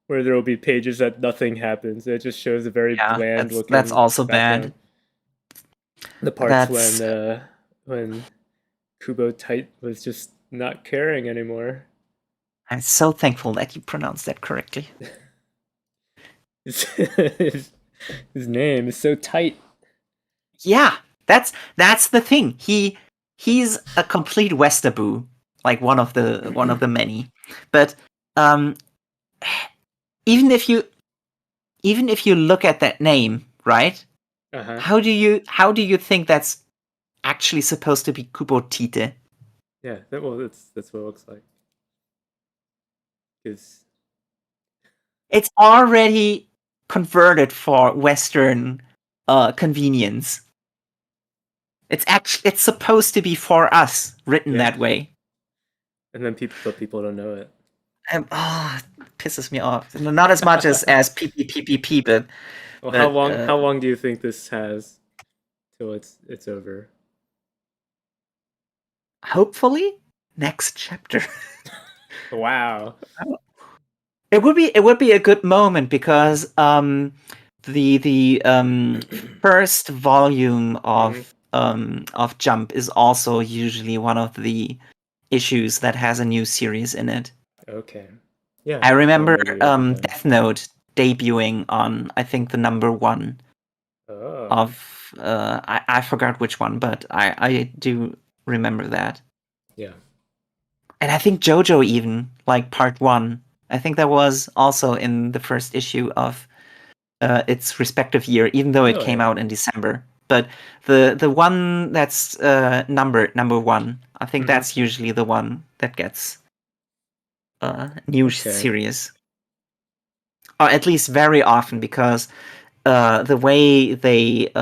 Speaker 2: where there will be pages that nothing happens. It just shows a very
Speaker 1: yeah.
Speaker 2: bland
Speaker 1: That's
Speaker 2: looking
Speaker 1: also
Speaker 2: background.
Speaker 1: bad.
Speaker 2: The parts
Speaker 1: That's
Speaker 2: when Kubo Tight was just not caring anymore.
Speaker 1: I'm so thankful that you pronounced that correctly.
Speaker 2: his, his name is so tight.
Speaker 1: Yeah, that's the thing. He's a complete Westerbo, like one of the many. But um, even if you look at that name, right?
Speaker 2: Uh-huh.
Speaker 1: How do you think that's actually supposed to be Kubo Tite?
Speaker 2: Yeah, that's what it looks like. Because
Speaker 1: It's already converted for Western convenience. It's supposed to be for us, written
Speaker 2: yeah,
Speaker 1: that way.
Speaker 2: and then people don't know it.
Speaker 1: And it pisses me off. Not as much as PPPPP, but
Speaker 2: Well,
Speaker 1: but
Speaker 2: how long do you think this has till it's over?
Speaker 1: hopefully next chapter.
Speaker 2: Wow.
Speaker 1: It would be a good moment because the first volume of Jump is also usually one of the issues that has a new series in it.
Speaker 2: Okay. Yeah.
Speaker 1: I remember
Speaker 2: Maybe then.
Speaker 1: Death Note debuting on I think the number 1
Speaker 2: Oh.
Speaker 1: of I forgot which one, but I do remember that.
Speaker 2: Yeah.
Speaker 1: And I think JoJo even like part 1. I think that was also in the first issue of its respective year, even though it came
Speaker 2: Really?
Speaker 1: out in December. But the one that's number 1, I think that's usually the one that gets new series, or at least very often, because the way they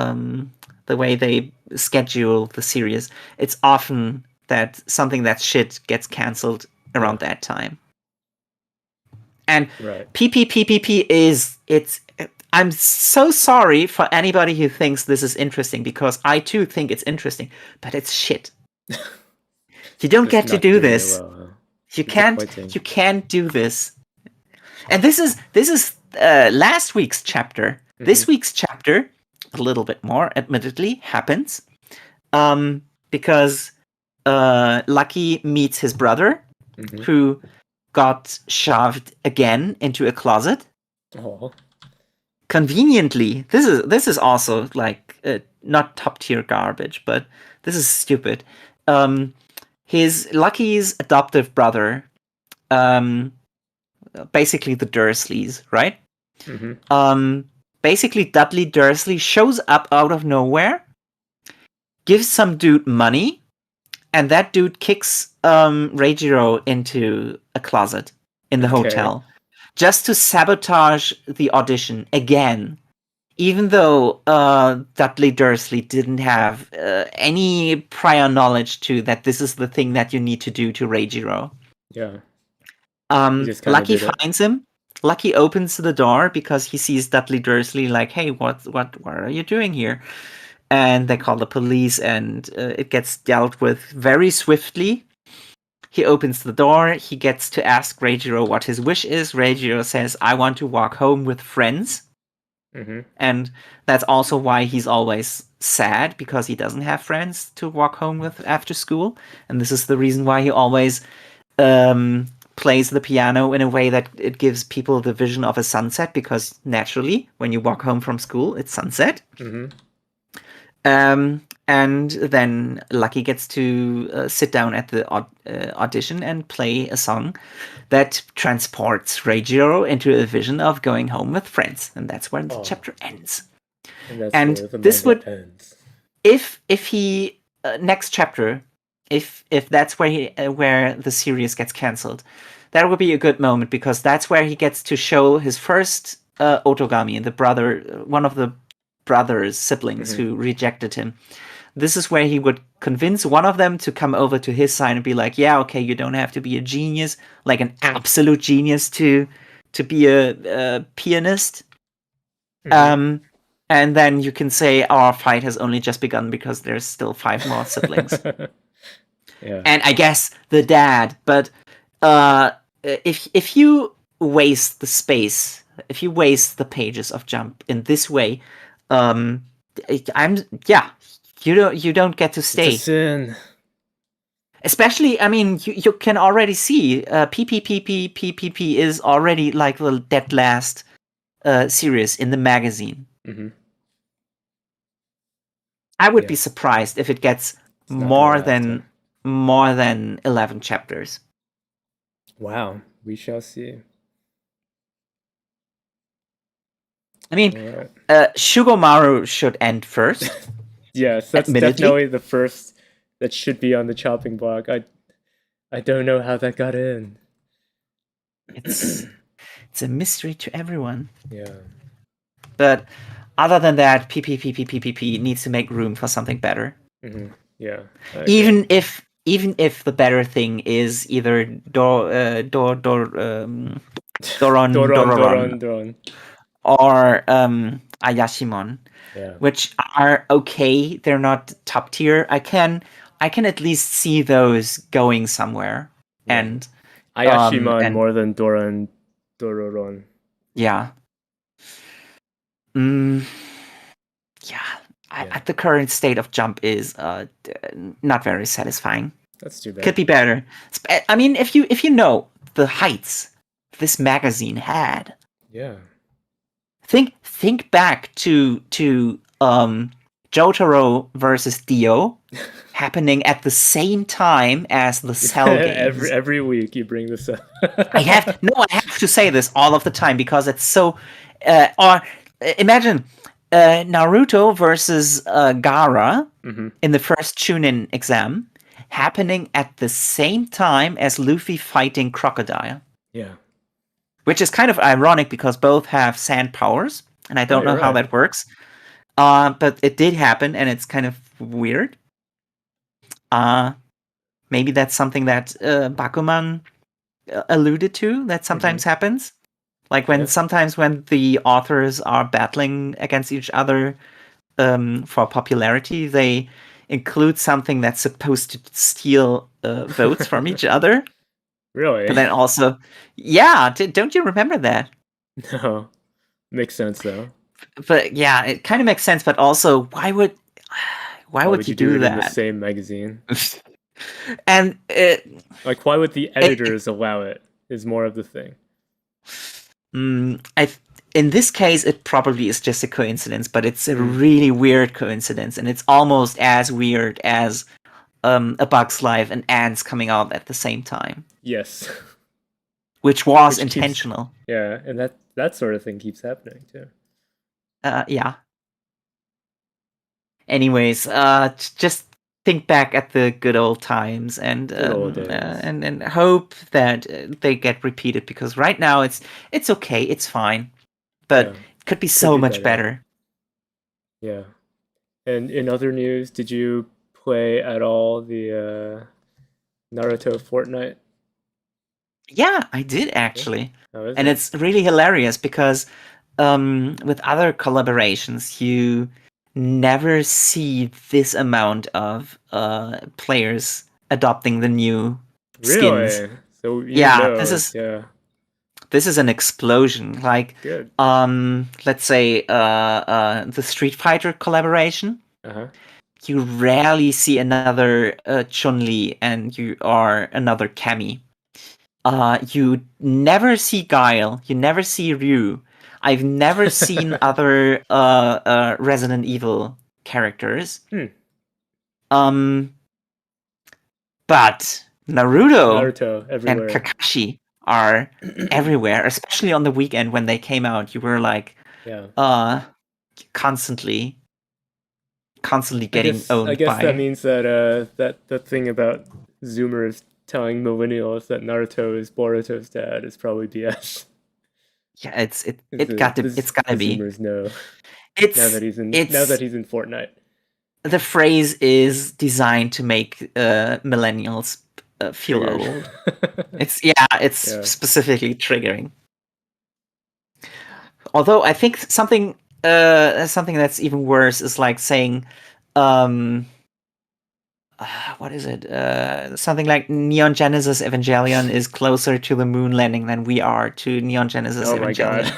Speaker 1: schedule the series, it's often that something that's shit gets cancelled around that time. And
Speaker 2: Right.
Speaker 1: PPPPP I'm so sorry for anybody who thinks this is interesting, because I too think it's interesting, but it's shit. You don't get to do this.
Speaker 2: Well, huh?
Speaker 1: You can't do this. And this is last week's chapter. This week's chapter, a little bit more, admittedly, happens because Lucky meets his brother, who got shoved again into a closet.
Speaker 2: Oh.
Speaker 1: Conveniently, this is also like not top tier garbage, but this is stupid. His Lucky's adoptive brother, basically the Dursleys, right? Basically Dudley Dursley shows up out of nowhere, gives some dude money, and that dude kicks Reijiro into a closet in the hotel, just to sabotage the audition again. Even though Dudley Dursley didn't have any prior knowledge to that this is the thing that you need to do to Reijiro.
Speaker 2: Yeah.
Speaker 1: Lucky finds him. Lucky opens the door because he sees Dudley Dursley like, hey, what are you doing here? And they call the police, and it gets dealt with very swiftly. He opens the door. He gets to ask Reijiro what his wish is. Reijiro says, I want to walk home with friends. And that's also why he's always sad, because he doesn't have friends to walk home with after school. And this is the reason why he always plays the piano in a way that it gives people the vision of a sunset, because naturally, when you walk home from school, it's sunset. And then Lucky gets to sit down at the audition and play a song that transports Reijiro into a vision of going home with friends, and that's where the chapter ends.
Speaker 2: And this would ends.
Speaker 1: If he next chapter, if that's where the series gets cancelled, that would be a good moment, because that's where he gets to show his first otogami, the brother, one of the brothers, siblings who rejected him. This is where he would convince one of them to come over to his side and be like, yeah, okay, you don't have to be a genius, like an absolute genius to to be a pianist.
Speaker 2: Mhm.
Speaker 1: And then you can say our fight has only just begun because there's still 5 more siblings.
Speaker 2: Yeah.
Speaker 1: And I guess the dad. But if you waste the space, if you waste the pages of Jump in this way, you don't get to stay.
Speaker 2: It's a sin.
Speaker 1: Especially, I mean, you can already see PPPPPP is already like the dead last series in the magazine.
Speaker 2: Mm-hmm.
Speaker 1: I would be surprised if it gets more than 11 chapters.
Speaker 2: Wow, we shall see.
Speaker 1: I mean, Shugomaru should end first.
Speaker 2: Yes, that's definitely the first that should be on the chopping block. I don't know how that got in.
Speaker 1: It's a mystery to everyone.
Speaker 2: Yeah.
Speaker 1: But other than that, PPPPPP needs to make room for something better.
Speaker 2: Mm-hmm. Yeah.
Speaker 1: Even if the better thing is either Doron Dororon or Ayashimon, which are okay. They're not top tier. I can at least see those going somewhere. Yeah. And
Speaker 2: Ayashimon more than Doron Dororon.
Speaker 1: Yeah. At the current state of Jump is not very satisfying.
Speaker 2: That's too bad.
Speaker 1: Could be better. I mean, if you know the heights this magazine had.
Speaker 2: Yeah.
Speaker 1: Think back to Jotaro versus Dio happening at the same time as the Cell games.
Speaker 2: Every week you bring this up.
Speaker 1: I have to say this all of the time because it's so. Or imagine Naruto versus Gaara in the first Chunin exam happening at the same time as Luffy fighting Crocodile.
Speaker 2: Yeah.
Speaker 1: Which is kind of ironic because both have sand powers, and I don't know how that works. But it did happen, and it's kind of weird. Maybe that's something that Bakuman alluded to, that sometimes happens. Like sometimes when the authors are battling against each other for popularity, they include something that's supposed to steal votes from each other.
Speaker 2: Really?
Speaker 1: But then also, don't you remember that?
Speaker 2: No. Makes sense though.
Speaker 1: But yeah, it kind of makes sense. But also, why would you do that
Speaker 2: in the same magazine?
Speaker 1: And
Speaker 2: like, why would the editors allow it? Is more of the thing.
Speaker 1: In this case, it probably is just a coincidence, but it's a really weird coincidence, and it's almost as weird as A Bug's Life and Ants coming out at the same time.
Speaker 2: Yes.
Speaker 1: Which was intentional.
Speaker 2: And that sort of thing keeps happening too.
Speaker 1: Yeah. Anyways, just think back at the good old times and and hope that they get repeated, because right now it's okay, it's fine, but it could be so much better.
Speaker 2: Yeah. And in other news, did you play at all the Naruto Fortnite?
Speaker 1: Yeah, I did actually. And it's really hilarious because with other collaborations, you never see this amount of players adopting the new skins.
Speaker 2: Really? So
Speaker 1: this is an explosion. Like, let's say the Street Fighter collaboration. You rarely see another Chun-Li and another Cammy. You never see Guile. You never see Ryu. I've never seen other Resident Evil characters. But Naruto and Kakashi are everywhere, especially on the weekend when they came out. You were like, constantly getting owned by.
Speaker 2: I guess that means that that thing about Zoomers telling millennials that Naruto is Boruto's dad is probably BS.
Speaker 1: Yeah, it's gotta be.
Speaker 2: Zoomers know. Now that he's in Fortnite.
Speaker 1: The phrase is designed to make millennials feel old. It's specifically triggering. Although I think something that's even worse is like saying, what is it? Something like Neon Genesis Evangelion is closer to the moon landing than we are to Neon Genesis
Speaker 2: Oh my
Speaker 1: Evangelion.
Speaker 2: god.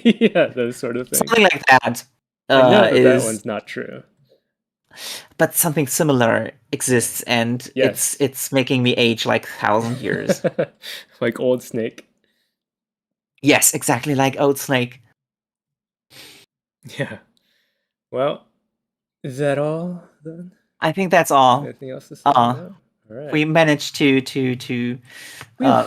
Speaker 2: Yeah, those sort of things.
Speaker 1: Something like that.
Speaker 2: I know that one's not true.
Speaker 1: But something similar exists, and
Speaker 2: Yes.
Speaker 1: it's making me age like 1,000 years.
Speaker 2: Like Old Snake.
Speaker 1: Yes, exactly like Old Snake.
Speaker 2: Yeah. Well, is that all then?
Speaker 1: I think that's all.
Speaker 2: Anything else to say? No? All right.
Speaker 1: We managed to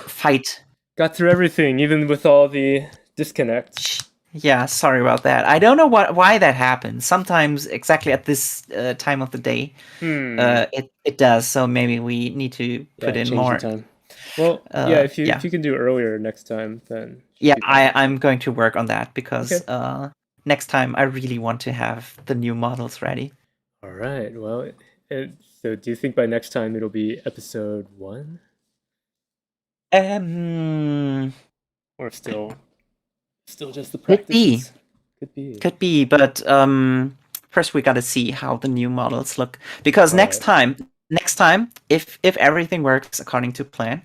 Speaker 1: fight.
Speaker 2: Got through everything, even with all the disconnects.
Speaker 1: Yeah, sorry about that. I don't know why that happens. Sometimes exactly at this time of the day, it does. So maybe we need to put in more
Speaker 2: time. Well, if you can do earlier next time, then
Speaker 1: I'm going to work on that because next time I really want to have the new models ready.
Speaker 2: All right. Well, so do you think by next time it'll be episode 1? Or still just the practices?
Speaker 1: Could be, but first we got to see how the new models look, because next time, if everything works according to plan,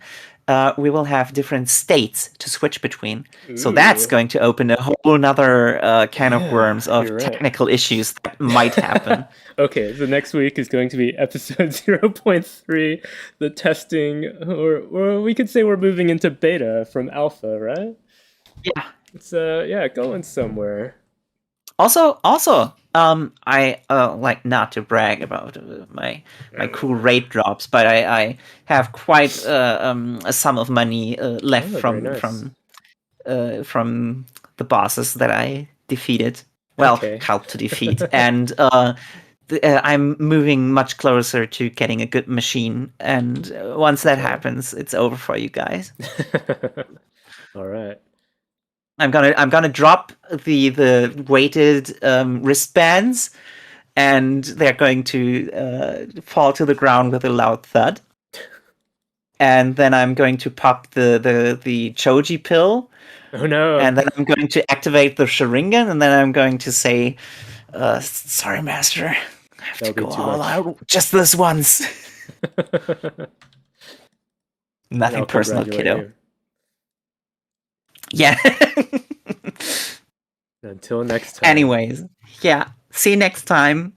Speaker 1: we will have different states to switch between. Ooh. So that's going to open a whole another can of worms of technical issues that might happen.
Speaker 2: Okay, the next week is going to be episode 0.3, the testing, or we could say we're moving into beta from alpha, right?
Speaker 1: Yeah.
Speaker 2: It's going somewhere.
Speaker 1: Also, I like, not to brag about my cool rate drops, but I have quite a sum of money left from the bosses that I defeated. Well, helped to defeat, and I'm moving much closer to getting a good machine. And once that happens, it's over for you guys.
Speaker 2: All right.
Speaker 1: I'm gonna drop the weighted wristbands, and they're going to fall to the ground with a loud thud. And then I'm going to pop the Choji pill.
Speaker 2: Oh no!
Speaker 1: And then I'm going to activate the Sharingan, and then I'm going to say, "Sorry, Master, I have to go all out just this once." Nothing personal, kiddo. Yeah.
Speaker 2: Until next time.
Speaker 1: Anyways, yeah. See you next time.